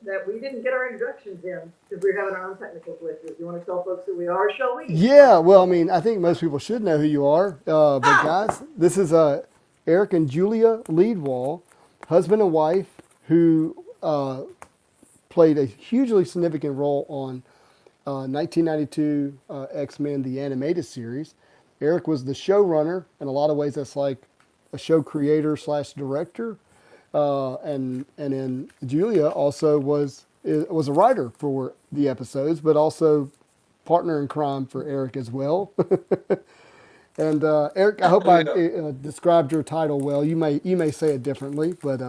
that we didn't get our introductions in because we were having our own technical glitches. You want to tell folks who we are, shall we? Yeah, well, I mean, I think most people should know who you are. But guys, this is Eric and Julia Leadwall, husband and wife, who played a hugely significant role on 1992 X-Men, the animated series. Eric was the showrunner. In a lot of ways, that's like a show creator / director. And then Julia also was a writer for the episodes, but also partner in crime for Eric as well. And Eric, I hope I described your title well. You may say it differently, but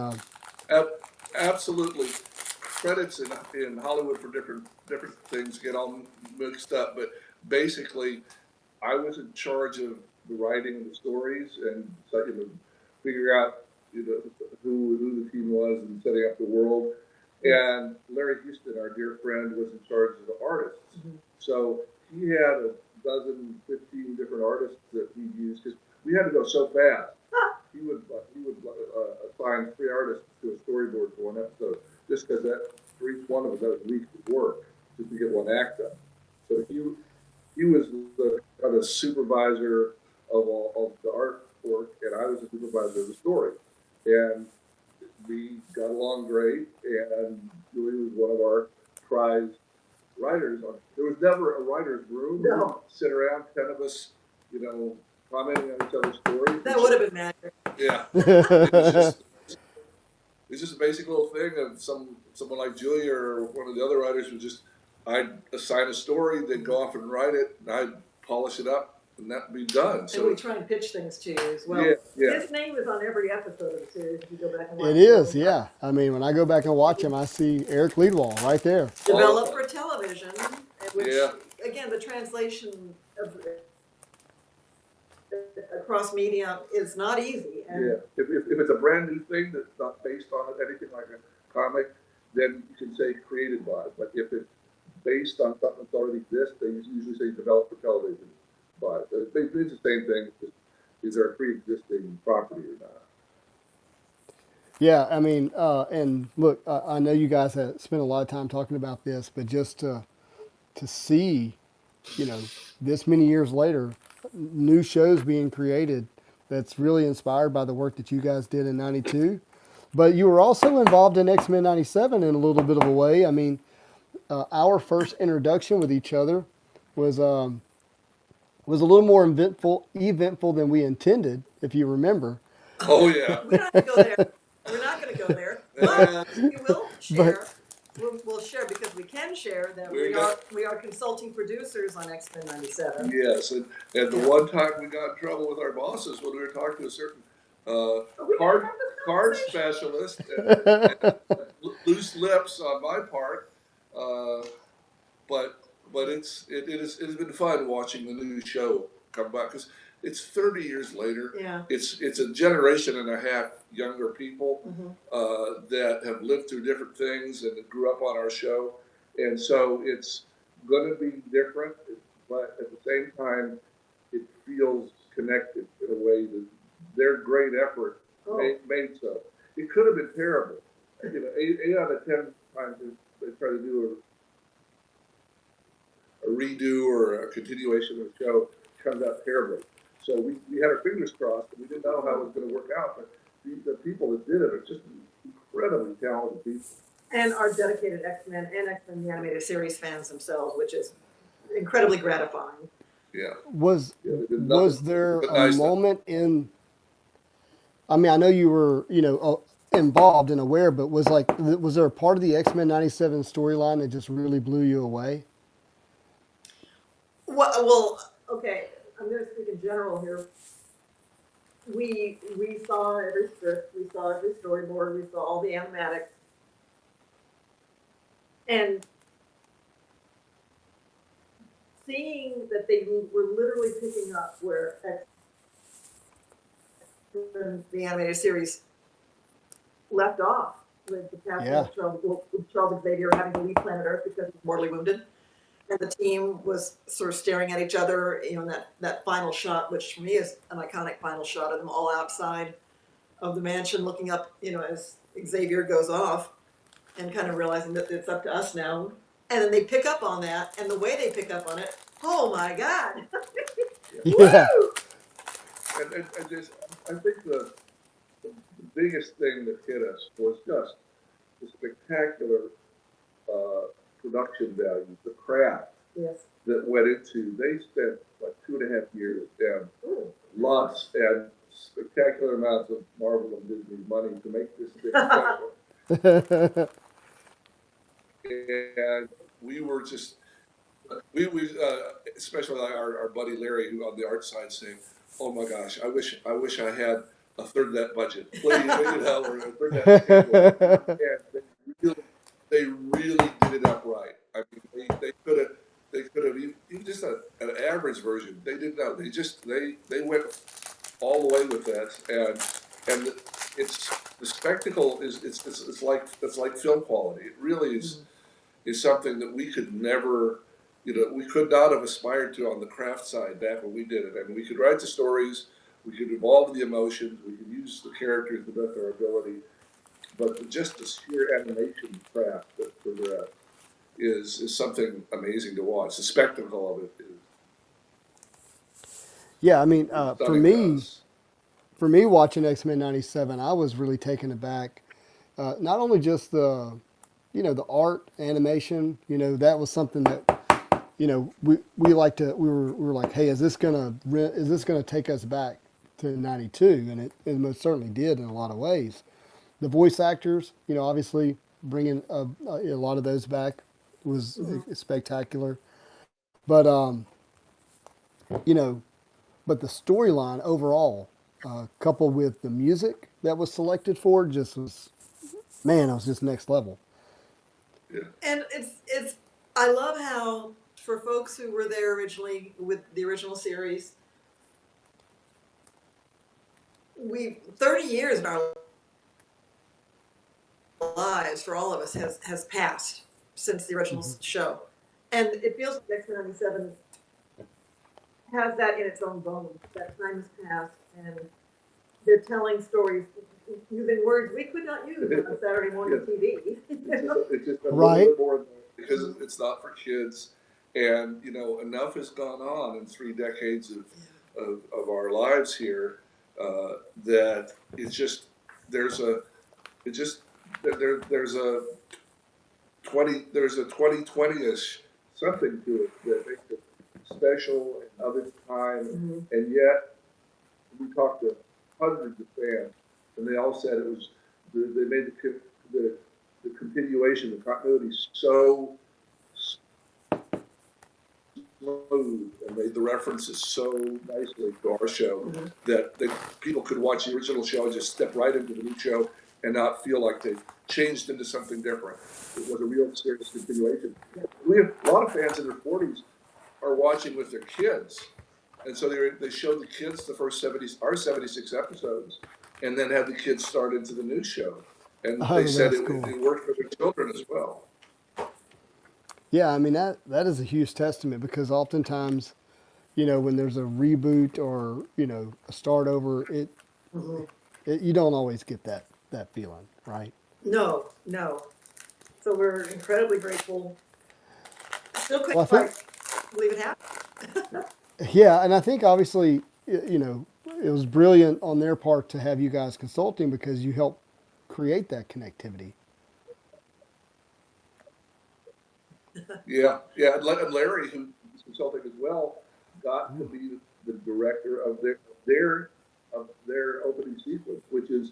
Absolutely. Credits in Hollywood for different things get all mixed up, but basically, I was in charge of the writing of the stories and figuring out who the team was and setting up the world. And Larry Houston, our dear friend, was in charge of the artists. Mhm. So he had a dozen, 15 different artists that he used because we had to go so fast. He would assign 3 artists to a storyboard for one episode, just because that for each one of us that was weeks of work just to get one act done. So he was the kind of supervisor of all of the artwork, and I was the supervisor of the story. And we got along great, and Julie was one of our prize writers. There was never a writer's room. No. We would sit around, 10 of us, commenting on each other's stories. That would have been magic. Yeah. It's just a basic little thing of someone like Julia or one of the other writers would just, I'd assign a story, they'd go off and write it, and I'd polish it up, and that'd be done. And So we try and pitch things to you as well. yeah. His name is on every episode of the series if you go back and watch It is, yeah. I mean, when I go back and watch him, I see Eric Leadwall right there. Developed for television, which, Yeah. again, the translation of across media is not easy. And Yeah, if it's a brand new thing that's not based on anything like a comic, then you can say created by. But if it's based on something that already exists, they usually say developed for television by. So it's the same thing. Just, is there a pre-existing property or not? Yeah, I mean, and look, I know you guys have spent a lot of time talking about this, but just to see, this many years later, new shows being created that's really inspired by the work that you guys did in '92. But you were also involved in X-Men '97 in a little bit of a way. I mean, our first introduction with each other was a little more eventful than we intended, if you remember. Oh yeah. we don't have to go there. We're not going to go there. But we will share. We'll share because we can share that we are consulting producers on X-Men '97. Yes, and the one time we got in trouble with our bosses when we were talking to a certain card specialist, and loose lips on my part, but it has been fun watching the new show come back because it's 30 years later. Yeah. It's a generation and a half younger people that have lived through different things and that grew up on our show, and so it's going to be different, but at the same time, it feels connected in a way that their great effort made so. It could have been terrible. 8 out of 10 times they try to do a redo or a continuation of the show, comes out terribly. So we had our fingers crossed, and we didn't know how it was going to work out, but the people that did it are just incredibly talented people. And are dedicated X-Men and X-Men the Animated Series fans themselves, which is incredibly gratifying. Yeah. Was there a moment in? I mean, I know you were, involved and aware, but was there a part of the X-Men '97 storyline that just really blew you away? Well, okay. I'm going to speak in general here. We saw every script, we saw every storyboard, we saw all the animatics, and seeing that they were literally picking up where the animated series left off with the passing of Charles Xavier having to leave planet Earth because he was mortally wounded. And the team was sort of staring at each other, in that final shot, which for me is an iconic final shot of them all outside of the mansion looking up, as Xavier goes off and kind of realizing that it's up to us now. And then they pick up on that, and the way they pick up on it, oh my God. Yeah. I think the biggest thing that hit us was just the spectacular production value, the craft that went into. They spent like 2.5 years and lots and spectacular amounts of Marvel and Disney money to make this thing special. And we were just, especially our buddy Larry, who on the art side, saying, "Oh my gosh, I wish I had a third of that budget, please, or a third of that." And they really did it up right. I mean, they could have even just an average version. They didn't know. They went all the way with that, and it's the spectacle is it's like film quality. It really is something that we could never, we could not have aspired to on the craft side back when we did it. I mean, we could write the stories, we could evolve the emotions, we could use the characters to the best of our ability, but just the sheer animation craft is something amazing to watch. The spectacle of it is Yeah, I mean, stunning to us. for me watching X-Men '97, I was really taken aback. Not only just the art, animation, that was something that, we were like, hey, is this gonna take us back to '92? And it most certainly did in a lot of ways. The voice actors, obviously bringing a lot of those back was spectacular. But you know, but the storyline overall, coupled with the music that was selected for, just was, man, it was just next level. Yeah. And it's I love how for folks who were there originally with the original series, we 30 years in our lives for all of us has passed since the original show, and it feels like X-Men '97 has that in its own bones. That time has passed, and they're telling stories using words we could not use on Saturday morning TV. It's just a Right. little bit more because it's not for kids, and enough has gone on in 3 decades of our lives here that it's just there's a 2020-ish something to it that makes it special and of its time, and yet we talked to hundreds of fans, and they all said it was they made the continuation, the continuity so smooth and made the references so nicely to our show that people could watch the original show and just step right into the new show and not feel like they've changed into something different. It was a real serious continuation. We have a lot of fans in their 40s are watching with their kids, and so they showed the kids the first 76 episodes, and then had the kids start into the new show, and they said that's cool. it worked for their children as well. Yeah, I mean that is a huge testament, because oftentimes, when there's a reboot or a start over, it you don't always get that feeling, right? No. So we're incredibly grateful. Still couldn't Well, I think- quite believe it happened. Yeah, and I think obviously, it was brilliant on their part to have you guys consulting, because you helped create that connectivity. Yeah, and Larry, who's consulting as well, got to be the director of their opening sequence, which is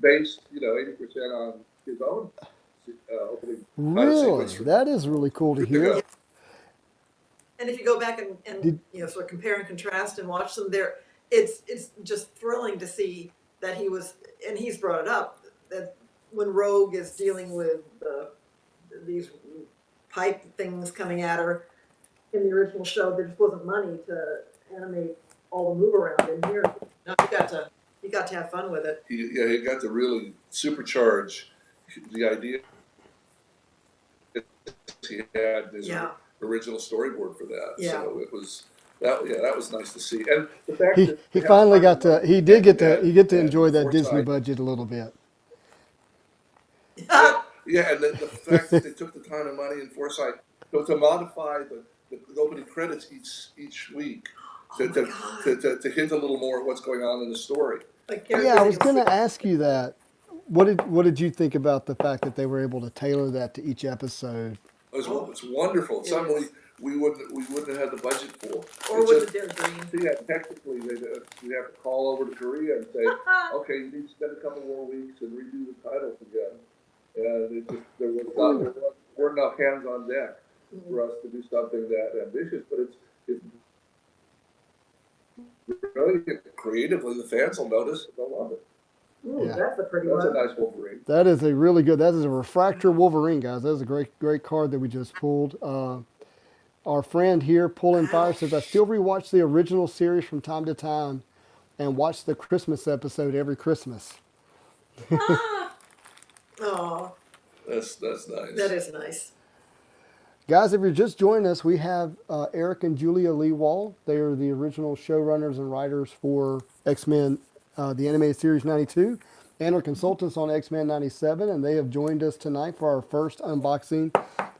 based 80% on his own opening Really, sequence. that is really cool to hear. And if you go back and sort of compare and contrast and watch them there, it's just thrilling to see that he was, and he's brought it up, that when Rogue is dealing with these pipe things coming at her in the original show, there just wasn't money to animate all the move around. And here, no, you got to have fun with it. He got to really supercharge the idea that he had his original storyboard for that. Yeah. So it was that was nice to see. And the fact that He finally got to enjoy that Disney budget a little bit. Yeah, and the fact that they took the time and money and foresight to modify the opening credits each week to hint a little more at what's going on in the story. Yeah, I was going to ask you that. What did you think about the fact that they were able to tailor that to each episode? It's wonderful. It's something we wouldn't have had the budget for. Or would have done green. Yeah, technically we have to call over to Korea and say, okay, you need to spend a couple more weeks and redo the titles again. And there weren't enough hands on deck for us to do something that ambitious, but it's really creatively, the fans will notice and they'll love it. Ooh, Yeah. that's a pretty That's a one. nice Wolverine. That is a refractor Wolverine, guys. That is a great card that we just pulled. Our friend here, Pulling Fire, says, I still rewatch the original series from time to time and watch the Christmas episode every Christmas. Oh, That's nice. that is nice. Guys, if you're just joining us, we have Eric and Julia Lee Wall. They are the original showrunners and writers for X-Men, the animated series 92, and are consultants on X-Men 97, and they have joined us tonight for our first unboxing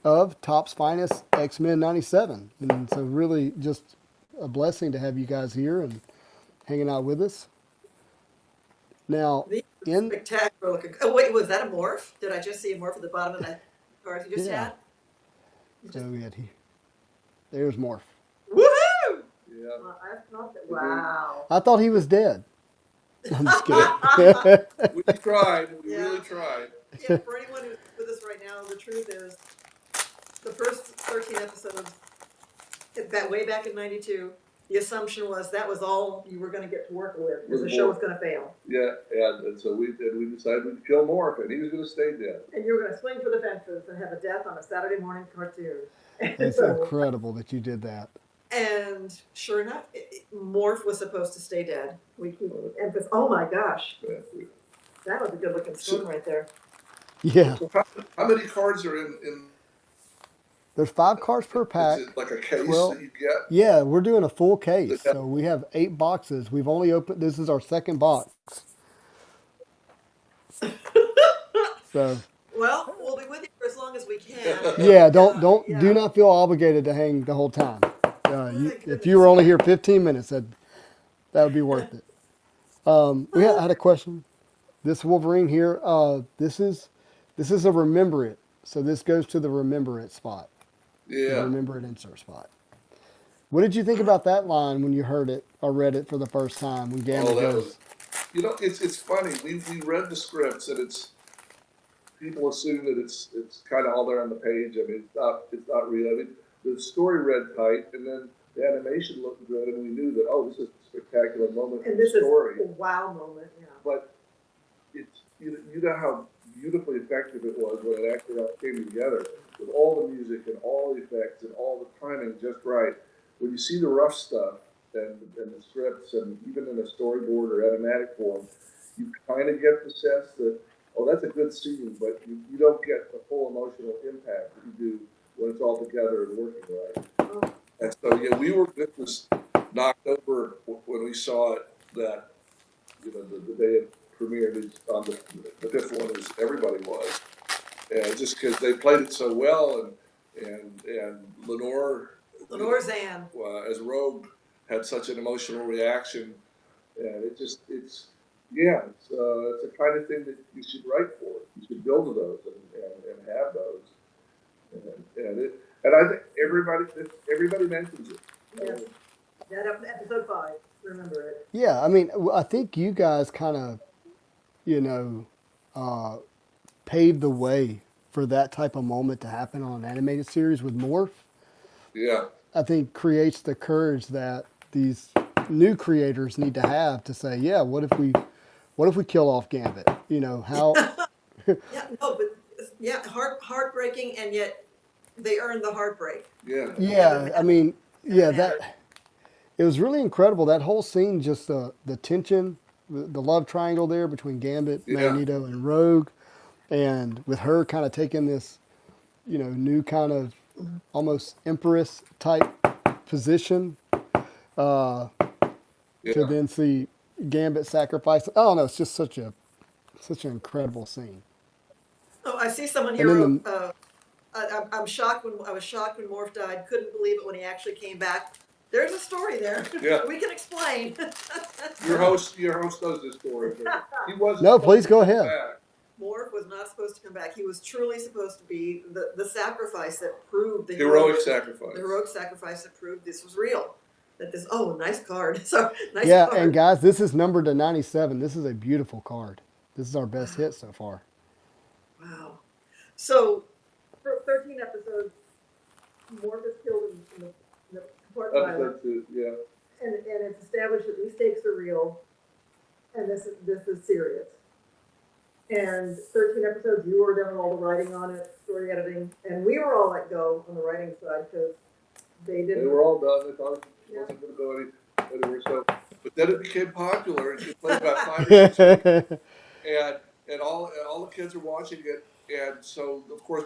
of Topps Finest X-Men 97. And so really just a blessing to have you guys here and hanging out with us. Now, These are spectacular looking. Oh, wait, was that a morph? Did I just see a morph at the bottom of that card you just Yeah. had? So there's Morph. Woohoo! Yeah. Well, I thought that, wow. I thought he was dead. I'm just kidding. We tried. We Yeah. really tried. Yeah, for anyone who's with us right now, the truth is, the first 13 episodes, way back in 92, the assumption was that was all you were going to get to work with, because the show was going to fail. Yeah, and so we decided we'd kill Morph, and he was going to stay dead. And you were going to swing for the fences and have a death on a Saturday morning cartoon. It's incredible that you did that. And sure enough, Morph was supposed to stay dead. We keep emphasis. Oh my gosh, Yeah. that was a good looking spoon right there. Yeah. So how many cards are in? There's 5 cards per pack. Is it like a case Well, that you get? Yeah, we're doing a full case. So we have 8 boxes. We've only opened, this is our second box. So, Well, we'll be with you for as long as we can. yeah, Yeah. do not feel obligated to hang the whole time. If goodness. you were only here 15 minutes, that would be worth it. I had a question. This Wolverine here, this is a remember it. So this goes to the remember it spot. The Yeah. remember it insert spot. What did you think about that line when you heard it or read it for the first time when Gambit Oh, that goes? was. You know, it's funny. We read the scripts, and people assume that it's kind of all there on the page. I mean, it's not real. I mean, the story read tight, and then the animation looked good, and we knew that this is a spectacular moment in And the this is story. a wow moment. Yeah. But it's you know how beautifully effective it was when it actually all came together with all the music and all the effects and all the timing just right. When you see the rough stuff and the scripts and even in a storyboard or animatic form, you kind of get the sense that, that's a good scene, but you don't get the full emotional impact that you do when it's all together and working right. And so, yeah, we were just knocked over when we saw it that, the day it premiered on the 5th one, as everybody was. And just because they played it so well, and Lenore Zan. as Rogue had such an emotional reaction, and it's a kind of thing that you should write for. You should build those and have those, and I think everybody mentions it. Yes. That episode 5. Remember it. Yeah, I mean, I think you guys kind of, paved the way for that type of moment to happen on an animated series with Morph. Yeah. I think creates the courage that these new creators need to have to say, yeah, what if we kill off Gambit? How? Heartbreaking, and yet they earned the heartbreak. Yeah. Yeah, I mean, that it was really incredible. That whole scene, just the tension, the love triangle there between Gambit, Magneto, and Rogue, and with her kind of taking this, new kind of almost empress type position, to then see Gambit sacrifice. Oh no, it's just such an incredible scene. Oh, I see someone here. I'm shocked when Morph died. Couldn't believe it when he actually came back. There's a story there. Yeah. We can explain. Your host knows this story. He wasn't. No, please go ahead. Back. Morph was not supposed to come back. He was truly supposed to be the sacrifice that proved the Heroic sacrifice. The heroic sacrifice that proved this was real. That this nice card. So nice card. And guys, this is numbered to 97. This is a beautiful card. This is our best hit so far. Wow. So for 13 episodes, Morph is killed in the compartment island. Episode 2, yeah. And it's established that these stakes are real, and this is serious. And 13 episodes, you were doing all the writing on it, story editing, and we were all let go on the writing side because they didn't. They were all done. They thought it wasn't going to go anywhere. So, but then it became popular, and she played about 5 or 6 weeks. And and all the kids are watching it. And so, of course,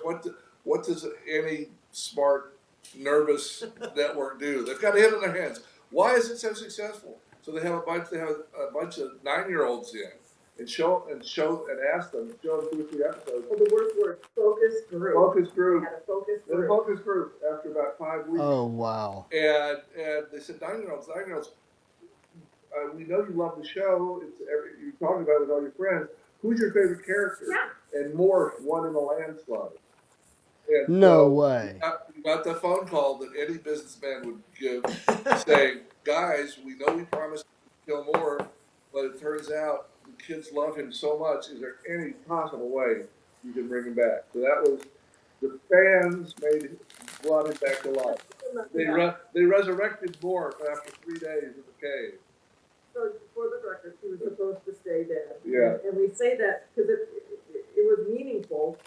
what does any smart, nervous network do? They've got a hit in their hands. Why is it so successful? So they have a bunch of 9-year-olds in and show and ask them, show them 2 or 3 episodes. Well, the worst word, focus group. Focus group. Had a focus They had a group. focus group after about 5 weeks. Oh, wow. And they said, 9-year-olds, we know you love the show. You're talking about it with all your friends. Who's your favorite character? Yeah. And Morph won in a landslide. And No so way. we got the phone call that any businessman would give, saying, "Guys, we know we promised to kill Morph, but it turns out the kids love him so much. Is there any possible way you can bring him back?" So that was the fans brought him back to life. They resurrected Morph after 3 days in the cave. So for the record, he was supposed to stay dead. Yeah. And we say that because it was meaningful,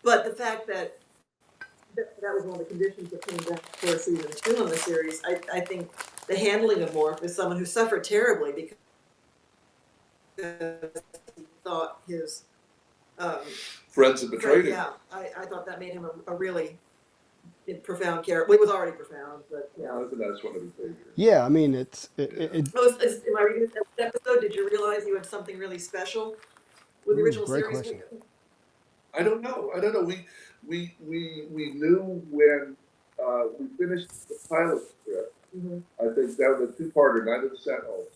but the fact that was one of the conditions that came back for season 2 on the series, I think the handling of Morph is someone who suffered terribly because he thought his Friends had betrayed him. Yeah, I thought that made him a really profound character. Well, he was already profound, but yeah. That's one of his favorites. Yeah, I mean, am I reading this episode? Did you realize you had something really special with the original great series? question. I don't know. We knew when we finished the pilot script. Mm-hmm. I think that was a 2-parter, Night of the Sentinels,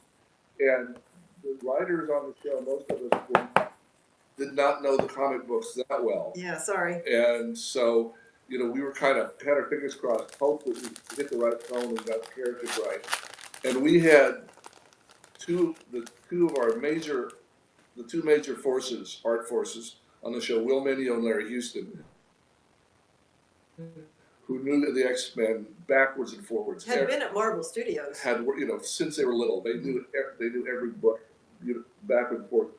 and the writers on the show, most of us did not know the comic books that well. Yeah, sorry. And so, we were kind of had our fingers crossed, hope that we hit the right tone and got the characters right. And we had the two major forces, art forces on the show, Will Meugniot and Larry Houston, who knew the X-Men backwards and forwards. Had been at Marvel Studios. Since they were little, they knew every book, back and forth.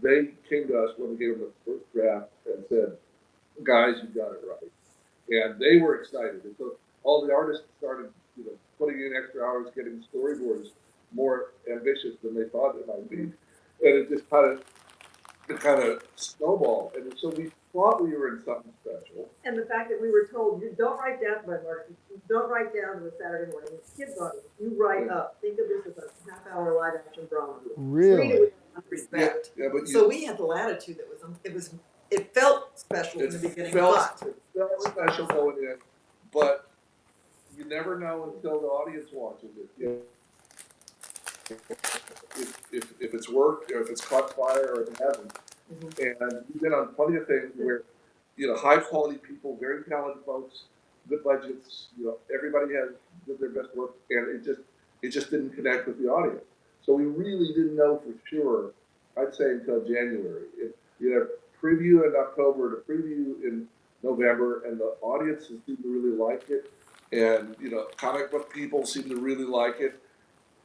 They came to us when we gave them the first draft and said, "Guys, you got it right." And they were excited. And so all the artists started, putting in extra hours, getting storyboards more ambitious than they thought it might be. And it just kind of snowballed. And so we thought we were in something special. And the fact that we were told, you don't write down by Mark, you don't write down to a Saturday morning. Kids on it. You write up. Think of this as a half-hour live action drama. Really? Treat it with respect. Yeah, but So we had the latitude that it felt special in the beginning. It felt special going in, but you never know until the audience watches it. If it's worked, or if it's caught fire, or if it hasn't. Mm-hmm. And we've been on plenty of things where, high quality people, very talented folks, good budgets, everybody did their best work, and it just didn't connect with the audience. So we really didn't know for sure, I'd say until January. Preview in October, to preview in November, and the audiences seem to really like it. And, comic book people seem to really like it.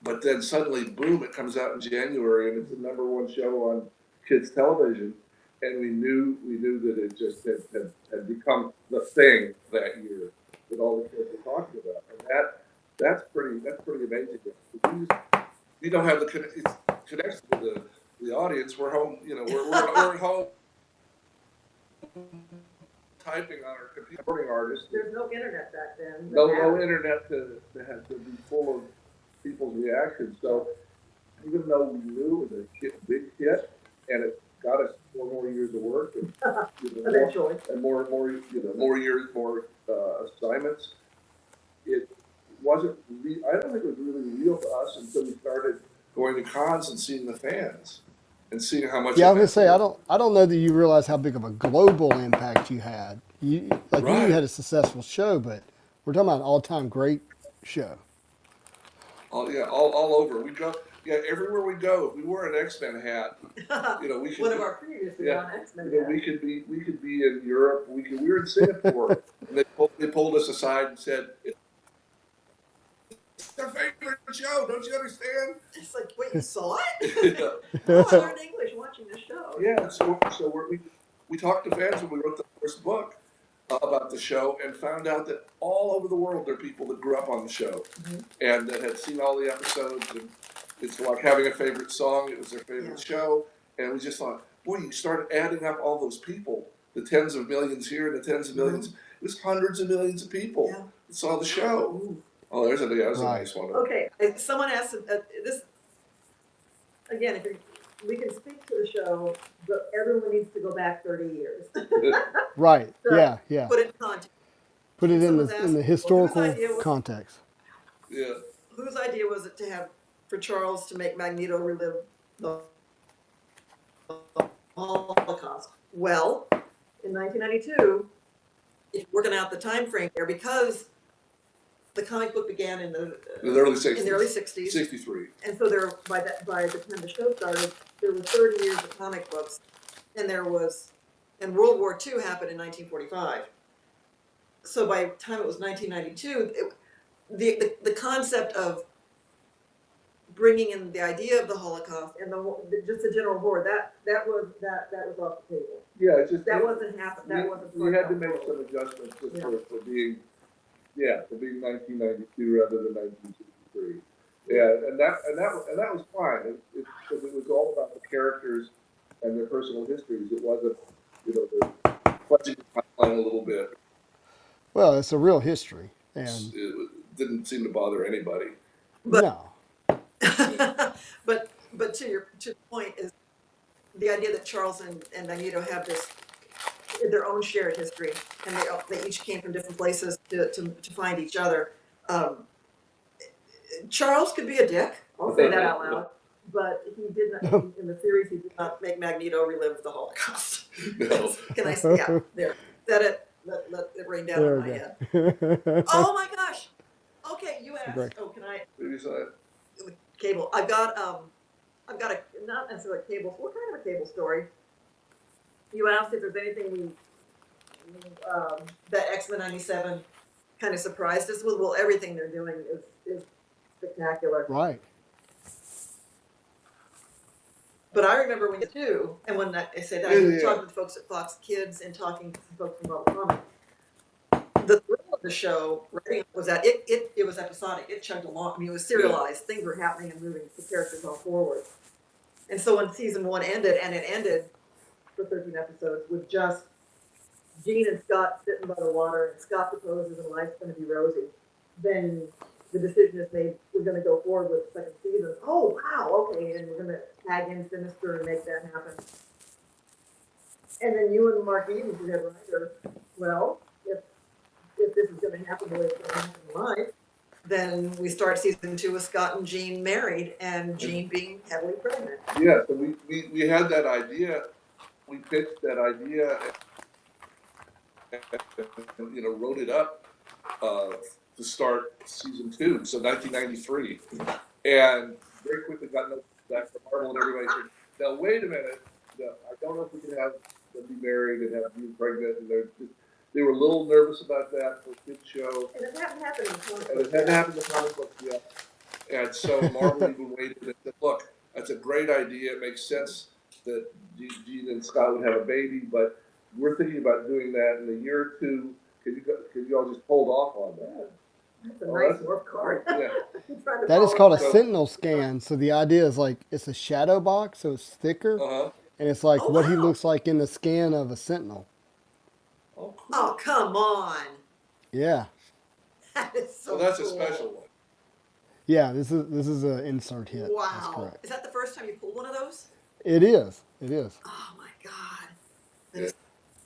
But then suddenly, boom, it comes out in January, and it's the #1 show on kids' television. And we knew that it just had become the thing that year that all the kids were talking about. And that's pretty amazing. We don't have the connection to the audience. We're home, we're at home typing on our computer, supporting artists. There's no internet back then. No internet to be full of people's reactions. So even though we knew it was a big hit, and it got us 4 more years of work, and eventually, more years, more assignments, it wasn't. I don't think it was really real to us until we started going to cons and seeing the fans. And seeing how much. Yeah, I was gonna say I don't know that you realize how big of a global impact you had. You had a successful show, but we're talking about an all-time great show. All over. We go. Yeah, everywhere we go. If we wore an X-Men hat, we could. One of our previous X-Men hats. We could be in Europe. We were in Singapore, and they pulled us aside and said, "It's our favorite show. Don't you understand?" It's like, wait, you saw it? I learned English watching the show. Yeah, so we talked to fans when we wrote the first book about the show, and found out that all over the world there are people that grew up on the show, and that had seen all the episodes, and it's like having a favorite song. It was their favorite show, and we just thought, boy, you start adding up all those people, the tens of millions here and the tens of millions. It was hundreds of millions of people that saw the show. Ooh. Oh, that was a Right. nice one. Okay, someone asked this again. If we can speak to the show, but everyone needs to go back 30 years. Right. So, Yeah. Put it in context. Put it in Someone's the asking, historical well, whose idea was- context. Yeah. Whose idea was it for Charles to make Magneto relive the Holocaust? Well, in 1992, if you're working out the time frame there, because the comic book began in the early 60s. In the early 60s. 63. And so there, by the time the show started, there were 30 years of comic books, and World War II happened in 1945. So by the time it was 1992, the concept of bringing in the idea of the Holocaust and just the general horror that was off the table. Yeah, it's just That wasn't happening. That wasn't. We had to make some adjustments just for being 1992 rather than 1963. Yeah, and that was fine. Because it was all about the characters and their personal histories. It wasn't, the fudging the timeline a little bit. Well, it's a real history, and It didn't seem to bother anybody. But, no. but to the point is the idea that Charles and Magneto have their own shared history, and they each came from different places to find each other. Charles could be a dick. I'll say that out loud. But he did not, in the series, he did not make Magneto relive the Holocaust. No. Can I say, yeah, there. Said it, let it rain down on my head. Oh my gosh. Okay, you asked. Great. Oh, can I? Maybe so. Cable. I've got a, not necessarily a cable, what kind of a cable story? You asked if there's anything that X-Men 97 kind of surprised us with. Well, everything they're doing is spectacular. Right. But I remember when you do, and when I say that, talking to folks at Fox Kids and talking to folks about comics, the thrill of the show was that it was episodic. It chugged along. I mean, it was serialized. Things were happening and moving the characters all forward. And so when season 1 ended, and it ended for 13 episodes with just Jean and Scott sitting by the water, and Scott proposes and life's going to be rosy, then the decision is made, we're going to go forward with the second season. Oh, wow, okay, and we're going to tag in Sinister and make that happen. And then you and Mark Evans, the head writer, well, if this is going to happen the way it's going to happen in life, then we start season 2 with Scott and Jean married, and Jean being heavily pregnant. Yeah, so we had that idea. We pitched that idea, and, wrote it up to start season 2, so 1993, and very quickly got noticed back from Marvel, and everybody said, "Now wait a minute, I don't know if we can have them be married and have you pregnant," and they were a little nervous about that for a kid's show. And it hadn't happened in the comic And it hadn't happened in the comic books yet. And so Marvel even waited and said, "Look, that's a great idea. It makes sense that Jean and Scott would have a baby, but we're thinking about doing that in a year or two. Can you all just hold off on that?" That's a nice Morph card. Yeah. that is called a Sentinel scan. So the idea is like it's a shadow box, so it's thicker, and it's like what he looks like in the scan of a Sentinel. Oh, cool. Oh, come on. Yeah. That is so That's cool. a special one. Yeah, this is an insert hit. That's Wow. correct. Is that the first time you pulled one of those? It is. It is. Oh my God. That is...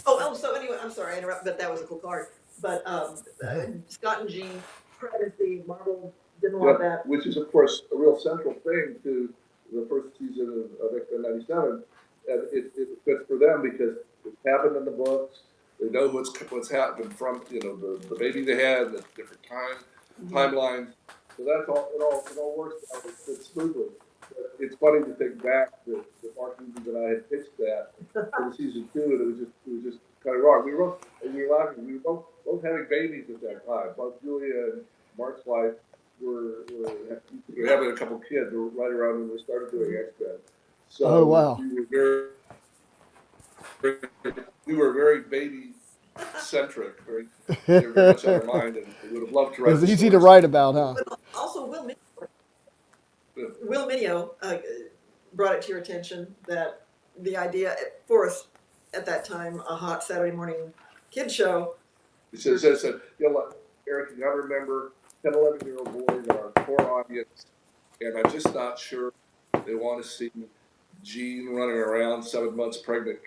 Oh, so anyway, I'm sorry I interrupted, but that was a cool card. But Scott and Jean, pregnancy, Marvel didn't want that. Which is, of course, a real central thing to the first season of X-Men 97. And it fits for them because it's happened in the books. They know what's happened from the baby they had, the different timelines. So that's all. It all works out. It fits smoothly. But it's funny to think back that Mark Evans and I had pitched that for the season 2, and it was just kind of wrong. We were laughing. We were both having babies at that time. Both Julia and Mark's wife were having a couple kids right around when we started doing X-Men. So oh wow. We were very baby centric, very much on our mind, and we would have loved to write. It's easy to write about, huh? But also, Will Mineo brought it to your attention that the idea for us at that time, a hot Saturday morning kid show. He said, you know what, Eric, you gotta remember, 10, 11-year-old boys are our core audience, and I'm just not sure they want to see Jean running around 7 months pregnant,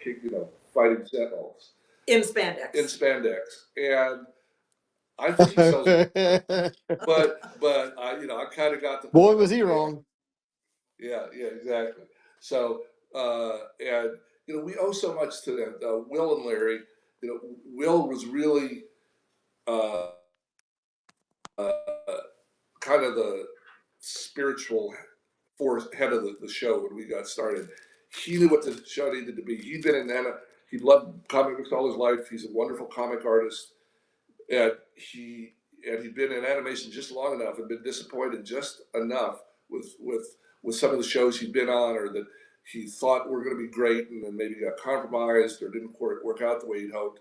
fighting sentinels In spandex. in spandex. And I think he sells it. But I kind of got the Boy, point. was he wrong. Yeah, exactly. So, and we owe so much to them. Will and Larry. Will was really uh, kind of the spiritual head of the show when we got started. He knew what the show needed to be. He loved comic books all his life. He's a wonderful comic artist, and he'd been in animation just long enough and been disappointed just enough with some of the shows he'd been on, or that he thought were going to be great, and then maybe got compromised or didn't work out the way he'd hoped.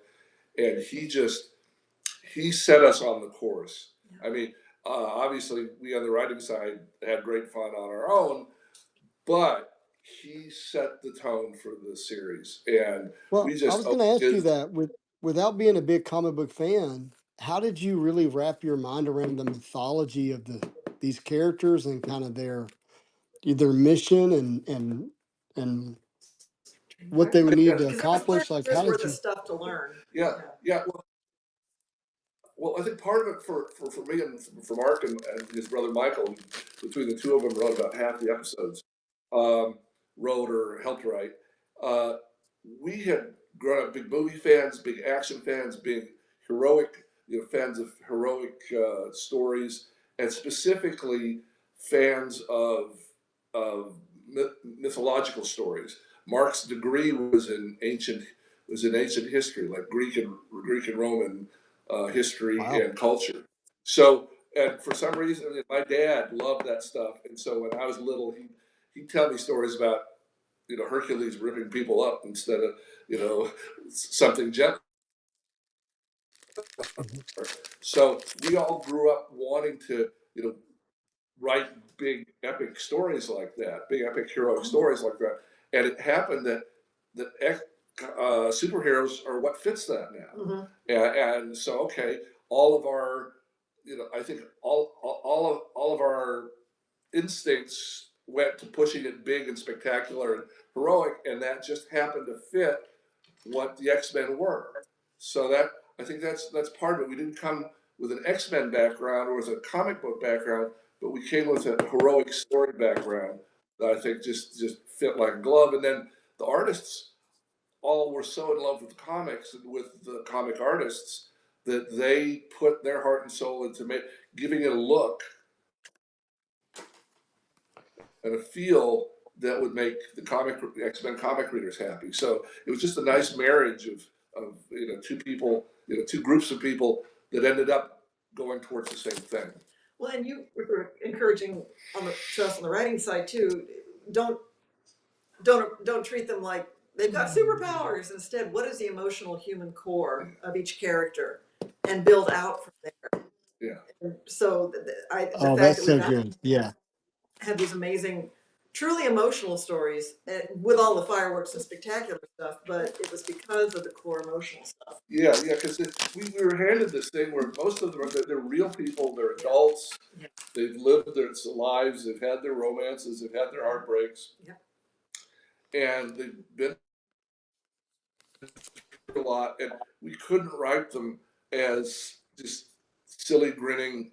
And he set us on the course. I mean, obviously, we on the writing side had great fun on our own, but he set the tone for the series, and Well, we I just was going to ask you his, that without being a big comic book fan, how did you really wrap your mind around the mythology of these characters and kind of their mission and what they would need to Because it was 30 accomplish? Like, years how worth did of you? stuff to learn. yeah. Well, I think part of it for me and for Mark and his brother Michael, between the two of them, wrote about half the episodes, wrote or helped write. We had grown up big movie fans, big action fans, big heroic, fans of heroic stories, and specifically fans of mythological stories. Mark's degree was in ancient history, like Greek and Roman history Wow. and culture. So, and for some reason, my dad loved that stuff, and so when I was little, he'd tell me stories about Hercules ripping people up instead of something gentle. Mhm. So we all grew up wanting to write big epic stories like that, big epic heroic stories like that, and it happened that superheroes are what fits that now. And so okay, all of our I think all of our instincts went to pushing it big and spectacular and heroic, and that just happened to fit what the X-Men were. So that I think that's part of it. We didn't come with an X-Men background or with a comic book background, but we came with a heroic story background that I think just fit like a glove. And then the artists all were so in love with comics and with the comic artists that they put their heart and soul into giving it a look and a feel that would make the X-Men comic readers happy. So it was just a nice marriage of two people, two groups of people that ended up going towards the same thing. Well, and you were encouraging to us on the writing side too. Don't treat them like they've got superpowers. Instead, what is the emotional human core of each character, and build out from there. Yeah. And so the fact That's that so we got good. Yeah. had these amazing, truly emotional stories with all the fireworks and spectacular stuff, but it was because of the core emotional stuff. Yeah, because we were handed this thing where most of them they're real people, they're adults, they've lived their lives, they've had their romances, they've had their heartbreaks, and they've been through a lot, and we couldn't write them as just silly, grinning,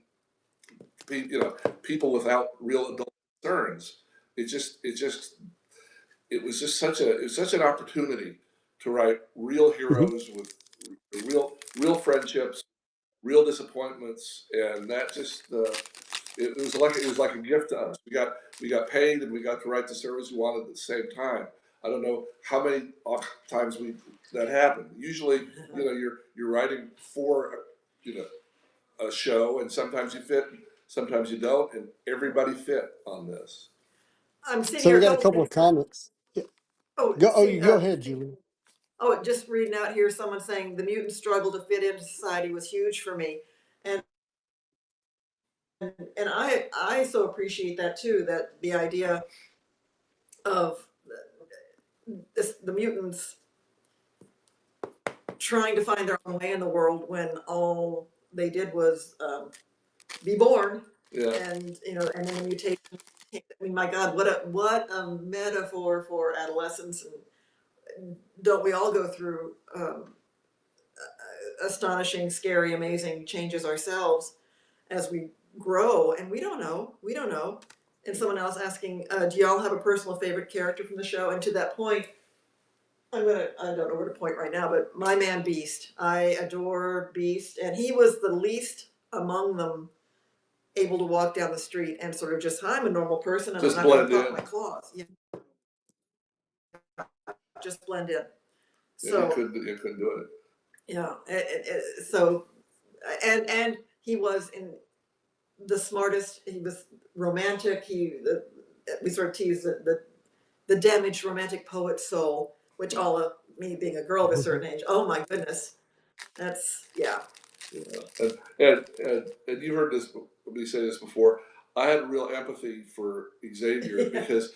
people without real adult concerns. It was just such an opportunity to write real heroes with real friendships, real disappointments, and that just it was like a gift to us. We got paid, and we got to write the stories we wanted at the same time. I don't know how many times that happened. Usually, you're writing for a show, and sometimes you fit, sometimes you don't, and everybody fit on this. I'm seeing So here we got a couple of comments. Yeah. You go ahead, Julie. Oh, just reading out here, someone saying the mutant struggle to fit into society was huge for me, and I so appreciate that too. That the idea of the mutants trying to find their own way in the world when all they did was be born. Yeah. And and then the mutation. I mean, my God, what a metaphor for adolescence, and don't we all go through astonishing, scary, amazing changes ourselves as we grow? And we don't know. And someone else asking, do y'all have a personal favorite character from the show? And to that point, I don't know where to point right now, but my man Beast. I adore Beast, and he was the least among them able to walk down the street and sort of just, I'm a normal person and Just I'm not going to blend pop in. my claws. Just blend in. Yeah, So you couldn't do it. yeah, so and he was in the smartest. He was romantic. We sort of teased the damaged romantic poet soul, which all of me being a girl at a certain age, oh my goodness, that's Yeah. And you heard me say this before. I had real empathy for Xavier because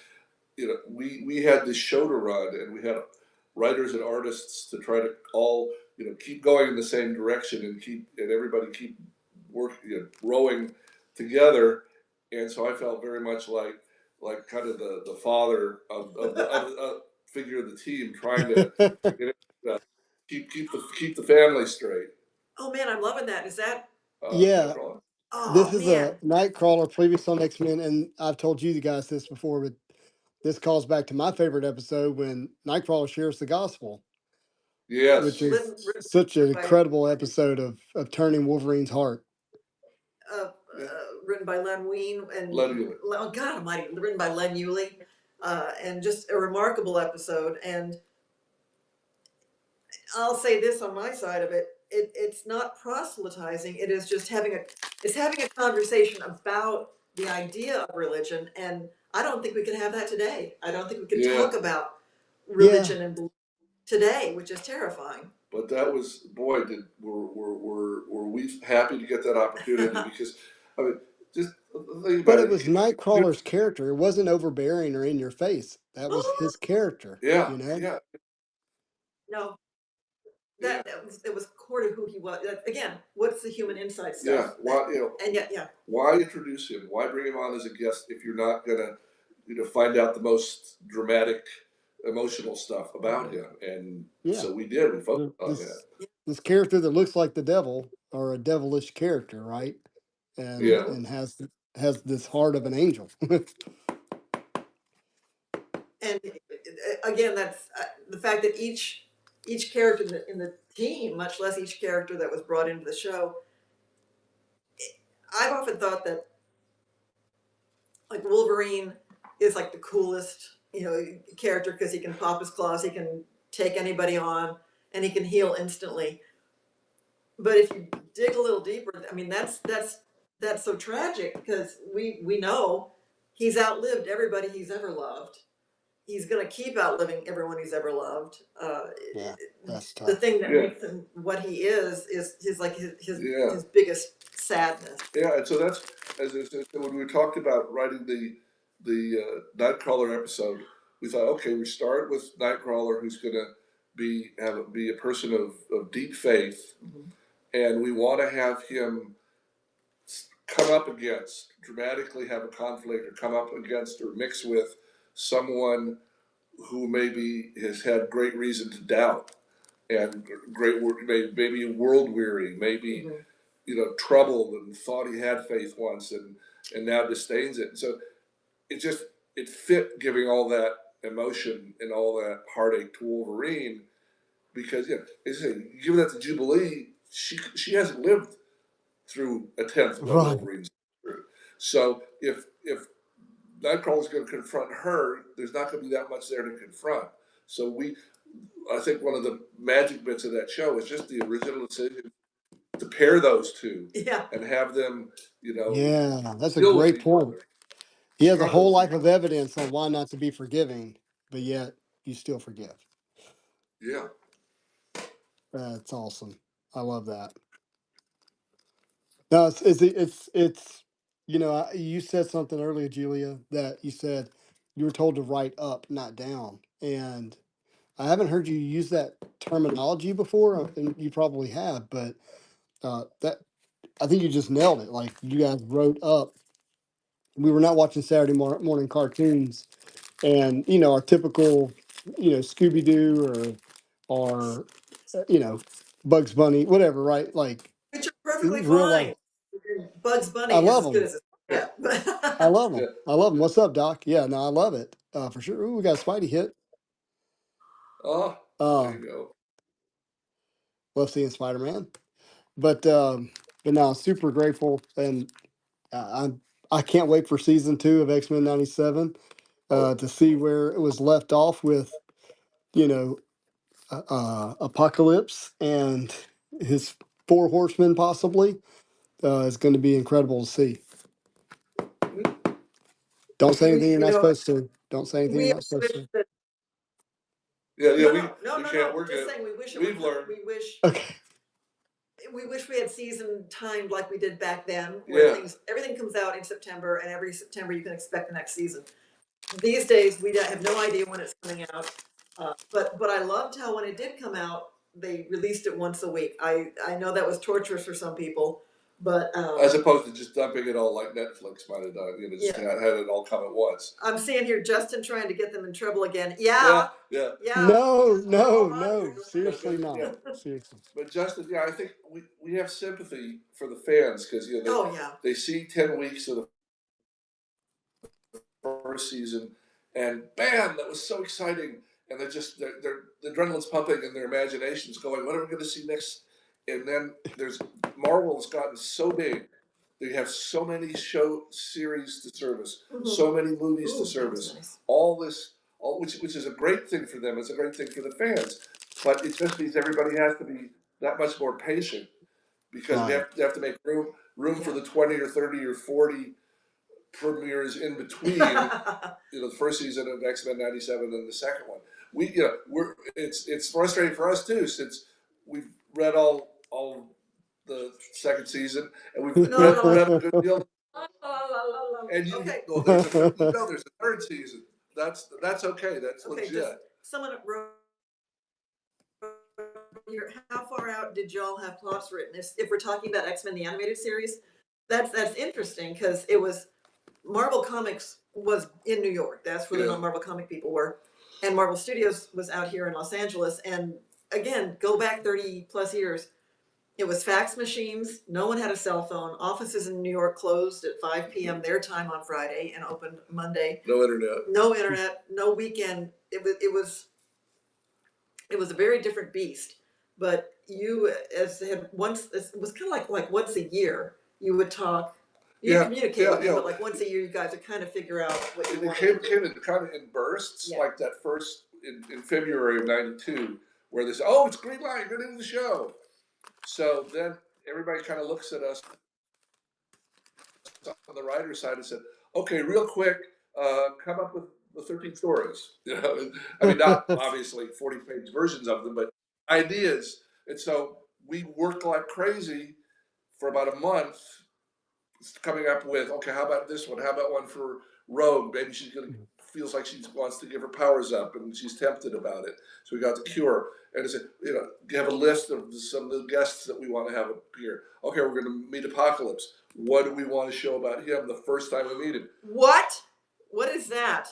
we had this show to run, and we had writers and artists to try to all keep going in the same direction and everybody keep rowing together. And so I felt very much like kind of the father of the figure of the team, trying to keep the family straight. oh man, I'm loving that. Is that Yeah, Nightcrawler. this oh is man? a Nightcrawler, previous on X-Men, and I've told you guys this before, but this calls back to my favorite episode when Nightcrawler shares the gospel, which Yes. is Written such an by incredible episode of turning Wolverine's heart. written by Len Wein and Len Ulley. oh God Almighty, written by Len Ulley, and just a remarkable episode. And I'll say this on my side of it: it's not proselytizing. It is just having a conversation about the idea of religion, and I don't think we can have that today. I don't think we can Yeah. talk about religion and belief today, which is terrifying. But that was, boy, were we happy to get that opportunity because I mean, just think But about it was it. Nightcrawler's character. It wasn't overbearing or in your face. That was his character. Yeah, You know? yeah, No, yeah, it was core to who he was. Again, what's the human insight yeah. stuff? Why And yet, yeah. why introduce him? Why bring him on as a guest if you're not gonna find out the most dramatic, emotional stuff about him? And Yeah. so we did. We focused on that. This character that looks like the devil, or a devilish character, right? Yeah. And has this heart of an angel. And again, that's the fact that each character in the team, much less each character that was brought into the show. I've often thought that, like, Wolverine is like the coolest, character because he can pop his claws, he can take anybody on, and he can heal instantly. But if you dig a little deeper, I mean, that's so tragic because we know he's outlived everybody he's ever loved. He's going to keep outliving everyone he's ever loved. Yeah, that's tough. The thing that Yeah. makes him what he is like his Yeah. his biggest sadness. Yeah, and so that's when we talked about writing the Nightcrawler episode. We thought, okay, we start with Nightcrawler, who's going to be a person of deep faith, and we want to have him come up against, dramatically have a conflict, or come up against or mix with someone who maybe has had great reason to doubt and maybe world weary, maybe troubled and thought he had faith once and now disdains it. So it fit giving all that emotion and all that heartache to Wolverine because as I say, given that to Jubilee, she hasn't lived through a tenth of what Right. Wolverine's through. So if Nightcrawler's going to confront her, there's not going to be that much there to confront. So I think one of the magic bits of that show is just the original decision to pair those two and have them, Yeah, that's a deal with great each point. other, He has a struggle whole with life each of evidence on why not to be forgiving, but yet you still forgive. other. That's awesome. I love that. No, it's you said something earlier, Julia, that you said you were told to write up, not down. and I haven't heard you use that terminology before, and you probably have, but that I think you just nailed it. Like you guys wrote up. We were not watching Saturday morning cartoons, and our typical, Scooby Doo or Bugs Bunny, whatever, right? Like Which are perfectly real life. fine. Bugs I Bunny is love as good them. as it gets. I love them. Yeah. I love them. What's up, Doc? Yeah, no, I love it for sure. Ooh, we got a Spidey hit. Oh, there Uh, you go. love seeing Spider Man, but no, super grateful, and I can't wait for season 2 of X-Men '97 Oh, to see where it was left off with you know Apocalypse and his 4 horsemen possibly. It's going to be incredible to see. Don't say anything you're not supposed to. Don't say anything you're We not supposed wish to. that, yeah, yeah. no, We can't. We're just good. saying we wish it We've would, learned. Okay. we wish we had season timed like we did back then, where Yeah. everything comes out in September, and every September you can expect the next season. These days we have no idea when it's coming out, but I loved how when it did come out, they released it once a week. I know that was torturous for some people, but As opposed to just dumping it all like Netflix might have done. Just Yeah. had it all come at once. I'm seeing here Justin trying to get them in trouble again. Yeah. Yeah. No. Seriously, But, not. yeah. Seriously. But Justin, yeah, I think we have sympathy for the fans because Oh yeah. they see 10 weeks of the first season, and bam, that was so exciting, and they're just the adrenaline's pumping and their imagination's going, what are we going to see next? And then there's Marvel's gotten so big. They have so many show series to service, so many movies to service, Nice. all which is a great thing for them. It's a great thing for the fans, but it just means everybody has to be that much more patient because Right. they have to make room for the 20 or 30 or 40 premieres in between. The first season of X-Men '97 and the second one. It's frustrating for us too since we've read all the second season and we've read a good deal. And there's a third season. That's okay. That's legit. Just someone wrote here, how far out did y'all have plots written? If we're talking about X-Men the animated series, that's interesting because it was Marvel Comics was in New York. That's where the Marvel comic people were, and Marvel Studios was out here in Los Angeles. And again, go back 30 plus years. It was fax machines. No one had a cell phone. Offices in New York closed at 5 p.m. their time on Friday and opened Monday. No internet. No internet. No weekend. It was a very different beast. But you, as had once, it was kind of like once a year you would talk. You communicate with them, but like once a year you guys would kind of figure out what you want. It came in kind of in bursts, like that first in February of '92, where they said, "Oh, it's green light, get into the show." So then everybody kind of looks at us on the writer's side and said, "Okay, real quick, come up with the 13 stories." I mean, not obviously 40-page versions of them, but ideas. And so we worked like crazy for about a month, coming up with, okay, how about this one? How about one for Rogue? Maybe she's gonna feels like she wants to give her powers up, and she's tempted about it. So we got the Cure, and it's you have a list of some of the guests that we want to have appear. Okay, we're going to meet Apocalypse. What do we want to show about him the first time we meet him? What? What is that?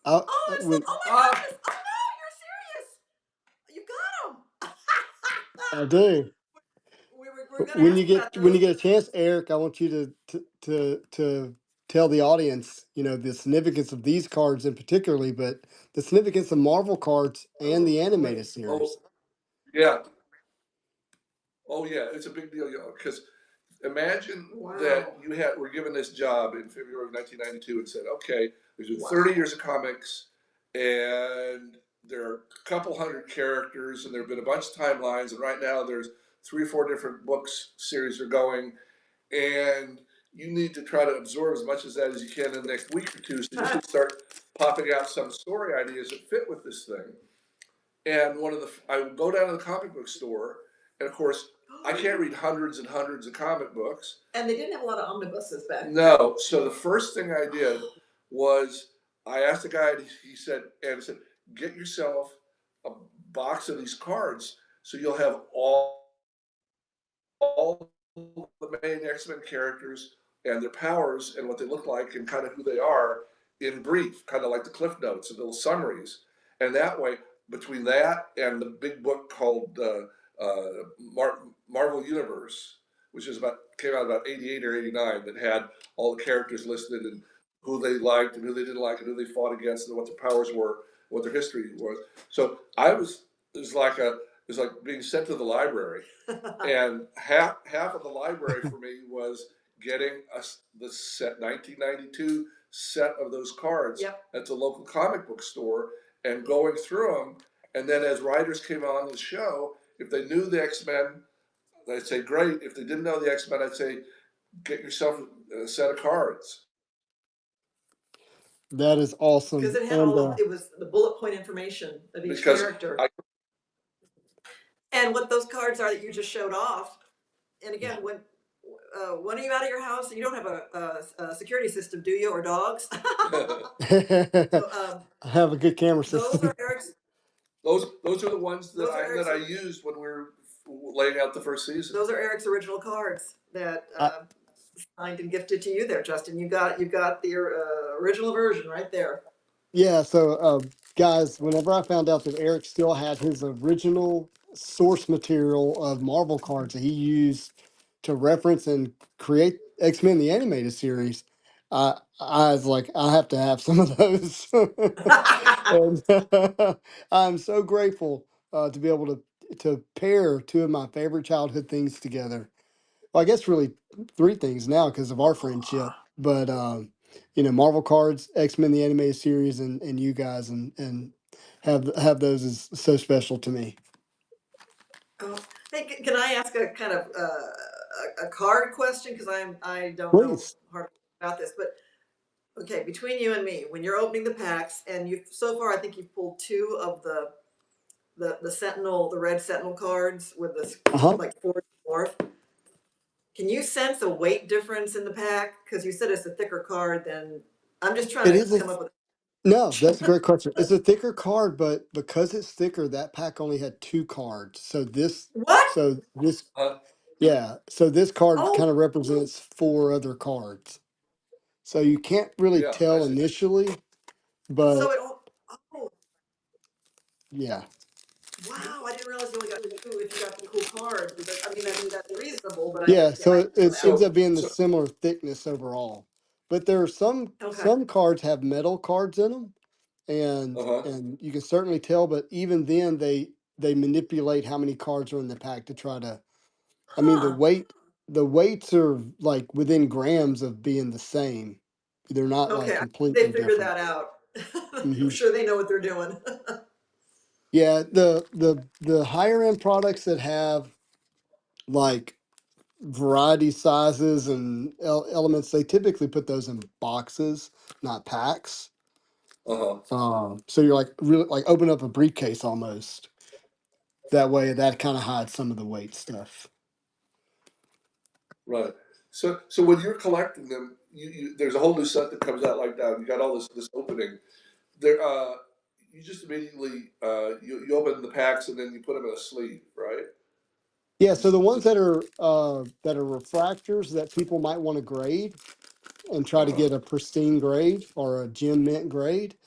Oh my goodness! Oh no, you're serious! You got him! I do. We're When you get a chance, Eric, I want you to tell the audience, the significance of these cards in particularly, but the significance of Marvel cards and the animated series. Yeah. Oh yeah, it's a big deal, because imagine that were given this job in February of 1992 and said, okay, there's been 30 years of comics, and there are a couple hundred characters, and there have been a bunch of timelines, and right now there's 3 or 4 different books series are going, and you need to try to absorb as much of that as you can in the next week or two, so you can start popping out some story ideas that fit with this thing. And I would go down to the comic book store, and of course, I can't read hundreds and hundreds of comic books. And they didn't have a lot of omnibuses back then. No. So the first thing I did was I asked the guy, he said, get yourself a box of these cards so you'll have all the main X-Men characters and their powers and what they look like and kind of who they are in brief, kind of like the Cliff Notes and little summaries. And that way, between that and the big book called Marvel Universe, which is came out about 88 or 89, that had all the characters listed and who they liked and who they didn't like and who they fought against and what their powers were, what their history was. So it was like being sent to the library. And half of the library for me was getting the set 1992 set of those cards at the local comic book store and going through them. And then as writers came on the show, if they knew the X-Men, I'd say great. If they didn't know the X-Men, I'd say get yourself a set of cards. That is awesome. Because it had it was the bullet point information of each character. And what those cards are that you just showed off. And again, when are you out of your house? You don't have a security system, do you, or dogs? I have a good camera system. Those are Eric's. Those are the ones that I used when we were laying out the first season. Those are Eric's original cards that signed and gifted to you there, Justin. You got the original version right there. Yeah. So, guys, whenever I found out that Eric still had his original source material of Marvel cards that he used to reference and create X-Men the animated series, I was like, I have to have some of those. And I'm so grateful to be able to pair two of my favorite childhood things together. Well, I guess really three things now because of our friendship. But Marvel cards, X-Men the animated series, and you guys, and have those is so special to me. Hey, can I ask a kind of a card question? Because I don't know hardly about this, but okay, between you and me, when you're opening the packs, and so far I think you've pulled two of the Sentinel, the red Sentinel cards with the like Morph. Can you sense a weight difference in the pack? Because you said it's a thicker card than I'm just trying to come up with. No, that's a great question. It's a thicker card, but because it's thicker, that pack only had 2 cards. So this card kind of represents 4 other cards. So you can't really tell initially, but yeah. Wow, I didn't realize you only got 2 if you got the cool cards. Because I mean that's reasonable, but yeah. So it ends up being the similar thickness overall. But there are some cards have metal cards in them. And you can certainly tell, but even then they manipulate how many cards are in the pack to try to. I mean, the weights are like within grams of being the same. They're not like completely different. They figured that out. I'm sure they know what they're doing. Yeah, the higher end products that have like variety sizes and elements, they typically put those in boxes, not packs. So you're like really like open up a briefcase almost. That way, that kind of hides some of the weight stuff. Right. So when you're collecting them, there's a whole new set that comes out like that. You got all this opening. There, you just immediately you open the packs and then you put them in a sleeve, right? Yeah. So the ones that are refractors that people might want to grade and try to get a pristine grade or a gem mint grade,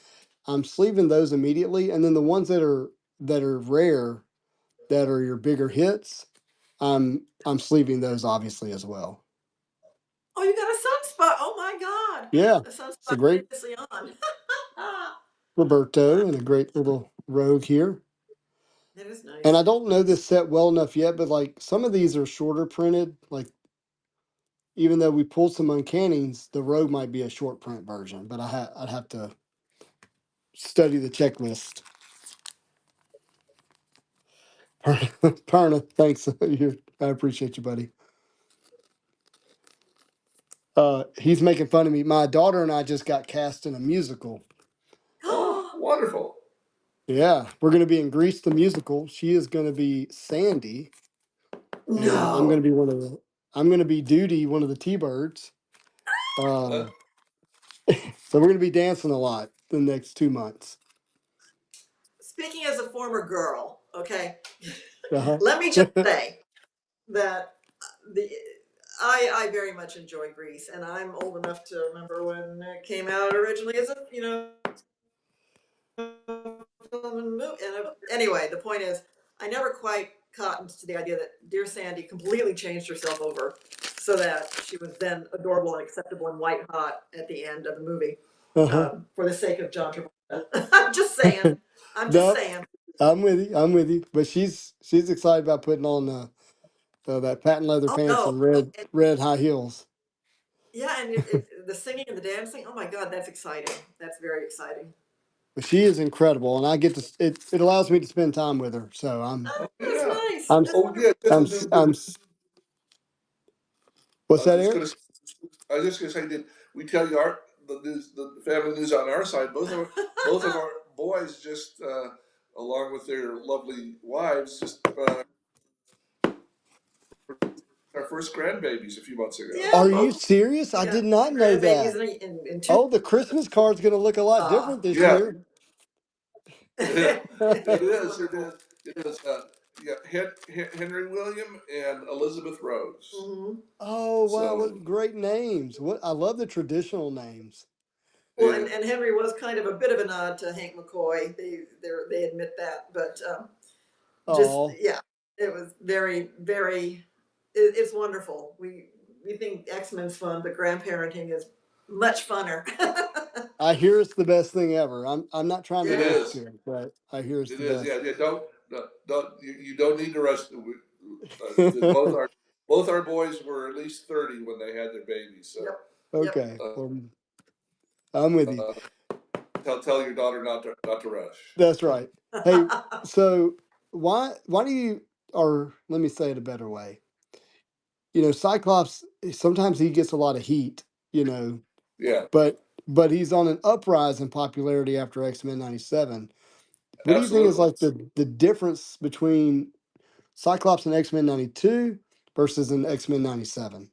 I'm sleeving those immediately, and then the ones that are rare, that are your bigger hits, I'm sleeving those obviously as well. Oh, you got a sunspot! Oh my God! Yeah, a sunspot it's a great on. Roberto and a great little Rogue here. That is nice. And I don't know this set well enough yet, but like some of these are shorter printed. Like even though we pulled some Uncannys, the Rogue might be a short print version, but I'd have to study the checklist. Perna, thanks. I appreciate you, buddy. He's making fun of me. My daughter and I just got cast in a musical. Oh, wonderful. Yeah, we're going to be in Grease the musical. She is going to be Sandy. And I'm going to be I'm going to be Duty, one of the T-Birds. So we're going to be dancing a lot the next 2 months. speaking as a former girl, okay, Uh-huh. let me just say that I very much enjoy Grease, and I'm old enough to remember when it came out originally as a film and movie. And anyway, the point is, I never quite cottoned to the idea that Dear Sandy completely changed herself over so that she was then adorable and acceptable and white hot at the end of the movie for the sake of John Travolta. I'm just saying. I'm just Nope. saying. I'm with you. I'm with you. But she's excited about putting on that patent leather Oh pants no. and red high heels. Yeah, and the singing and the dancing. Oh my God, that's exciting. That's very exciting. But she is incredible, and I get to it allows me to spend time with her. So Oh, that's Yeah. nice. I'm That's Oh yeah. what's that, Eric? I was just gonna say, did we tell you the family news on our side? Both of our boys just, along with their lovely wives, just our first grandbabies a few months ago. Yeah, Are you serious? I did not know that. grandbabies in two. Oh, the Christmas card's going to look a lot different this Yeah. year. It is. It is. Yeah, Henry William and Elizabeth Rose. Mhm. Oh, wow, So- what great names. I love the traditional names. Well, and Henry was kind of a bit of a nod to Hank McCoy. They admit that, but Oh, yeah, it was very, very. It's wonderful. We think X-Men's fun, but grandparenting is much funner. I hear it's the best thing ever. I'm not trying to It rush is. to it, but I hear it's It the is. best. Yeah. Don't. You don't need to rush. Both our boys were at least 30 when they had their babies. So. Yep. Okay, well, I'm with you. Tell your daughter not to rush. That's right. Hey, so why do you, or let me say it a better way. Cyclops, sometimes he gets a lot of heat, Yeah. but he's on an uprise in popularity after X-Men 97. What do you think is Absolutely. like the difference between Cyclops and X-Men 92 versus an X-Men 97?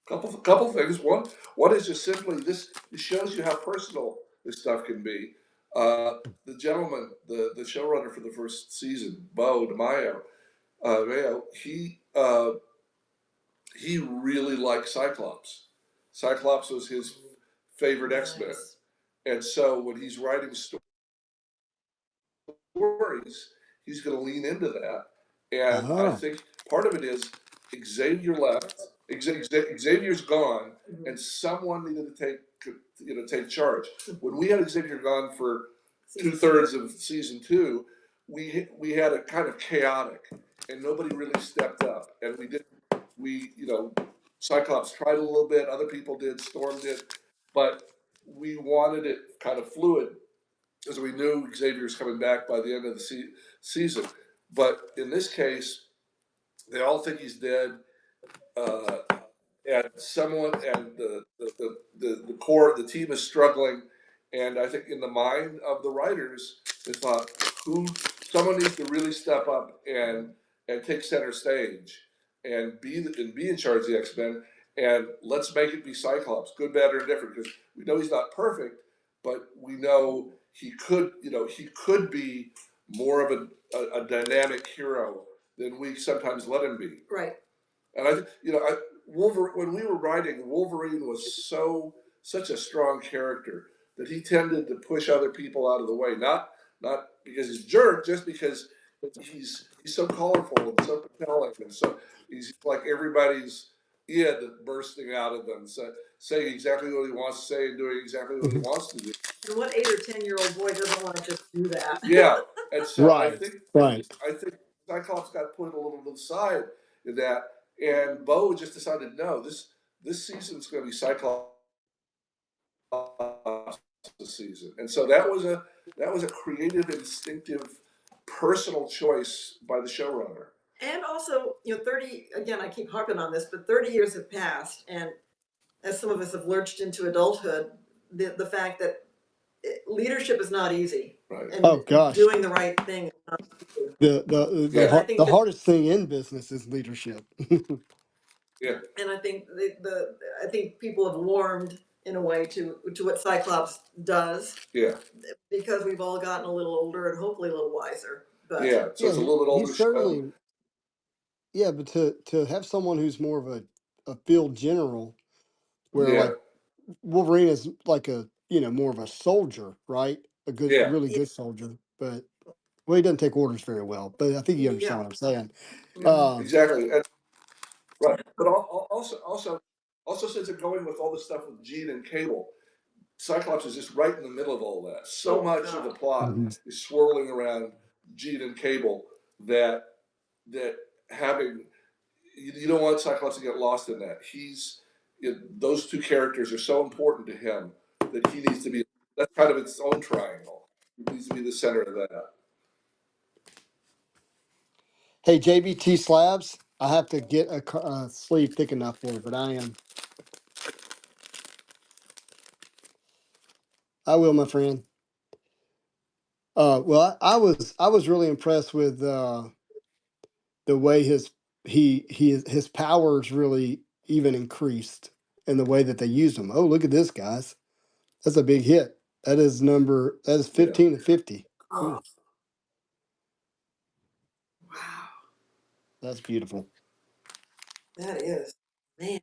Couple things. One is just simply this shows you how personal this stuff can be. The gentleman, the showrunner for the first season, Bo DeMaio, he really liked Cyclops. Cyclops was his favorite X-Men, and so when he's writing stories, he's going to lean into that. And I think part of it is Xavier left. Xavier's gone, and someone needed to take charge. When we had Xavier gone for 2/3 of season 2, we had it kind of chaotic, and nobody really stepped up. And Cyclops tried a little bit, other people did, Storm did, but we wanted it kind of fluid because we knew Xavier's coming back by the end of the season. But in this case, they all think he's dead. And the core, the team is struggling. And I think in the mind of the writers, they thought, someone needs to really step up and take center stage and be in charge of the X-Men. And let's make it be Cyclops, good, bad, or indifferent, because we know he's not perfect, but we know he could be more of a dynamic hero than we sometimes let him be. Right. And I think when we were writing, Wolverine was such a strong character that he tended to push other people out of the way. Not because he's a jerk, just because he's so colorful and so compelling, and so he's like everybody's id bursting out of them, saying exactly what he wants to say and doing exactly what he wants to do. And what 8 or 10-year-old boy doesn't want to just do that? Yeah, and so Right. I think Cyclops got put a little to the side in that, and Bo just decided, no, this season's going to be Cyclops' season, and so that was a creative, instinctive, personal choice by the showrunner. And also, 30, again, I keep harping on this, but 30 years have passed, and as some of us have lurched into adulthood, the fact that leadership is not easy. Right. And Oh, gosh. doing the right thing is not easy. The hardest thing in business is leadership. Yeah. And I think I think people have warmed in a way to what Cyclops does. Yeah. Because we've all gotten a little older and hopefully a little wiser. But Yeah. So it's a little bit older. He's certainly, yeah, but to have someone who's more of a field general, where Yeah. like Wolverine is like a, more of a soldier, right? A good, Yeah. really good soldier, but well, he doesn't take orders very well. But I think you understand Yeah. what I'm saying. Exactly. And, right. But also since they're going with all the stuff with Jean and Cable, Cyclops is just right in the middle of all that. So much of the plot is swirling around Jean and Cable that having you don't want Cyclops to get lost in that. Those two characters are so important to him that he needs to be. That's kind of its own triangle. He needs to be the center of that. Hey, JBT Slabs, I have to get a sleeve thick enough for it, but I am. I will, my friend. Well, I was really impressed with the way his powers really even increased in the way that they used them. Oh, look at this, guys. That's a big hit. That is 15 to 50. oh, Ooh, wow, that's beautiful. that is, man.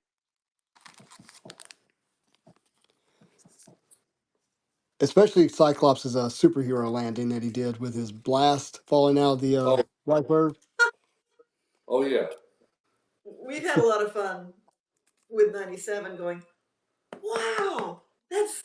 Especially Cyclops' superhero landing that he did with his blast falling out of the Blackbird. Oh yeah. We've had a lot of fun with 97 going, wow, that's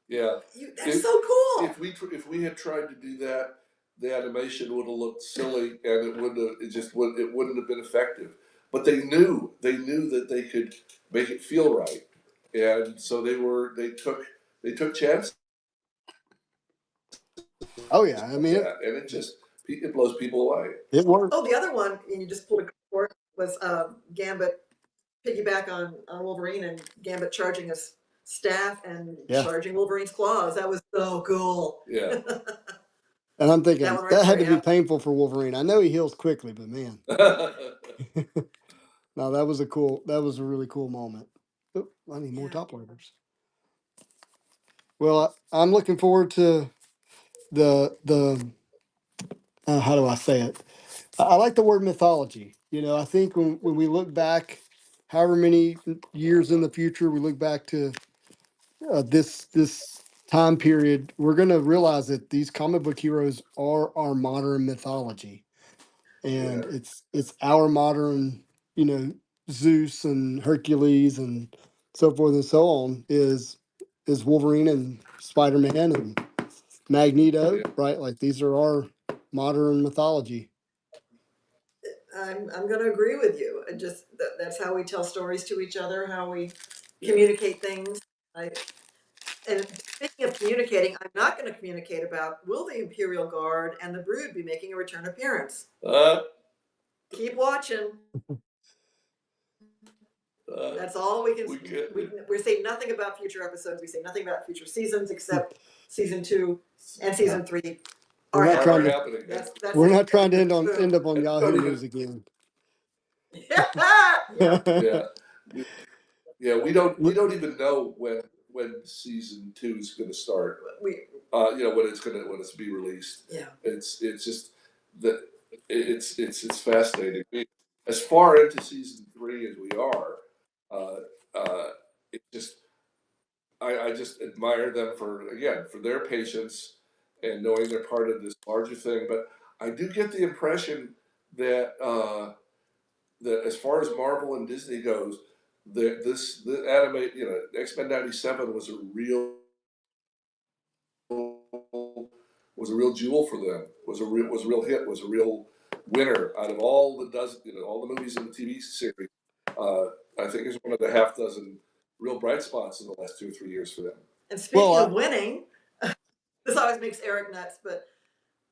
Yeah. that's so cool. If we had tried to do that, the animation would have looked silly, and it wouldn't have been effective. But they knew that they could make it feel right, and so they took chances. Oh yeah, I mean And it blows people away. it worked. Oh, the other one, and you just pulled a cord, was Gambit piggyback on Wolverine and Gambit charging his staff and charging Wolverine's claws. That was so cool. Yeah. And I'm thinking That one that right had to there, be painful for Wolverine. I know he heals quickly, but man, no, that was a really cool moment. Oh, I need more top loaders. Well, I'm looking forward to the how do I say it? I like the word mythology. I think when we look back, however many years in the future, we look back to this time period, we're going to realize that these comic book heroes are our modern mythology, and Yeah. it's our modern, Zeus and Hercules and so forth and so on is Wolverine and Spider-Man and Magneto, Yeah. right? Like these are our modern mythology. I'm going to agree with you. And just that's how we tell stories to each other, how we communicate things. And speaking of communicating, I'm not going to communicate about will the Imperial Guard and the Brood be making a return appearance? Keep watching. That's all we can. We say nothing about future episodes. We say nothing about future seasons except season 2 and season 3 We're not trying to. happening. That's We're it. not trying to end Boom. up on Yahoo Don't even- News again. Yeah. Yeah. We don't even know when season 2 is going to start. We When it's be released. yeah. It's just that it's fascinating. As far into season 3 as we are, it just I just admire them for their patience and knowing they're part of this larger thing. But I do get the impression that that as far as Marvel and Disney goes, this animate X-Men '97 was a real jewel for them. Was a real hit. Was a real winner out of all all the movies and the TV series. I think it's one of the half dozen real bright spots in the last 2 or 3 years for them. And speaking of winning, this always makes Eric nuts, but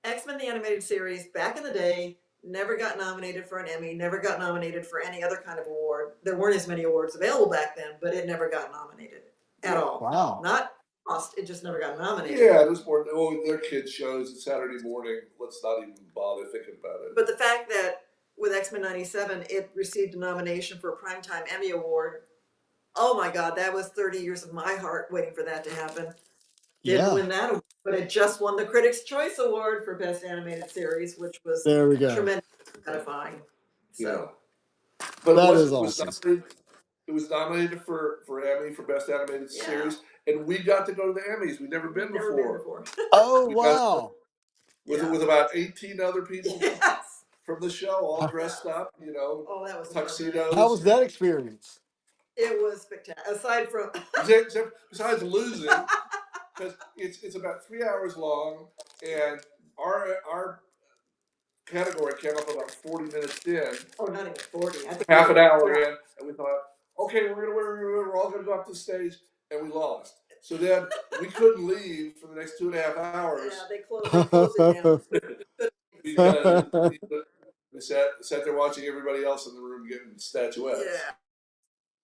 X-Men the Animated Series back in the day never got nominated for an Emmy, never got nominated for any other kind of award. There weren't as many awards available back then, but it never got nominated at all. Wow. Not lost, it just never got nominated. Yeah, it was more, their kids shows, it's Saturday morning, let's not even bother thinking about it. But the fact that with X-Men '97, it received a nomination for a Primetime Emmy Award Oh my God, that was 30 years of my heart waiting for that to happen. Didn't win that award, but it just won the Critics' Choice Award for Best Animated Series, which was There we go. tremendously gratifying. So, but That it is was awesome. nominated, it was nominated for Emmy for Best Animated Series, and we got to go to the Emmys. We'd never been before. Oh, We got wow. with about 18 other people Yes. from the show, all dressed up, you know, Oh, that was tuxedos. How was that experience? It was spectacular. Aside from Besides losing, because it's about 3 hours long, and our category came up about 40 minutes in. oh, not even 40. I think Half an hour yeah. in, and we thought, okay, we're all gonna go up to the stage, and we lost. So then we couldn't leave for the next 2.5 hours. Yeah, they closed it down. Because we sat there watching everybody else in the room getting statuettes. Yeah.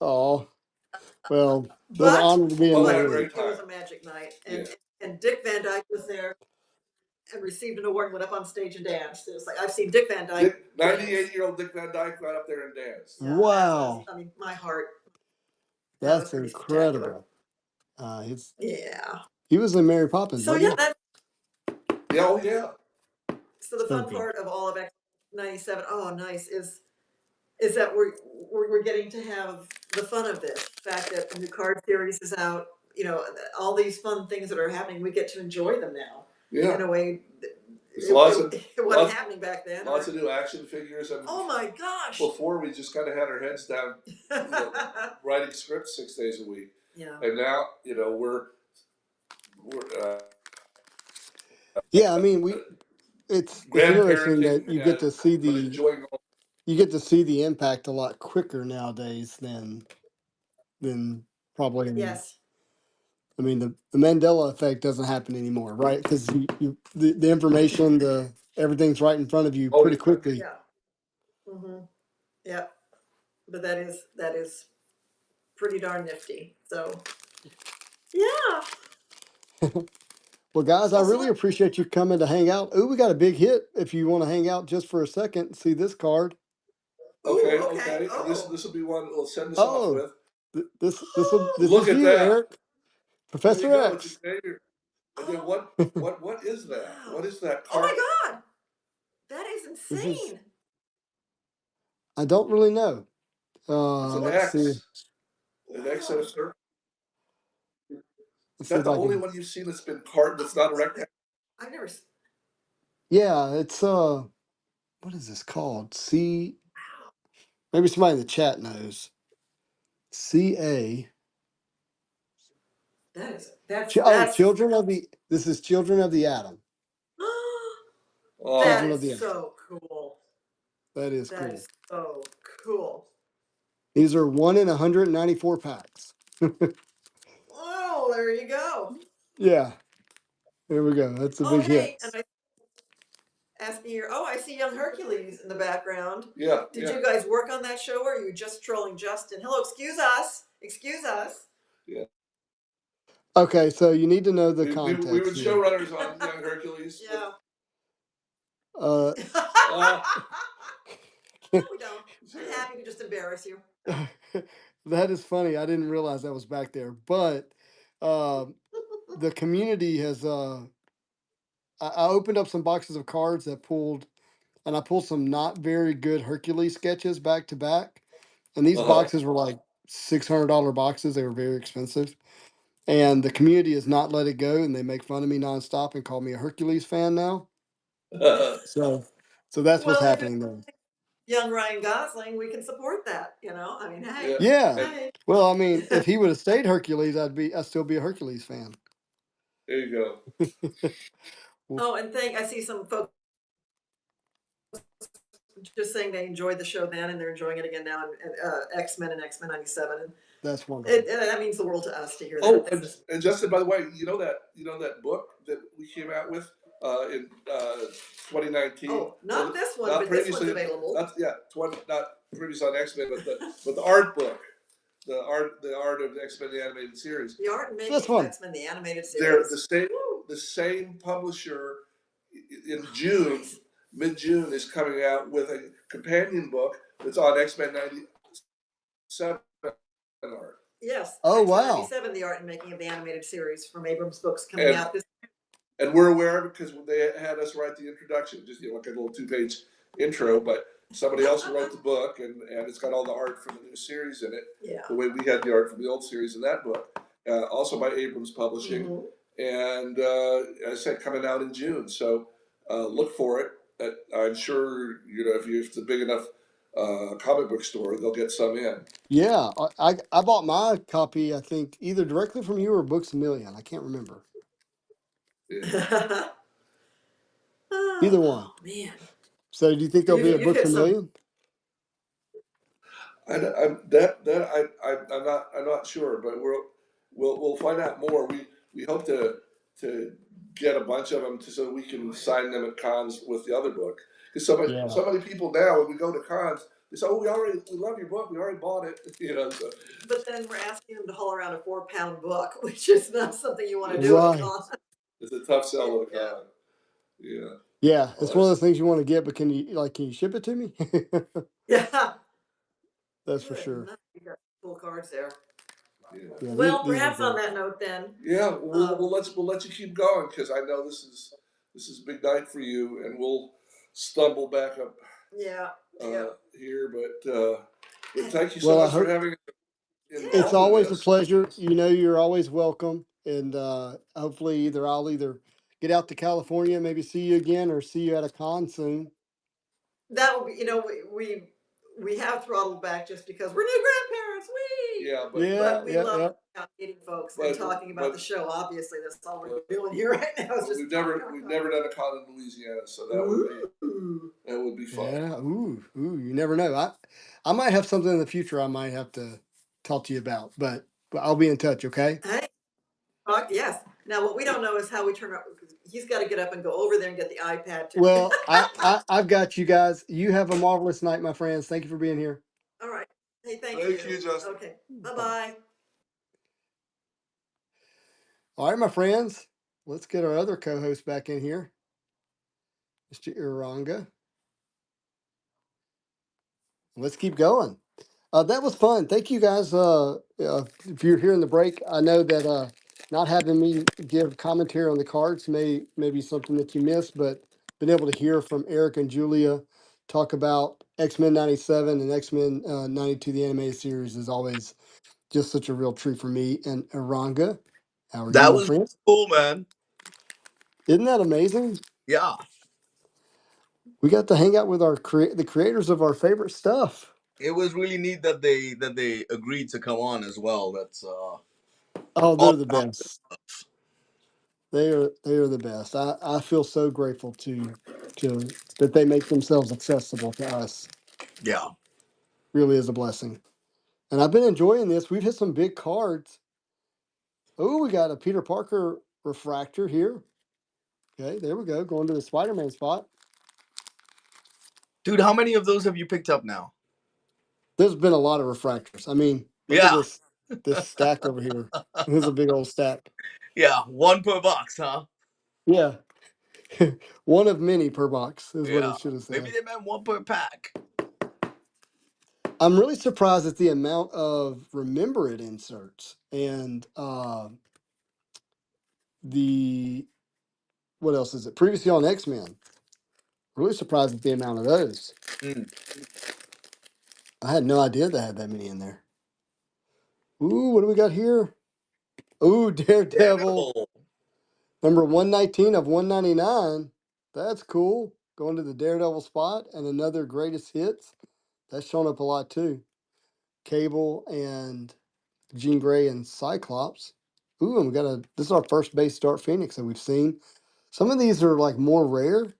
Oh, well, But- an honor to be in Oh, that had a room. great It was time. a magic night. And Dick Van Dyke was there and received an award and went up on stage and danced. It was like, I've seen Dick Van Dyke. 98-year-old Dick Van Dyke got up there and danced. Yeah, Wow. I mean, my heart. That's pretty incredible. Yeah. He was in Mary Poppins, So wasn't yeah, he? Oh yeah. so the fun Okay. part of all of X97, oh nice, is that we're getting to have the fun of this. The fact that the new card series is out, you know, all these fun things that are happening, we get to enjoy them now. Yeah. In a way, There's lots of it wasn't happening back then. lots of new action figures. I mean, Oh my gosh! before we just kind of had our heads down, writing scripts 6 days a week, Yeah. and now you know we're Yeah, I mean, it's interesting that you get to see enjoying all the impact a lot quicker nowadays than probably. Yes. I mean, the Mandela effect doesn't happen anymore, right? Because the information, everything's right in front of you pretty quickly. Yeah. Mm-hmm. Yeah. But that is pretty darn nifty. So yeah. Well, guys, I Also- really appreciate you coming to hang out. Ooh, we got a big hit. If you want to hang out just for a second and see this card. Okay, Ooh, okay. Oh. This will be one we'll send this Oh. off with. This Look is at you, that. Eric. Professor There you go, X. it's Xavier. And then what is that? Wow. What is that Oh card? my God, that is insane. I don't really know. It's an Let's X. see. An X and a circle. Let's Is see that if the I only can. one you've seen that's been card that's not a rectangle? I've never. Yeah, it's what is this called? Maybe somebody in the chat knows. CA. That's Children of the. This is Children of the Atom. Oh, that Children of the is so cool. That is That cool. is so cool. These are 1 in 194 packs. Oh, there you go. Yeah. There we go. That's a big hit. And I asking here. Oh, I see young Hercules in the background. yeah. Did you guys work on that show, or are you just trolling Justin? Hello, excuse us. Yeah. Okay, so you need to know the We context. were here. showrunners on Young Hercules. Yeah. Uh, No, we don't. I'm happy to just embarrass you. that is funny. I didn't realize that was back there. But the community has. I opened up some boxes of cards that pulled, and I pulled some not very good Hercules sketches back to back. And these boxes were like $600 boxes. They were very expensive. And the community has not let it go, and they make fun of me nonstop and call me a Hercules fan now. So that's what's happening there. Young Ryan Gosling, we can support that. You know, I mean, hey. Yeah. Hey. Well, I mean, if he would have stayed Hercules, I'd still be a Hercules fan. There you go. Oh, and I see some folks just saying they enjoyed the show then, and they're enjoying it again now. And X-Men and X-Men '97, and That's wonderful. that means the world to us to hear that. Oh, and Justin, by the way, you know that book that we came out with in 2019. Oh, not this one, but this one's available. Not previous on X-Men, but the art book, the art of X-Men the animated series. The art and making This of one. X-Men the animated They're series. the same publisher in June, mid-June, is coming out with a companion book that's on X-Men '97 art. Yes. Oh, X-Men wow. 97, the art and making of the animated series from Abrams Books coming out this. And we're aware of it because they had us write the introduction, just like a little 2-page intro, but somebody else wrote the book, and it's got all the art from the new series in it. Yeah. The way we had the art from the old series in that book, also by Abrams Publishing, and as I said, coming out in June. So look for it. I'm sure if it's a big enough comic book store, they'll get some in. Yeah, I bought my copy, I think, either directly from you or Books A Million. I can't remember. Yeah. Either one. Man. So do you think there'll be a You Books hit A some- Million? I'm not sure, but we'll find out more. We hope to get a bunch of them so we can sign them at cons with the other book. Because so many people now, when we go to cons, they say, "Oh, we love your book. We already bought it." So. But then we're asking them to haul around a 4-pound book, which is not something you want to do at a con. It's a tough sell at a con. Yeah. Yeah, it's one of those things you want to get, but can you ship it to me? Yeah. That's for sure. You got cool cards there. Yeah. Well, perhaps on that note, then. Yeah, we'll let you keep going because I know this is a big night for you, and we'll stumble back up. Yeah. Here, but thank you so much for having. It's always a pleasure. You're always welcome, and hopefully I'll get out to California, maybe see you again, or see you at a con soon. That would be, we have throttled back just because we're new grandparents. But we love meeting folks and talking about the show. Obviously, that's all we're doing here right now. We've never done a con in Louisiana, so that would be fun. Yeah, you never know. I might have something in the future I might have to talk to you about, but I'll be in touch. Okay. Hey. Yes. Now, what we don't know is how we turn out. He's got to get up and go over there and get the iPad. Well, I've got you guys. You have a marvelous night, my friends. Thank you for being here. All right. Hey, thank you, Justin. Okay. Bye-bye. All right, my friends. Let's get our other co-host back in here, Mr. Iranga. Let's keep going. That was fun. Thank you guys. If you're here in the break, I know that not having me give commentary on the cards may be something that you missed, but been able to hear from Eric and Julia talk about X-Men 97 and X-Men 92, the animated series, is always just such a real treat for me. And Iranga, how are you, my friend? Cool, man. Isn't that amazing? Yeah. We got to hang out with the creators of our favorite stuff. It was really neat that they agreed to come on as well. That's they're the best. They are the best. I feel so grateful to that they make themselves accessible to us. Yeah. Really is a blessing. And I've been enjoying this. We've hit some big cards. Oh, we got a Peter Parker refractor here. Okay, there we go. Going to the Spider-Man spot. Dude, how many of those have you picked up now? There's been a lot of refractors. I mean, look at this stack over here. Here's a big old stack. Yeah, one per box, huh? Yeah. One of many per box is what it should have said. Maybe they meant one per pack. I'm really surprised at the amount of Remember It inserts and what else is it? Previously on X-Men. Really surprised at the amount of those. I had no idea they had that many in there. Ooh, what do we got here? Ooh, Daredevil. Number 119 of 199. That's cool. Going to the Daredevil spot and another greatest hits. That's shown up a lot too. Cable and Jean Grey and Cyclops. Ooh, and this is our first base Dark Phoenix that we've seen. Some of these are like more rare.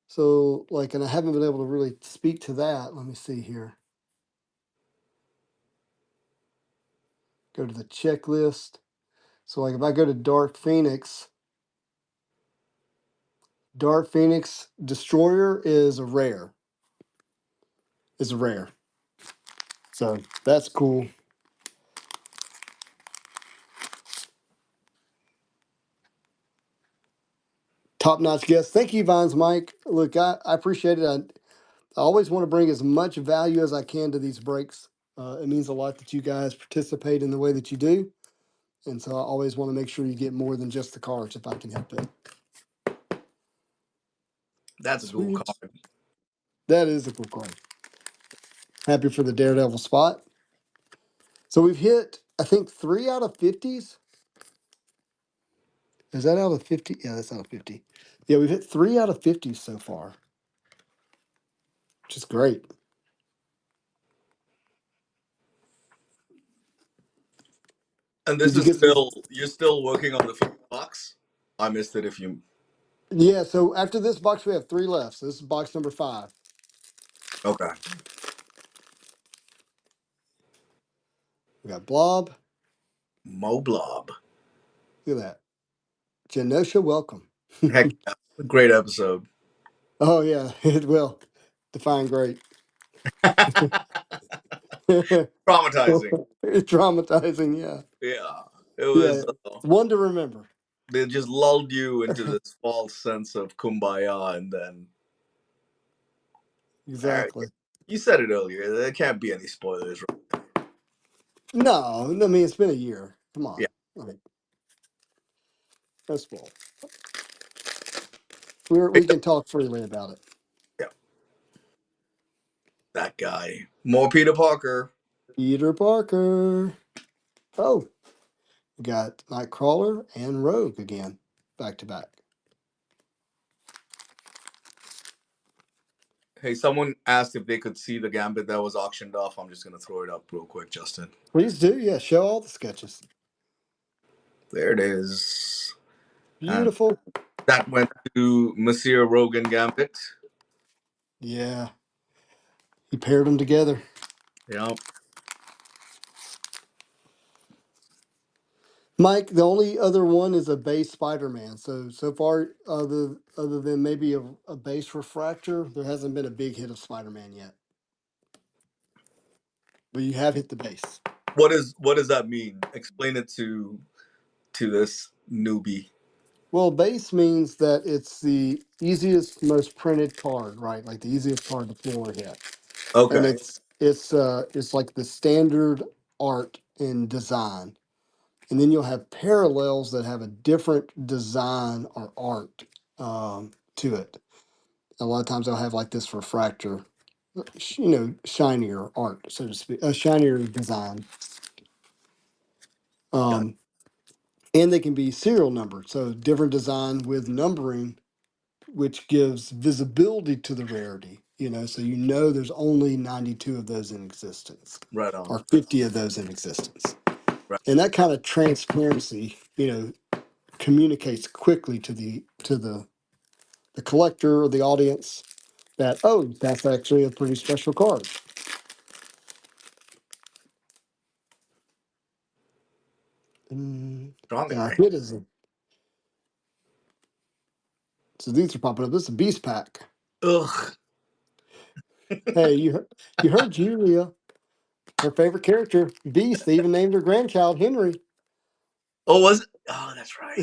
So and I haven't been able to really speak to that. Let me see here. Go to the checklist. So if I go to Dark Phoenix Destroyer is a rare. So that's cool. Top-notch guest. Thank you, Vines Mike. Look, I appreciate it. I always want to bring as much value as I can to these breaks. It means a lot that you guys participate in the way that you do. And so I always want to make sure you get more than just the cards if I can help it. That's a cool Sweet. card. That is a cool card. Happy for the Daredevil spot. So we've hit, I think, 3 out of 50s. Is that out of 50? Yeah, that's out of 50. Yeah, we've hit 3 out of 50s so far, which is great. And this Did you is get some? you're still working on the fifth box? I missed it if you. Yeah, so after this box, we have 3 left. So this is box number 5. Okay. We got Blob. Mo Blob. Look at that. Genosha, welcome. Heck yeah. Great episode. Oh, yeah, it will. Define great. Traumatizing. It's traumatizing, yeah. Yeah. It Yeah, was. one to remember. They just lulled you into this false sense of kumbaya, and then. Exactly. You said it earlier. There can't be any spoilers. No, I mean, it's been a year. Come on. Yeah. Like, no spoil. We can talk freely about it. Yeah. That guy. More Peter Parker. Peter Parker. Oh, we got Nightcrawler and Rogue again, back to back. Hey, someone asked if they could see the Gambit that was auctioned off. I'm just going to throw it up real quick, Justin. Please do, yeah. Show all the sketches. There it is. Beautiful. And that went to Monsieur Rogan Gambit. Yeah. He paired them together. Yep. Mike, the only other one is a base Spider-Man. So far, other than maybe a base refractor, there hasn't been a big hit of Spider-Man yet. But you have hit the base. What does that mean? Explain it to this newbie. Well, base means that it's the easiest, most printed card, right? Like the easiest card to pull or hit. Okay. And it's like the standard art and design. And then you'll have parallels that have a different design or art to it. A lot of times they'll have like this refractor, shinier art, so to speak, a shinier design. And they can be serial numbered, so different design with numbering, which gives visibility to the rarity. So there's only 92 of those in existence, Right on. or 50 of those in existence. Right. And that kind of transparency, communicates quickly to the collector or the audience that, oh, that's actually a pretty special card. Strong Our guy. hit is so these are popping up. This is a Beast Pack. Ugh. Hey, you heard Julia, her favorite character, Beast. They even named her grandchild Henry. Oh, was it? Oh, that's right.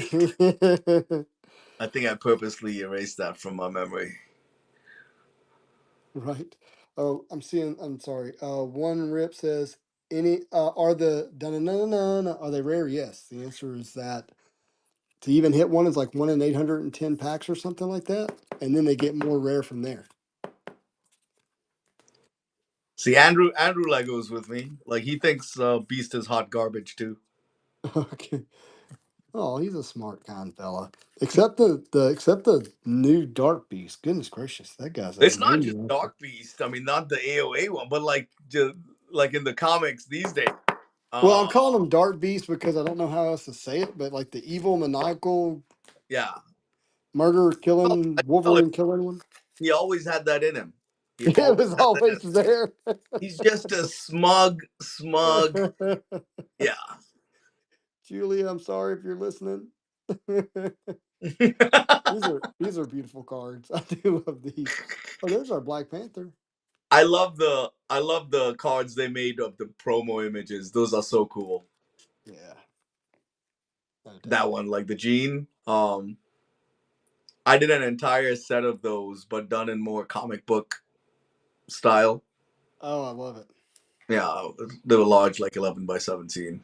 I think I purposely erased that from my memory. Right. Oh, I'm sorry. One rip says, are they rare? Yes. The answer is that to even hit one is like 1 in 810 packs or something like that. And then they get more rare from there. See, Andrew Lego's with me. Like, he thinks Beast is hot garbage too. Okay. Oh, he's a smart kind fella. Except the new Dark Beast. Goodness gracious, that guy's a It's not just maniac. Dark Beast. I mean, not the AOA one, but like in the comics these days. Well, I'm calling him Dark Beast because I don't know how else to say it, but like the evil, maniacal, Yeah, murder, well, killing, I tell him, Wolverine killing one. he always had that in him. He It always was had that in always him. there. He's just a smug. Yeah. Julia, I'm sorry if you're listening. These are beautiful cards. I do love these. Oh, there's our Black Panther. I love the cards they made of the promo images. Those are so cool. Yeah. No doubt. That one, like the Gene. I did an entire set of those, but done in more comic book style. Oh, I love it. Yeah, they were large, like 11 by 17.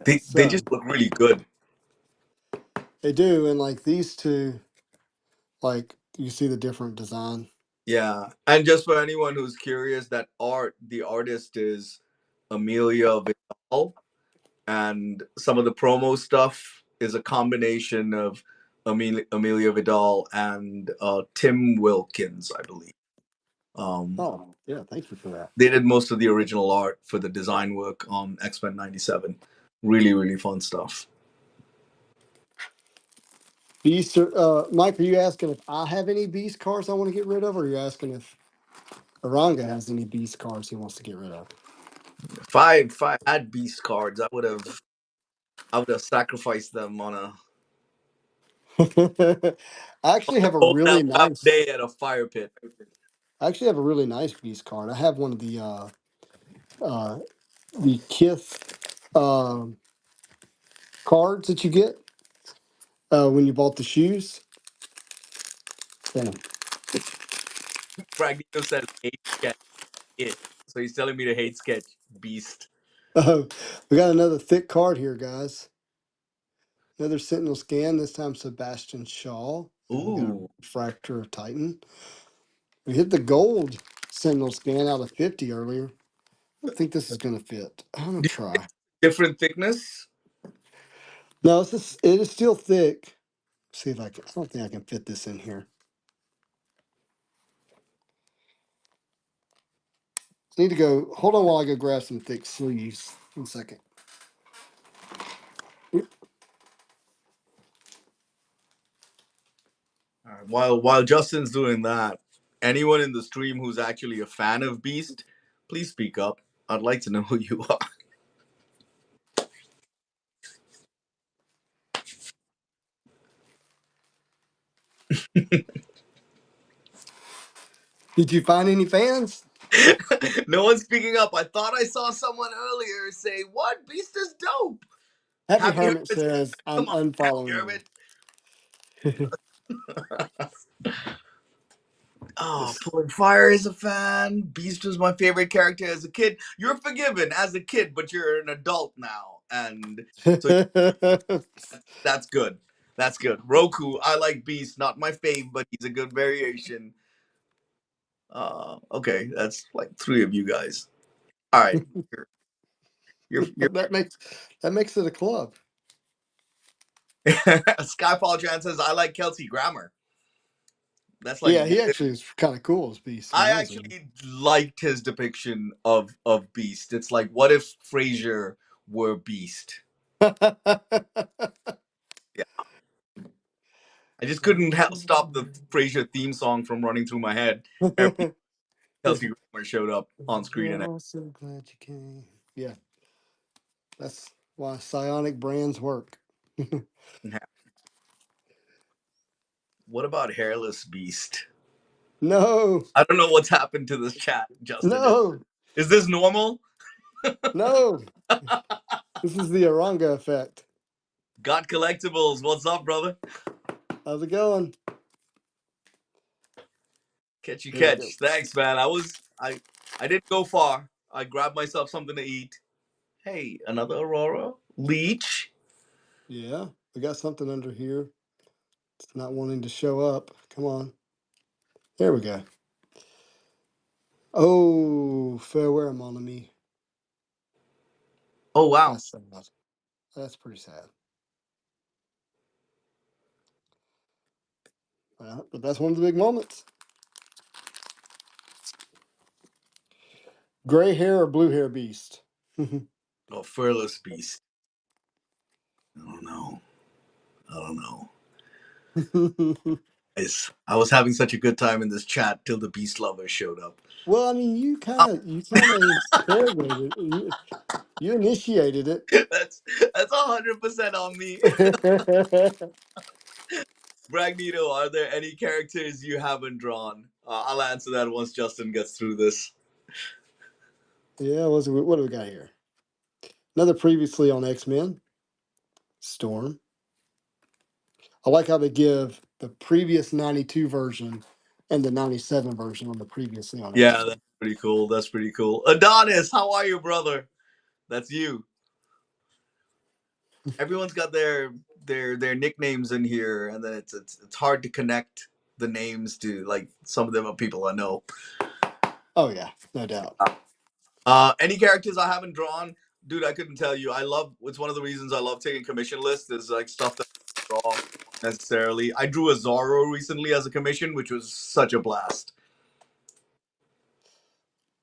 They So just look really good. they do, and like these two, like you see the different design. Yeah, and just for anyone who's curious, the artist is Amelia Vidal, and some of the promo stuff is a combination of Amelia Vidal and Tim Wilkins, I believe. Oh, yeah, thank you for that. They did most of the original art for the design work on X-Men 97. Really, really fun stuff. Beast, Mike, are you asking if I have any Beast cars I want to get rid of, or are you asking if Aranga has any Beast cars he wants to get rid of? If I had Beast cards, I would have sacrificed them on a I actually have a whole really nice. day at a fire pit. I actually have a really nice Beast card. I have one of the Kith cards that you get when you bought the shoes. Yeah. Fragnito says hate sketch it. So he's telling me to hate sketch Beast. We got another thick card here, guys. Another Sentinel scan, this time Sebastian Shaw. And we got a Ooh. Refractor of Titan. We hit the gold Sentinel scan out of 50 earlier. I don't think this is going to fit. I'm going to try. Different thickness? No, it is still thick. See if I can. I don't think I can fit this in here. Need to go. Hold on while I go grab some thick sleeves. 1 second. All right. While Justin's doing that, anyone in the stream who's actually a fan of Beast, please speak up. I'd like to know who you are. Did you find any fans? No one's speaking up. I thought I saw someone earlier say, "What? Beast is dope." Happy Happy Hermit Hermit. says, I'm Come on, Happy unfollowing Hermit. you. Oh, This- Pulling Fire is a fan. Beast was my favorite character as a kid. You're forgiven as a kid, but you're an adult now, and so that's good. That's good. Roku, I like Beast, not my fave, but he's a good variation. Okay, that's like 3 of you guys. All right, you're that makes it a club. Skyfall Chan says I like Kelsey Grammer. That's like Yeah, he actually is kind of cool as Beast. I Reminds me. actually liked his depiction of Beast. It's like, what if Frasier were Beast? Yeah, I just couldn't stop the Frasier theme song from running through my head every time Kelsey Grammer showed up on screen. And I'm so glad you came. Yeah, that's why psionic brands work. what about Hairless Beast? No, I don't know what's happened to this chat, Justin. no, Is this normal? no. This is the Aranga effect. Got Collectibles. What's up, brother? How's it going? Catch you Here we catch. go. Thanks, man. I didn't go far. I grabbed myself something to eat. Hey, another Aurora? Leech? Yeah, we got something under here. It's not wanting to show up. Come on. There we go. Oh, farewell, mon ami. Oh, wow. That's sad. That's pretty sad. But that's one of the big moments. Gray hair or blue hair beast? Oh, Furless Beast. I don't know. I was having such a good time in this chat till the Beast Lovers showed up. Well, I mean, you kind of interrogated it. You initiated it. That's 100% on me. Bragnito, are there any characters you haven't drawn? I'll answer that once Justin gets through this. Yeah, what do we got here? Another previously on X-Men. Storm. I like how they give the previous 92 version and the 97 version on the previously on Yeah, X-Men. pretty cool. That's pretty cool. Adonis, how are you, brother? That's you. Everyone's got their nicknames in here, and then it's hard to connect the names to, like, some of them are people I know. Oh yeah, no doubt. Any characters I haven't drawn, dude, I couldn't tell you. It's one of the reasons I love taking commission lists, is like stuff that I don't draw necessarily. I drew a Zorro recently as a commission, which was such a blast.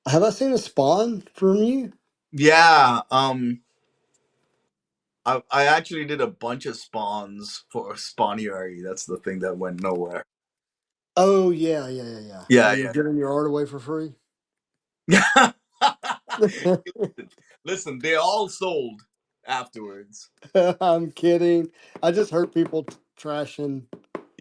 Have I seen a spawn from you? Yeah, I actually did a bunch of spawns for Spawniary. That's the thing that went nowhere. Oh yeah. Yeah, You're giving your art away for free. yeah. Listen, they all sold afterwards. I'm kidding. I just heard people trashing.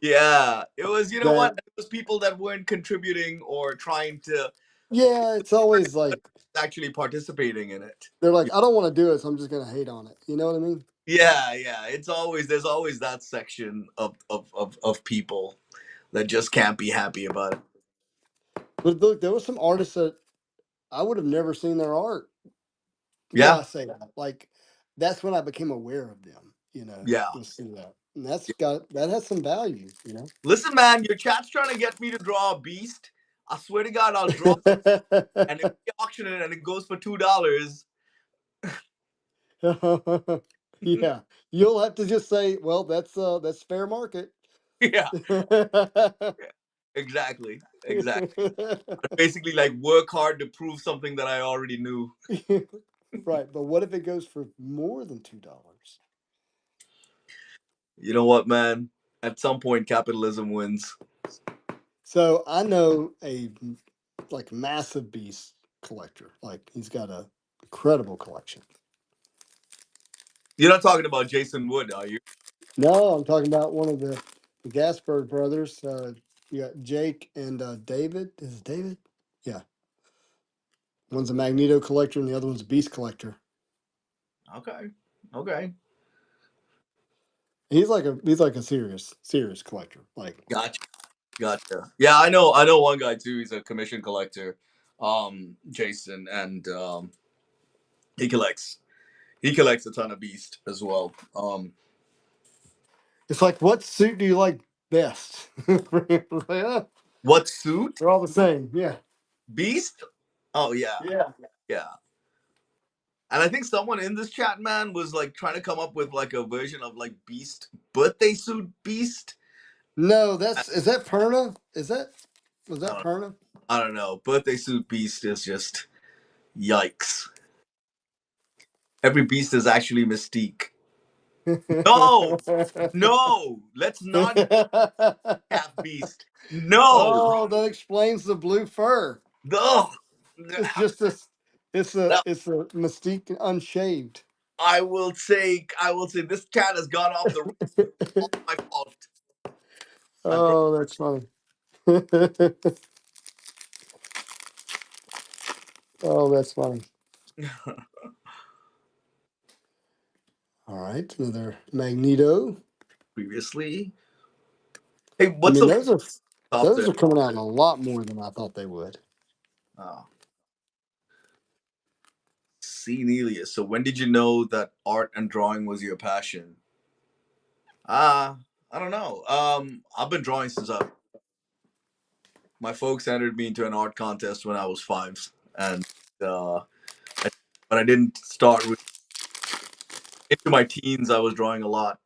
Yeah, it was, you know what? That. It was people that weren't contributing or trying to Yeah, it's always like actually participating in it. they're like, I don't want to do it, so I'm just gonna hate on it. You know what I mean? Yeah, there's always that section of people that just can't be happy about it. But look, there was some artists that I would have never seen their art. Well, Yeah, I say that. Like, that's when I became aware of them, you know, yeah. was through that. And that has some value, you know. Listen, man, your chat's trying to get me to draw a beast. I swear to God, I'll draw and if we auction it and it goes for $2. Yeah. You'll have to just say, well, that's fair market. Yeah, exactly. Basically, like, work hard to prove something that I already knew. Right. But what if it goes for more than $2? You know what, man? At some point, capitalism wins. So I know a like massive beast collector. Like he's got a incredible collection. You're not talking about Jason Wood, are you? No, I'm talking about one of the Gasberg brothers. You got Jake and David. Is it David? Yeah. One's a Magneto collector and the other one's a beast collector. Okay. He's like a serious collector. Like Gotcha. Yeah, I know one guy too. He's a commission collector, Jason, and he collects a ton of beast as well. it's like, what suit do you like best? What suit? They're all the same. Yeah. Beast? Oh yeah. Yeah. And I think someone in this chat, man, was like trying to come up with like a version of like Beast birthday suit Beast. No, is that Perna? Was that Perna? I don't know. Birthday suit Beast is just yikes. Every beast is actually Mystique. No, let's not have Beast. No. Oh, that explains the blue fur. Ugh. It's just this. It's a Mystique unshaved. I will say this chat has gone off the rails. All my fault. Oh, that's funny. Oh, that's funny. All right, another Magneto. Previously. Hey, I mean, those there? are coming out a lot more than I thought they would. Oh. C. Nelius. So when did you know that art and drawing was your passion? I don't know. I've been drawing since my folks entered me into an art contest when I was 5, and but I didn't start into my teens. I was drawing a lot.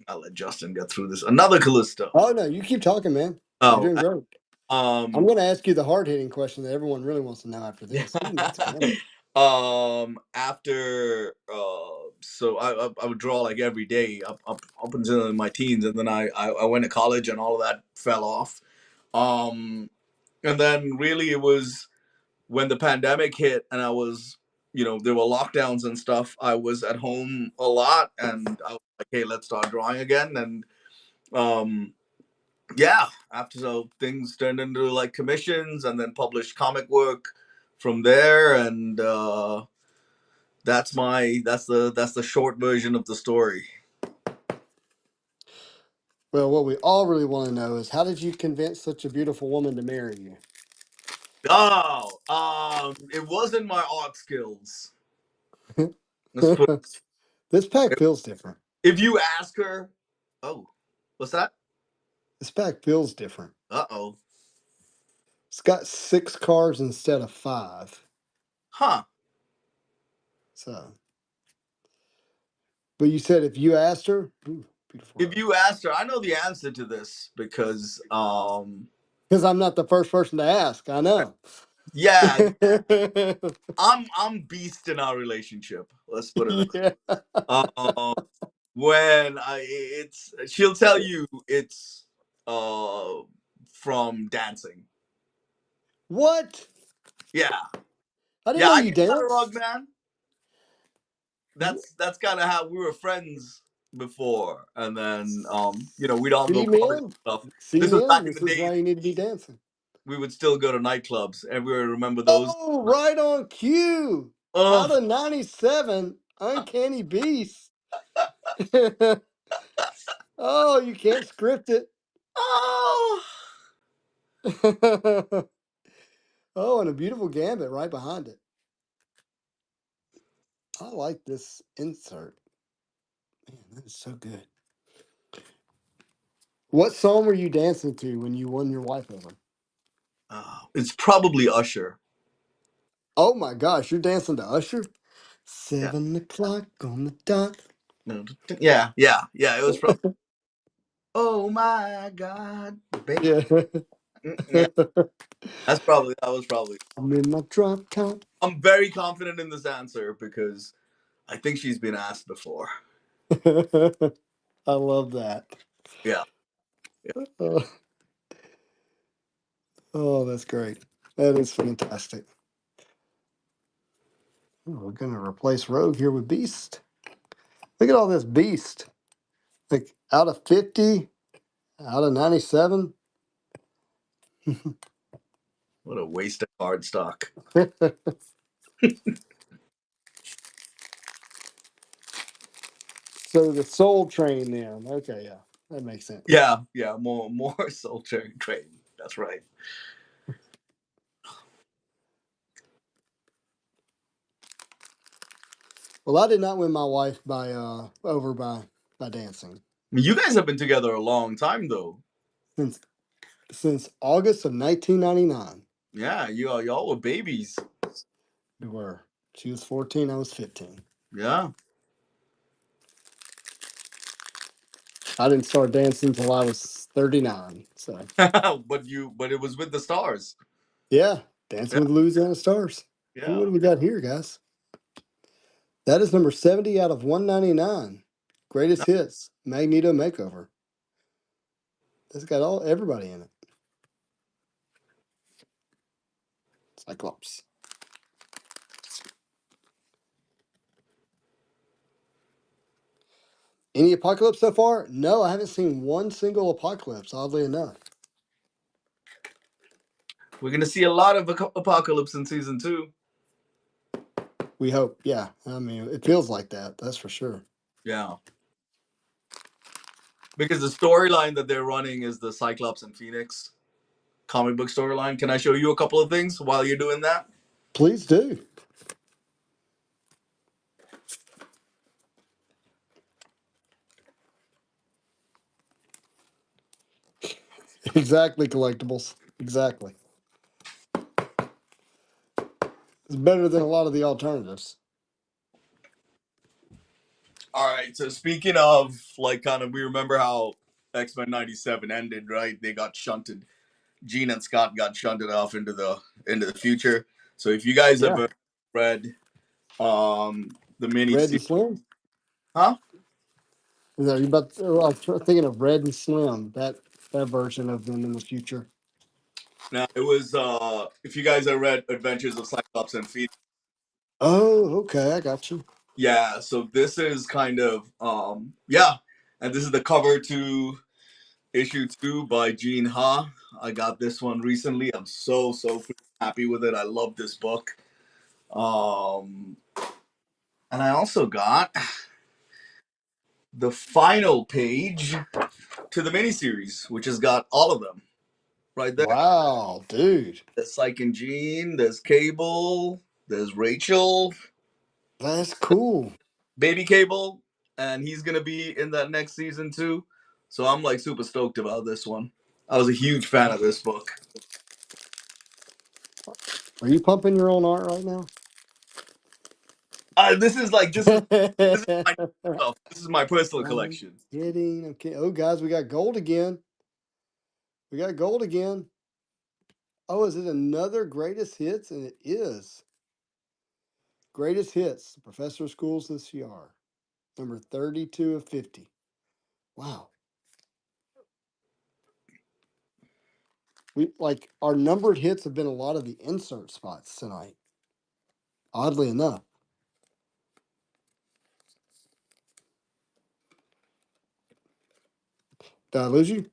I'll let Justin get through this. Another Callisto. Oh no, you keep talking, man. Oh, you're doing great. I'm I'm going to ask you the hard-hitting question that everyone really wants to know after this. Ooh, that's funny. After so I would draw like every day up until my teens, and then I went to college and all of that fell off. And then really it was when the pandemic hit and I was, there were lockdowns and stuff. I was at home a lot, and I was like, hey, let's start drawing again. And yeah, after so things turned into like commissions and then published comic work from there, and that's the short version of the story. Well, what we all really want to know is how did you convince such a beautiful woman to marry you? Oh, it wasn't my art skills. Let's put. This pack feels different. If you ask her, oh, what's that? This pack feels different. Uh-oh. It's got 6 cards instead of 5. Huh. So, but you said if you asked her, ooh, beautiful. If you asked her, I know the answer to this because because I'm not the first person to ask. I know. yeah, I'm beast in our relationship. Let's put it that way. Yeah. When she'll tell you it's from dancing. What? Yeah. I didn't Yeah, know I you can cut a rug, danced. man. That's kind of how we were friends before, and then we'd all go See, clubbing man. and stuff. See, This was man. back in This the is days why you need to be dancing. we would still go to nightclubs, and we would remember those. Oh, right on cue. Out Oh, of 97, Uncanny Beast. Oh, you can't script it. oh. Oh, and a beautiful Gambit right behind it. I like this insert. Man, that is so good. What song were you dancing to when you won your wife over? It's probably Usher. Oh my gosh, you're dancing to Usher? Yeah. 7 o'clock on the dot. No, yeah. It was probably. Oh my God, baby. Yeah. Yeah, that was probably. I'm in my drop top. I'm very confident in this answer because I think she's been asked before. I love that. Yeah. Oh, oh, that's great. That is fantastic. Oh, we're going to replace Rogue here with Beast. Look at all this Beast. Like out of 50, out of 97. What a waste of card stock. So the Soul Train then. Okay, yeah. That makes sense. Yeah, more Soul Train. That's right. Well, I did not win my wife by over by dancing. I mean, you guys have been together a long time, though. Since August of 1999. Yeah, y'all were babies. We were. She was 14, I was 15. Yeah. I didn't start dancing until I was 39. So but it was with the stars. yeah, Dancing with Louisiana Stars. What Yeah. do we got here, guys? That is number 70 out of 199. Greatest hits, Magneto Makeover. That's got everybody in it. Cyclops. Any Apocalypse so far? No, I haven't seen one single Apocalypse, oddly enough. We're gonna see a lot of Apocalypse in season 2. We hope, yeah. I mean, it feels like that, that's for sure. Yeah. Because the storyline that they're running is the Cyclops and Phoenix comic book storyline. Can I show you a couple of things while you're doing that? Please do. Exactly, collectibles. Exactly. It's better than a lot of the alternatives. All right. So speaking of we remember how X-Men 97 ended, right? They got shunted. Jean and Scott got shunted off into the future. So if you guys Yeah. ever read the mini Red and Slim? huh? Is that, you about, I was thinking of Red and Slim, that version of them in the future. Now it was if you guys have read Adventures of Cyclops and Phoenix. Oh, okay, I got you. Yeah, so this is kind of and this is the cover to issue 2 by Jean Ha. I got this one recently. I'm so happy with it. I love this book. And I also got the final page to the miniseries, which has got all of them. right there. Wow, dude. There's Psyche and Jean, there's Cable, there's Rachel, That's cool. Baby Cable, and he's gonna be in that next season too. So I'm like super stoked about this one. I was a huge fan of this book. Are you pumping your own art right now? This is my stuff. This is my personal collection. Kidding. Okay. Oh, guys, we got gold again. We got gold again. Oh, is it another greatest hits? And it is. Greatest hits. The Professor Schools this year. Number 32 of 50. Wow. We like our numbered hits have been a lot of the insert spots tonight. Oddly enough. Did I lose you?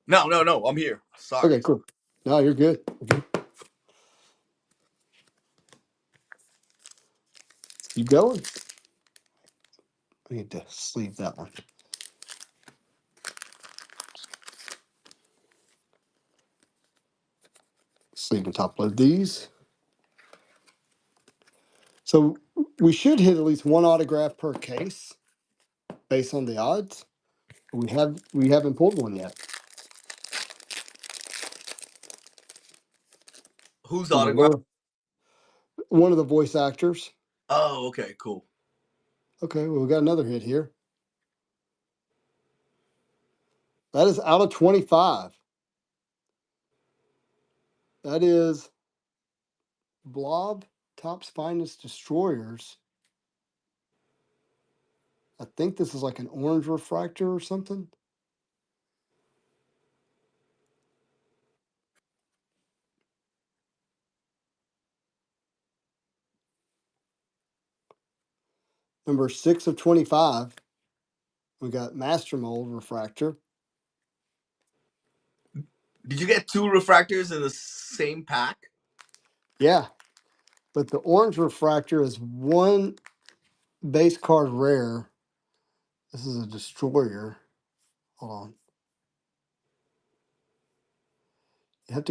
No, I'm here. Sorry. Okay, cool. No, you're good. Keep going. I need to sleeve that one. Sleeve and top load these. So we should hit at least one autograph per case based on the odds. We haven't pulled one yet. Who's From autograph? one of the voice actors. Oh, okay, cool. Okay, well, we got another hit here. That is out of 25. That is Blob, Top's Finest Destroyers. I think this is like an orange refractor or something. Number 6 of 25. We got Master Mold refractor. Did you get 2 refractors in the same pack? Yeah, but the orange refractor is one base card rare. This is a destroyer. Hold on. You have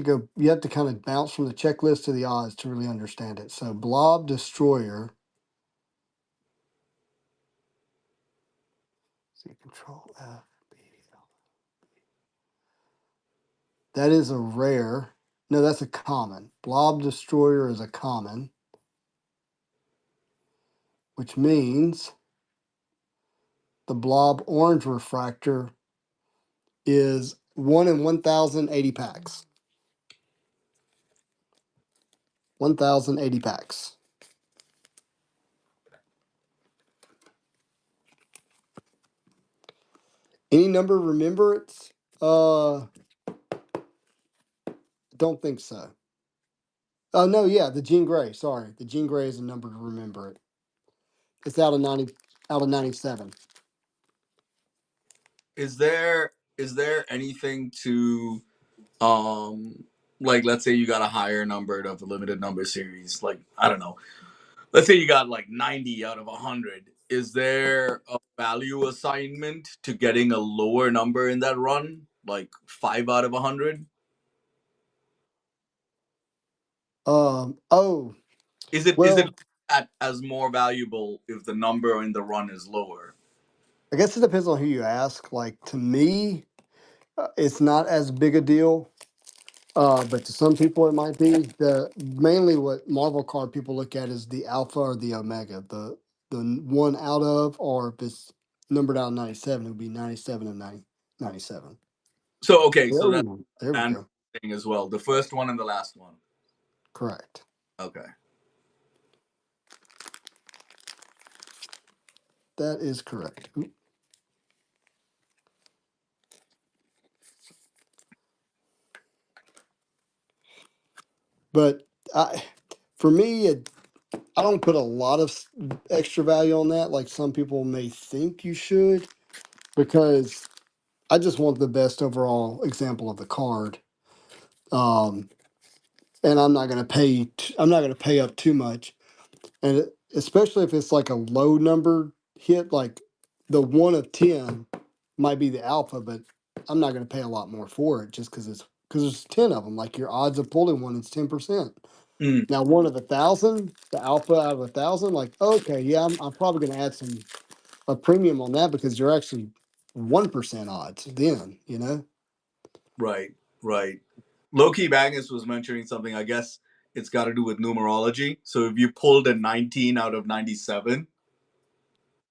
to kind of bounce from the checklist to the odds to really understand it. So Blob Destroyer. See, Control F, B, L. That is a rare. No, that's a common. Blob Destroyer is a common, which means the Blob Orange Refractor is 1 in 1,080 packs. 1,080 packs. Any number remembrance? Don't think so. Oh no, yeah, the Jean Grey. Sorry, the Jean Grey is a number to remember it. It's out of 97. Is there anything to like, let's say you got a higher numbered of a limited number series, like, I don't know, let's say you got like 90 out of 100. Is there a value assignment to getting a lower number in that run, like 5 out of 100? Oh, Is it well, as more valuable if the number in the run is lower? I guess it depends on who you ask. Like to me, it's not as big a deal. But to some people it might be. The mainly what Marvel card people look at is the alpha or the omega. The one out of, or if it's numbered out 97, it would be 97 and 97. So okay, so that's Oh, there we and go. thing as well. The first one and the last one. Correct. Okay. That is correct. Oop. But for me, I don't put a lot of extra value on that, like some people may think you should, because I just want the best overall example of the card. And I'm not going to pay. I'm not going to pay up too much, and especially if it's like a low number hit, like the 1 of 10 might be the alpha, but I'm not going to pay a lot more for it just because because there's 10 of them. Like your odds of pulling one is 10%. Mm. Now, one of 1,000, the alpha out of 1,000, like, okay, yeah, I'm probably going to add a premium on that because you're actually 1% odds then, you know? Right, right. Loki Magnus was mentioning something. I guess it's got to do with numerology. So if you pulled a 19 out of 97,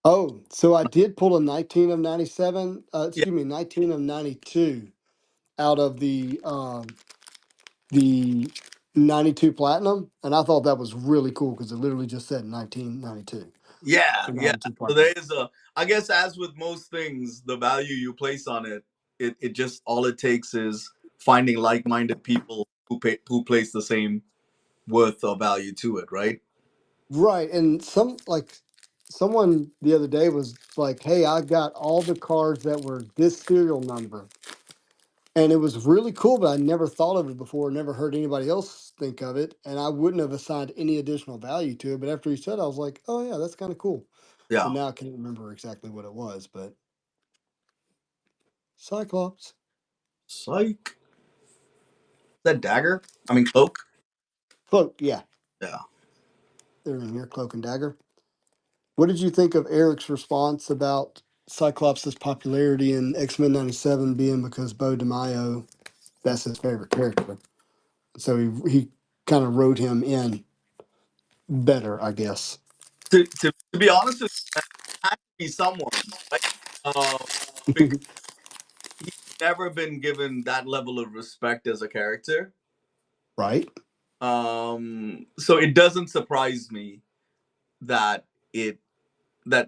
Oh, so I did pull a 19 of 97, yeah, 19 of 92 out of the 92 platinum, and I thought that was really cool because it literally just said 1992. yeah, The yeah. 92 So platinum. there is a. I guess as with most things, the value you place on it, it just all it takes is finding like-minded people who place the same worth or value to it, right? Right, and someone the other day was like, "Hey, I got all the cards that were this serial number." And it was really cool, but I never thought of it before, never heard anybody else think of it, and I wouldn't have assigned any additional value to it. But after he said it, I was like, "Oh yeah, that's kind of cool." Yeah. And now I can't remember exactly what it was, but Cyclops. Psych. Is that dagger? I mean cloak. Cloak, yeah, Yeah. they're in here, Cloak and Dagger. What did you think of Eric's response about Cyclops' popularity in X-Men 97 being because Bo DeMaio, that's his favorite character? So he kind of wrote him in better, I guess. To be honest with you, that had to be someone, right? Because he's never been given that level of respect as a character. Right? So it doesn't surprise me that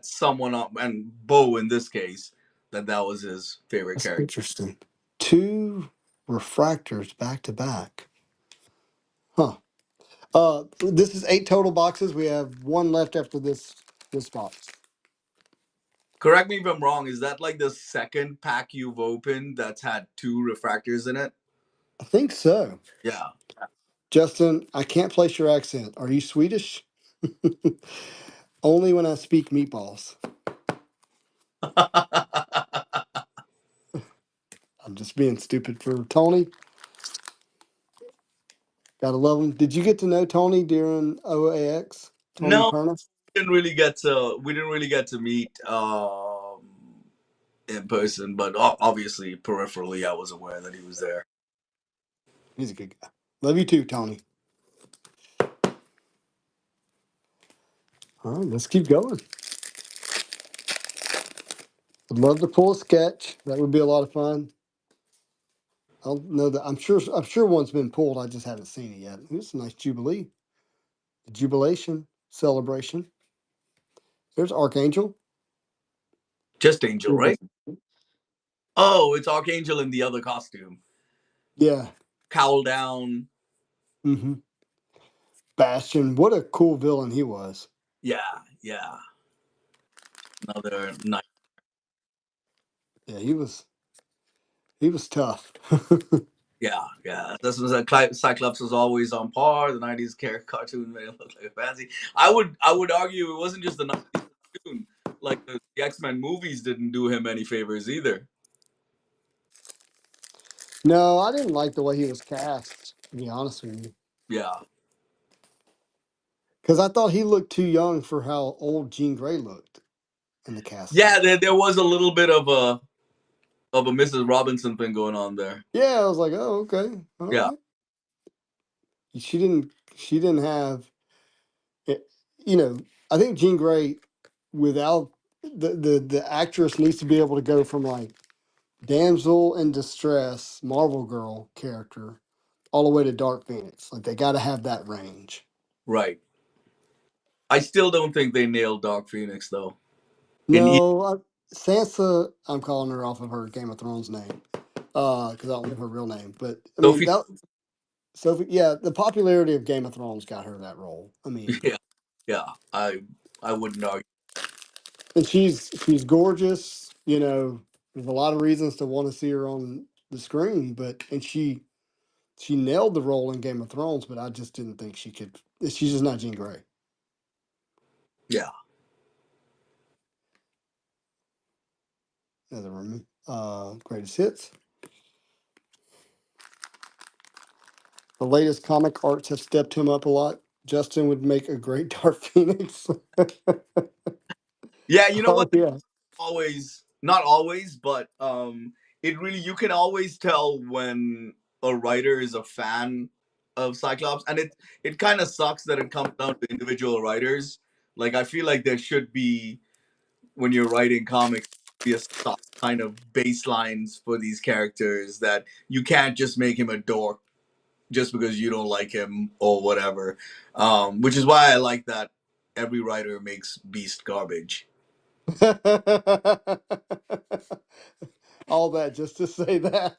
someone and Bo in this case that was his favorite That's character. interesting. Two refractors back to back. Huh. This is 8 total boxes. We have one left after this box. Correct me if I'm wrong. Is that like the second pack you've opened that's had 2 refractors in it? I think so. Yeah. Justin, I can't place your accent. Are you Swedish? Only when I speak meatballs. I'm just being stupid for Tony. Gotta love him. Did you get to know Tony during OAX? Tony No, Perna? we didn't really get to meet in person, but obviously peripherally I was aware that he was there. He's a good guy. Love you too, Tony. All right, let's keep going. Would love to pull a sketch. That would be a lot of fun. I don't know that. I'm sure one's been pulled. I just haven't seen it yet. It's a nice jubilee, jubilation celebration. There's Archangel. Just Angel, right? Oh, it's Archangel in the other costume. Yeah. Cowl down. Mm-hmm. Bastion. What a cool villain he was. Yeah, yeah. Another night. Yeah, he was tough. Yeah, yeah. This was Cyclops was always on par. The '90s cartoon made it look like a fancy. I would argue it wasn't just the '90s cartoon. Like the X-Men movies didn't do him any favors either. No, I didn't like the way he was cast, to be honest with you. Yeah. Because I thought he looked too young for how old Jean Grey looked in the casting. Yeah, there was a little bit of a Mrs. Robinson thing going on there. Yeah, I was like, oh, okay. All Yeah. right. She didn't have it, you know, I think Jean Grey without the actress needs to be able to go from like damsel in distress, Marvel Girl character, all the way to Dark Phoenix. Like they got to have that range. Right. I still don't think they nailed Dark Phoenix though. No, Sansa. I'm calling her off of her Game of Thrones name because I don't know her real name. But I mean Sophie. that. Sophie, yeah, the popularity of Game of Thrones got her that role. I mean, Yeah, yeah. I wouldn't argue. and she's gorgeous. You know, there's a lot of reasons to want to see her on the screen, but and she nailed the role in Game of Thrones, but I just didn't think she could. She's just not Jean Grey. Yeah. Another room. Greatest hits. The latest comic arts have stepped him up a lot. Justin would make a great Dark Phoenix. Yeah, you know Oh what? yeah. Always, not always, but it really, you can always tell when a writer is a fan of Cyclops, and it kind of sucks that it comes down to individual writers. Like, I feel like there should be, when you're writing comics, be a kind of baselines for these characters, that you can't just make him a dork just because you don't like him or whatever. Which is why I like that every writer makes Beast garbage. All that just to say that.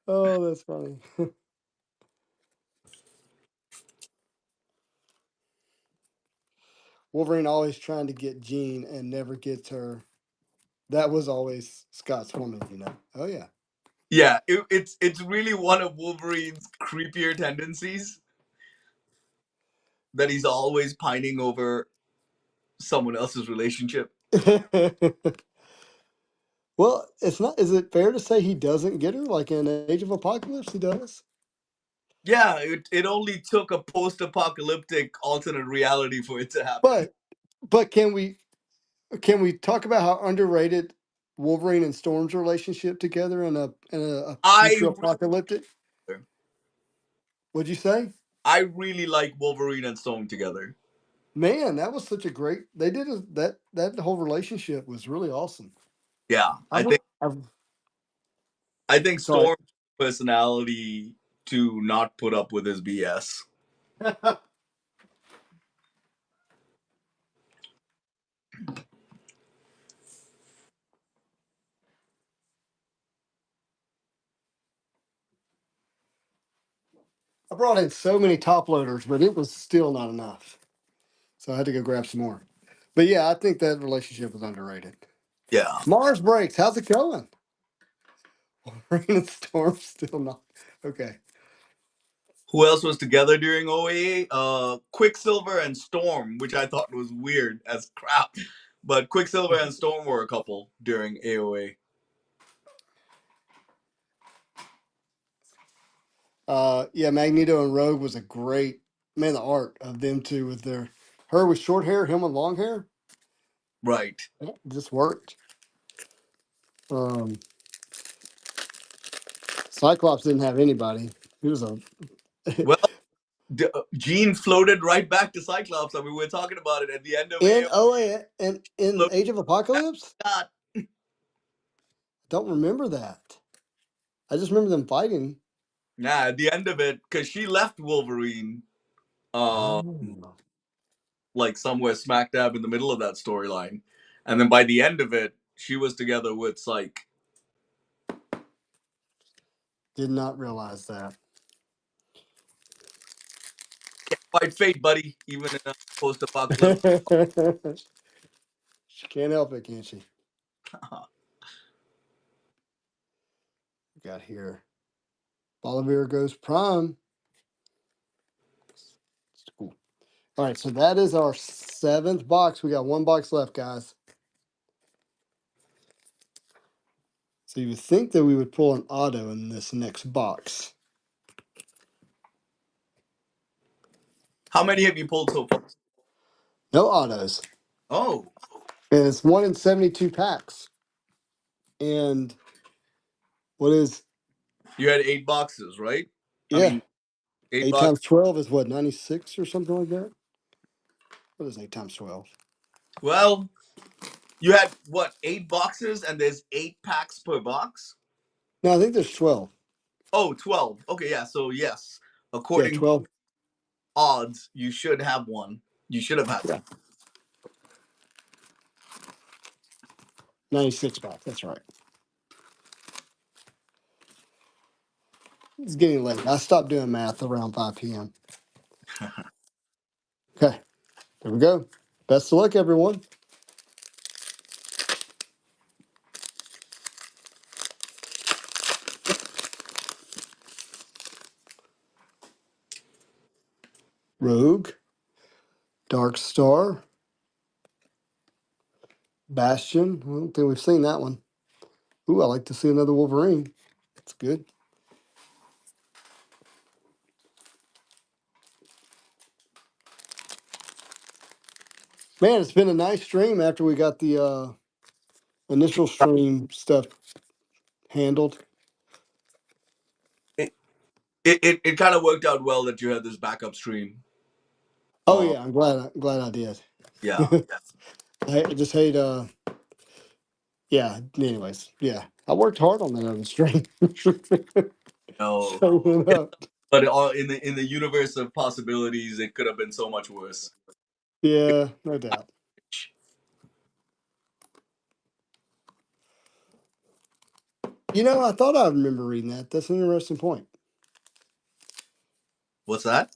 Oh, that's funny. Wolverine always trying to get Jean and never gets her. That was always Scott's woman, you know. Oh yeah. Yeah, it's really one of Wolverine's creepier tendencies, that he's always pining over someone else's relationship. Well, it's not. Is it fair to say he doesn't get her? Like in Age of Apocalypse, he does. Yeah, it only took a post-apocalyptic alternate reality for it to happen. But can we talk about how underrated Wolverine and Storm's relationship together in a I future apocalyptic? What'd you say? I really like Wolverine and Storm together. Man, that was such a great. They did that whole relationship was really awesome. Yeah, I think sorry. Storm's personality to not put up with his BS. I brought in so many top loaders, but it was still not enough. So I had to go grab some more. But yeah, I think that relationship was underrated. Yeah. Mars breaks. How's it going? Rain and Storm still not okay. Who else was together during OA? Quicksilver and Storm, which I thought was weird as crap. But Quicksilver and Storm were a couple during AOA. Yeah, Magneto and Rogue was a great man. The art of them two with her with short hair, him with long hair, Right. it just worked. Um, Cyclops didn't have anybody. He was a Well, Jean floated right back to Cyclops. I mean, we're talking about it at the end of in AOA. OA and in Age of Apocalypse. God. Don't remember that. I just remember them fighting. Nah, at the end of it, because she left Wolverine, Oh. like somewhere smack dab in the middle of that storyline, and then by the end of it, she was together with Psych. Did not realize that. Fight fate, buddy. Even in a post-apocalypse. She can't help it, can she? Got here. Bolivar goes prime. Cool. All right, so that is our 7th box. We got 1 box left, guys. So you would think that we would pull an auto in this next box. How many have you pulled so far? No autos. Oh, And it's 1 in 72 packs. And what is, you had 8 boxes, right? I yeah, mean, 8 8 boxes. times 12 is what, 96 or something like that? What is 8 times 12? Well, you had what, 8 boxes, and there's 8 packs per box? No, I think there's 12. Oh, 12. Okay, yeah. So yes, Yeah, according 12. to odds, you should have one. You should have had Yeah. one. 96 packs. That's right. It's getting late. I stopped doing math around 5 p.m. Okay, there we go. Best of luck, everyone. Rogue, Dark Star, Bastion. I don't think we've seen that one. Ooh, I like to see another Wolverine. That's good. Man, it's been a nice stream after we got the initial stream stuff handled. It kind of worked out well that you had this backup stream. Oh yeah, I'm glad I did. Yeah. I just hate yeah, anyways, yeah. I worked hard on that other stream. No. Showing up. But in the universe of possibilities, it could have been so much worse. Yeah, no doubt. You know, I thought I remember reading that. That's an interesting point. What's that?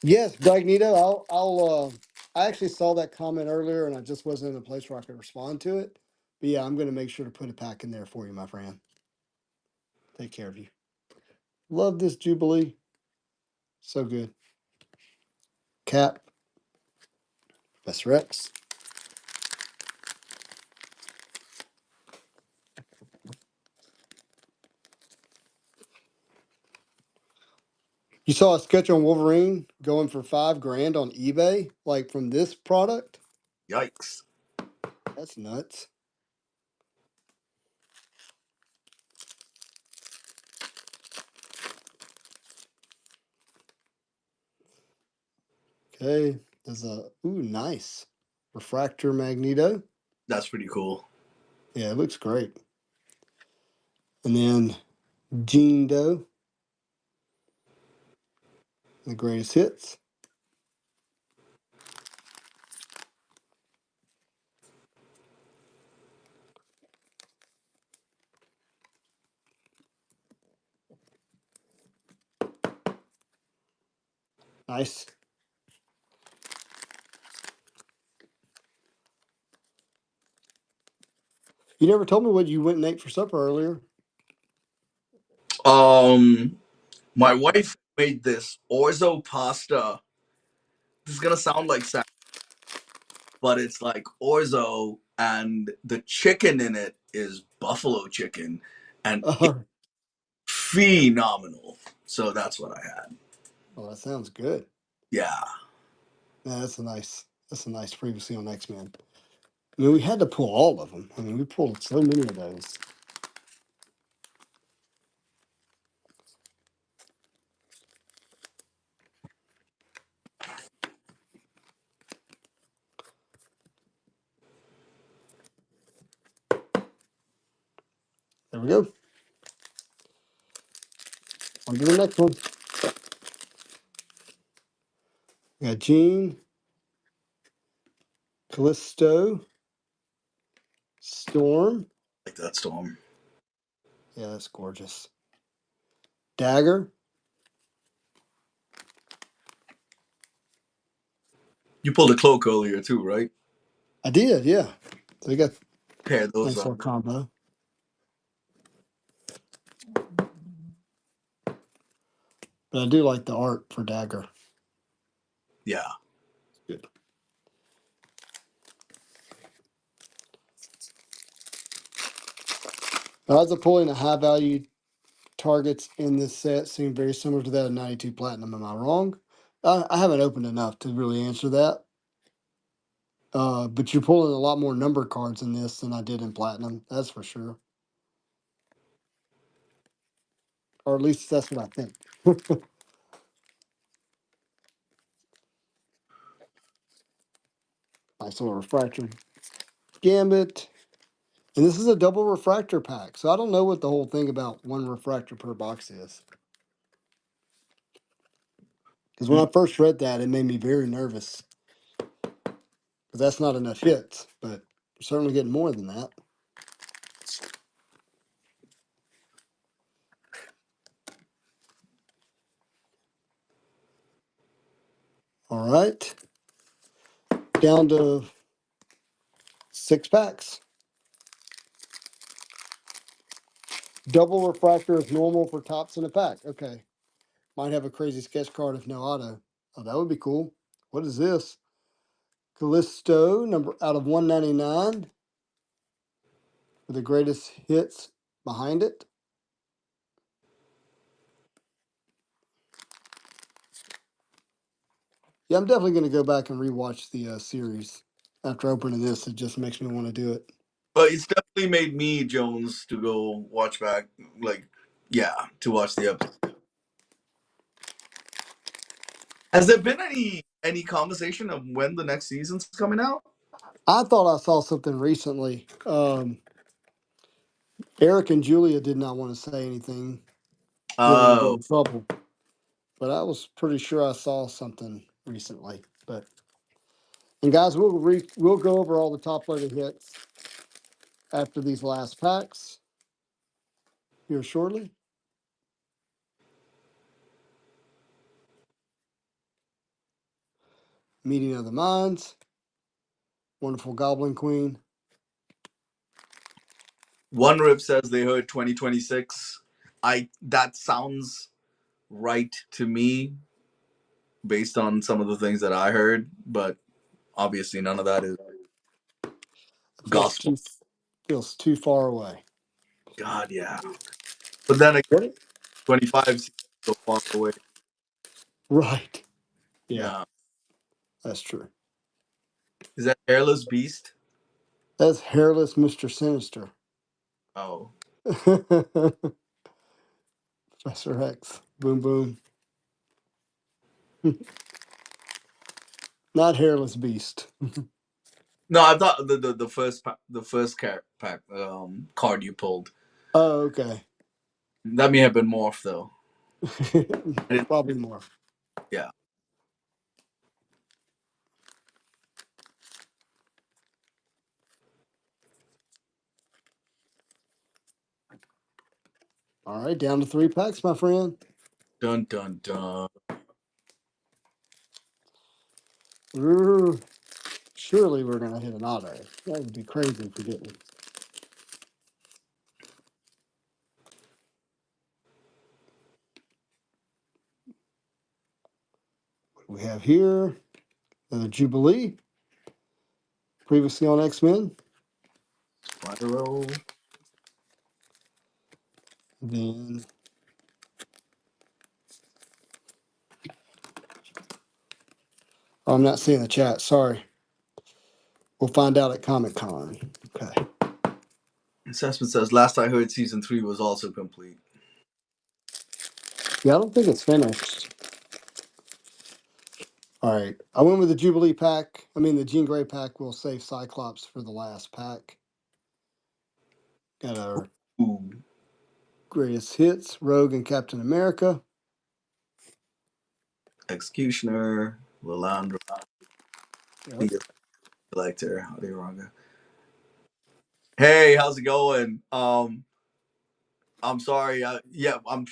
Yes, Blagnito, I actually saw that comment earlier and I just wasn't in a place where I could respond to it. But yeah, I'm gonna make sure to put it back in there for you, my friend. Take care of you. Love this Jubilee. So good. Cap. Professor X. You saw a sketch on Wolverine going for $5,000 on eBay, like from this product? Yikes. That's nuts. Okay, there's a nice refractor Magneto. That's pretty cool. Yeah, it looks great. And then Gene Doe, the greatest hits. Nice. You never told me what you went and ate for supper earlier. My wife made this orzo pasta. This is gonna sound like sad, but it's like orzo, and the chicken in it is buffalo chicken, and it's phenomenal. So that's what I had. Oh, that sounds good. Yeah. Yeah, that's a nice previously on X-Men. I mean, we had to pull all of them. I mean, we pulled so many of those. There we go. On to the next one. We got Jean, Callisto, Storm. Like that Storm. Yeah, that's gorgeous. Dagger. You pulled a cloak earlier too, right? I did, yeah. So we got Pair those nice up. little combo. But I do like the art for Dagger. Yeah. Good. The odds of pulling a high value targets in this set seem very similar to that of 92 Platinum. Am I wrong? I haven't opened enough to really answer that. But you're pulling a lot more number cards in this than I did in Platinum. That's for sure. Or at least that's what I think. Nice little refractor. Gambit. And this is a double refractor pack. So I don't know what the whole thing about one refractor per box is. Because when I first read that, it made me very nervous. Because that's not enough hits. But we're certainly getting more than that. All right. Down to 6 packs. Double refractor is normal for tops in a pack. Okay. Might have a crazy sketch card if no auto. Oh, that would be cool. What is this? Callisto, number out of 199. with the greatest hits behind it. Yeah, I'm definitely going to go back and rewatch the series. After opening this, it just makes me want to do it. But it's definitely made me, Jones, to go watch back, to watch the episode. Has there been any conversation of when the next season's coming out? I thought I saw something recently. Eric and Julia did not want to say anything. Didn't want to get Oh, in trouble. But I was pretty sure I saw something recently. And guys, we'll go over all the top loaded hits after these last packs here shortly. Meeting of the Minds, Wonderful Goblin Queen. One Rip says they heard 2026. That sounds right to me based on some of the things that I heard, but obviously none of that is gospel. Feels too far away. God, yeah. But then again, 25 seems so far away. Right. Yeah, Yeah. that's true. Is that Hairless Beast? That's Hairless Mr. Sinister. Oh. Professor X. Boom, boom. Not Hairless Beast. No, I thought the first pack card you pulled. Oh, okay. That may have been Morph though. Probably more. Yeah. All right, down to 3 packs, my friend. Dun dun dun. Ooh, surely we're gonna hit an auto. That would be crazy if we didn't. What do we have here? Another Jubilee. Previously on X-Men. Spiral. Then I'm not seeing the chat. Sorry. We'll find out at Comic-Con. Okay. Assessment says last I heard season 3 was also complete. Yeah, I don't think it's finished. All right. I went with the Jubilee pack. I mean, the Jean Grey pack. We'll save Cyclops for the last pack. Got our Ooh. greatest hits, Rogue and Captain America. Executioner, Lilandra, Yep. Collector, Adiranga. Hey, how's it going? I'm sorry. I'm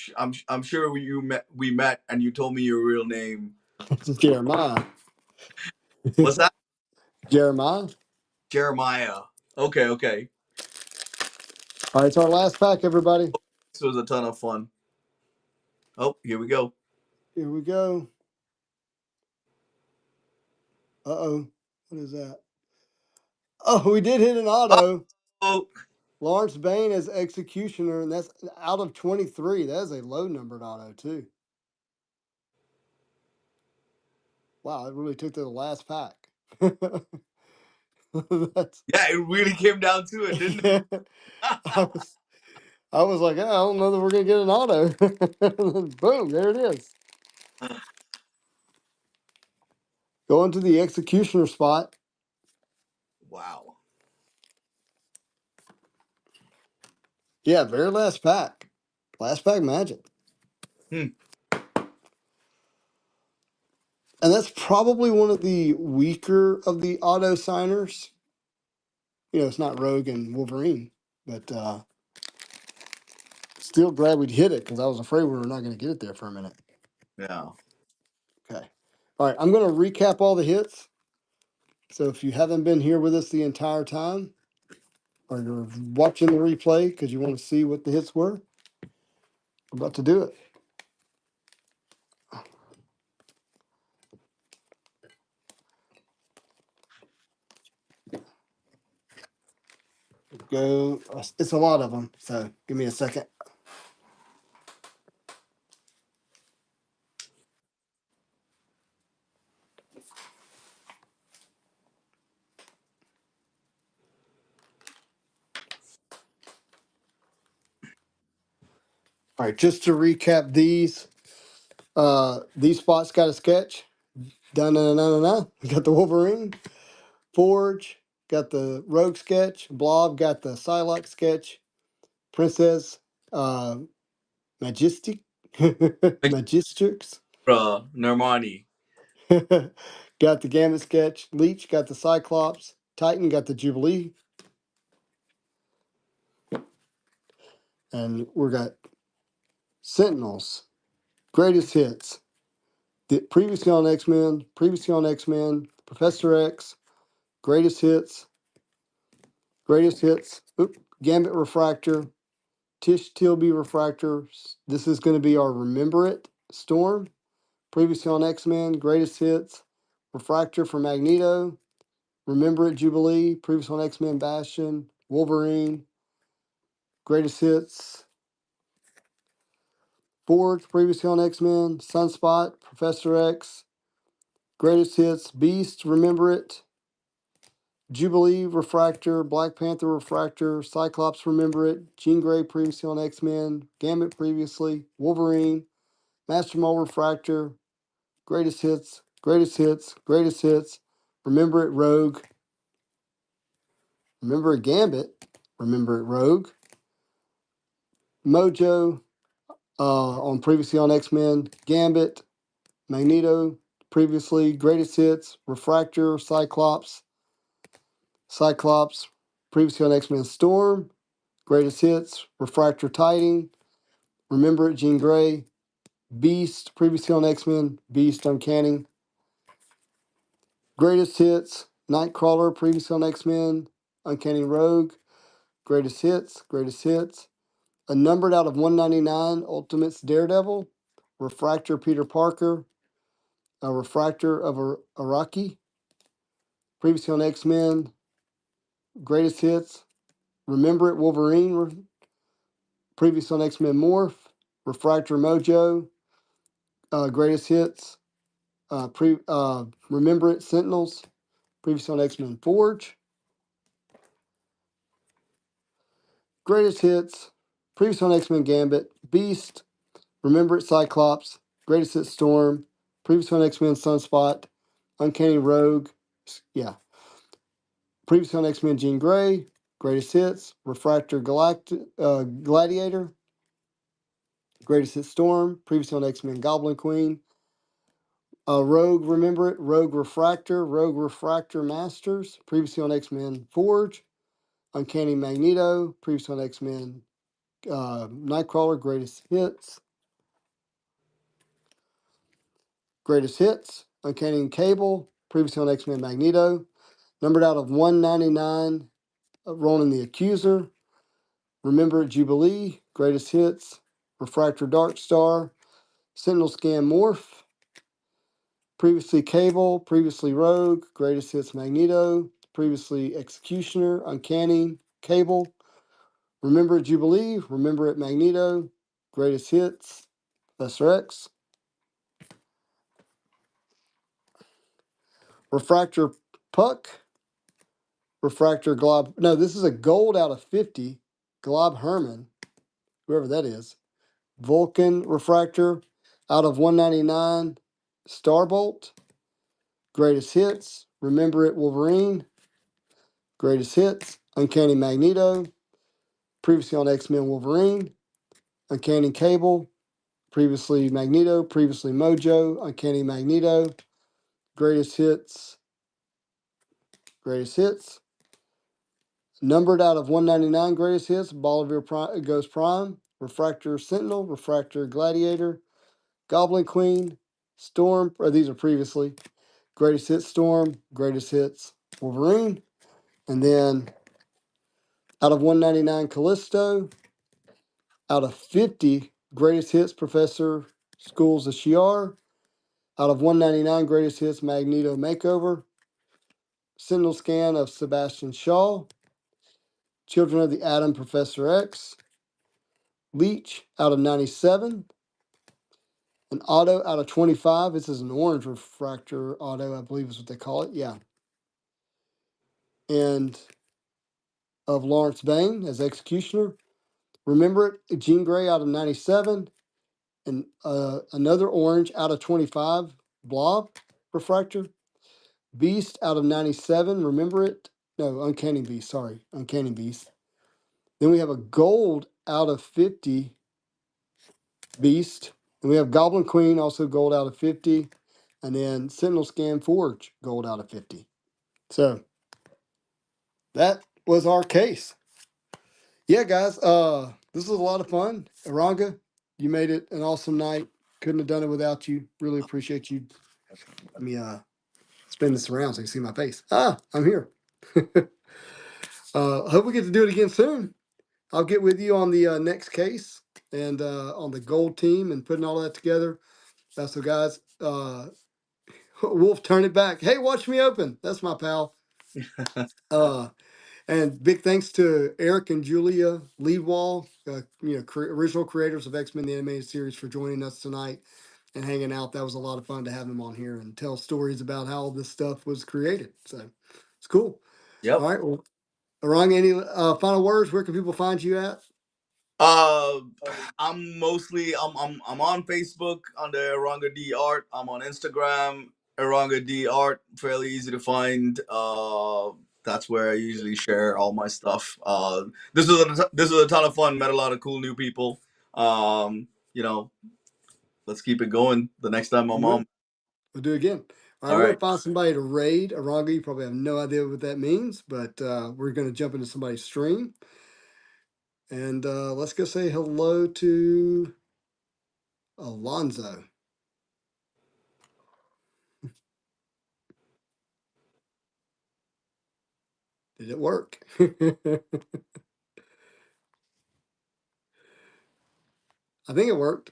sure we met, and you told me your real name. Jeremiah. What's that? Jeremiah. Jeremiah. Okay. All right, it's our last pack, everybody. This was a ton of fun. Oh, here we go. Here we go. Uh-oh. What is that? Oh, we did hit an auto. Oh, Lawrence Bain as Executioner, and that's out of 23. That is a low-numbered auto, too. Wow, it really took to the last pack. That's, yeah, it really came down to it, didn't it? I was like, I don't know that we're going to get an auto. Boom, there it is. Going to the Executioner spot. Wow. Yeah, very last pack. Last pack magic. And that's probably one of the weaker of the auto signers. You know, it's not Rogue and Wolverine, but still glad we'd hit it because I was afraid we were not going to get it there for a minute. Yeah. Okay. All right, I'm going to recap all the hits. So if you haven't been here with us the entire time, or you're watching the replay because you want to see what the hits were, we're about to do it. go. It's a lot of them, so give me a second. All right, just to recap these spots got a sketch. Dun dun dun dun dun. We got the Wolverine. Forge got the Rogue sketch. Blob got the Psylocke sketch. Princess Majestic Magistrix Normani. got the Gambit sketch. Leech got the Cyclops. Titan got the Jubilee. And we got Sentinels. Greatest hits. Previously on X-Men. Previously on X-Men. Professor X. Greatest hits. Greatest hits. Oop, Gambit Refractor. Tish Tilby Refractor. This is going to be our Remember It Storm. Previously on X-Men. Greatest hits. Refractor for Magneto. Remember It Jubilee. Previously on X-Men. Bastion. Wolverine. Greatest hits. Forge. Previously on X-Men. Sunspot. Professor X. Greatest hits. Beast. Remember It. Jubilee Refractor, Black Panther Refractor, Cyclops Remember It, Jean Grey previously on X-Men, Gambit previously, Wolverine, Master Mold Refractor, Greatest Hits, Greatest Hits, Greatest Hits, Remember It Rogue, Remember It Gambit, Remember It Rogue, Mojo on previously on X-Men, Gambit, Magneto previously, Greatest Hits, Refractor, Cyclops, previously on X-Men Storm, Greatest Hits, Refractor Titan, Remember It, Jean Grey, Beast, previously on X-Men, Beast Uncanny, Greatest Hits, Nightcrawler, previously on X-Men, Uncanny Rogue, Greatest Hits, a numbered out of 199, Ultimates Daredevil, Refractor Peter Parker, a Refractor of Araki, previously on X-Men, Greatest Hits, Remember It Wolverine, previously on X-Men Morph, Refractor Mojo, Greatest Hits, Remember It Sentinels, previously on X-Men Forge, Greatest Hits, previously on X-Men Gambit, Beast, Remember It Cyclops, Greatest Hits Storm, previously on X-Men Sunspot, Uncanny Rogue, previously on X-Men Jean Grey, Greatest Hits, Refractor Gladiator, Greatest Hits Storm, previously on X-Men Goblin Queen, Rogue, Remember It, Rogue Refractor Masters, previously on X-Men Forge, Uncanny Magneto, previously on X-Men Nightcrawler, Greatest Hits, Uncanny Cable, previously on X-Men Magneto, numbered out of 199, Ronan the Accuser, Remember It Jubilee, Greatest Hits, Refractor Darkstar, Sentinel Scan Morph, previously Cable, previously Rogue, Greatest Hits Magneto, previously Executioner, Uncanny, Cable, Remember It Jubilee, Remember It Magneto, Greatest Hits, Professor X, Refractor Puck, Refractor Glob. No, this is a gold out of 50, Glob Herman, whoever that is. Vulcan Refractor out of 199, Starbolt, Greatest Hits, Remember It Wolverine, Greatest Hits, Uncanny Magneto, previously on X-Men Wolverine, Uncanny Cable, previously Magneto, previously Mojo, Uncanny Magneto, Greatest Hits, numbered out of 199 Greatest Hits, Bolivar Ghost Prime, Refractor Sentinel, Refractor Gladiator, Goblin Queen, Storm, these are previously, Greatest Hits Storm, Greatest Hits Wolverine, and then out of 199 Callisto, out of 50 Greatest Hits Professor Schools of Shi'ar, out of 199 Greatest Hits Magneto Makeover, Sentinel Scan of Sebastian Shaw, Children of the Atom, Professor X. Leech out of 97. An auto out of 25. This is an orange refractor auto, I believe is what they call it. Yeah. And of Lawrence Bain as Executioner. Remember It, Jean Grey out of 97. And another orange out of 25. Blob refractor. Beast out of 97. Remember It? No, Uncanny Beast. Sorry. Uncanny Beast. Then we have a gold out of 50. Beast. And we have Goblin Queen, also gold out of 50. And then Sentinel Scan Forge, gold out of 50. So that was our case. Yeah, guys, this was a lot of fun. Aranga, you made it an awesome night. Couldn't have done it without you. Really appreciate you. Let me spin this around so you can see my face. I'm here. Hope we get to do it again soon. I'll get with you on the next case and on the gold team and putting all that together. So, guys, Wolf, turn it back. Hey, watch me open. That's my pal. And big thanks to Eric and Julia Leadwall, original creators of X-Men the Animated Series, for joining us tonight and hanging out. That was a lot of fun to have them on here and tell stories about how this stuff was created. So it's cool. Yep. All right. Well, Arang, any final words? Where can people find you at? I'm mostly I'm on Facebook under Aranga D Art. I'm on Instagram, Aranga D Art, fairly easy to find. That's where I usually share all my stuff. This was a ton of fun. Met a lot of cool new people. Let's keep it going. The next time I'm on, We'll do it again. All right, all we're right. gonna find somebody to raid Aranga. You probably have no idea what that means, but we're gonna jump into somebody's stream. And let's go say hello to Alonzo. Did it work? I think it worked.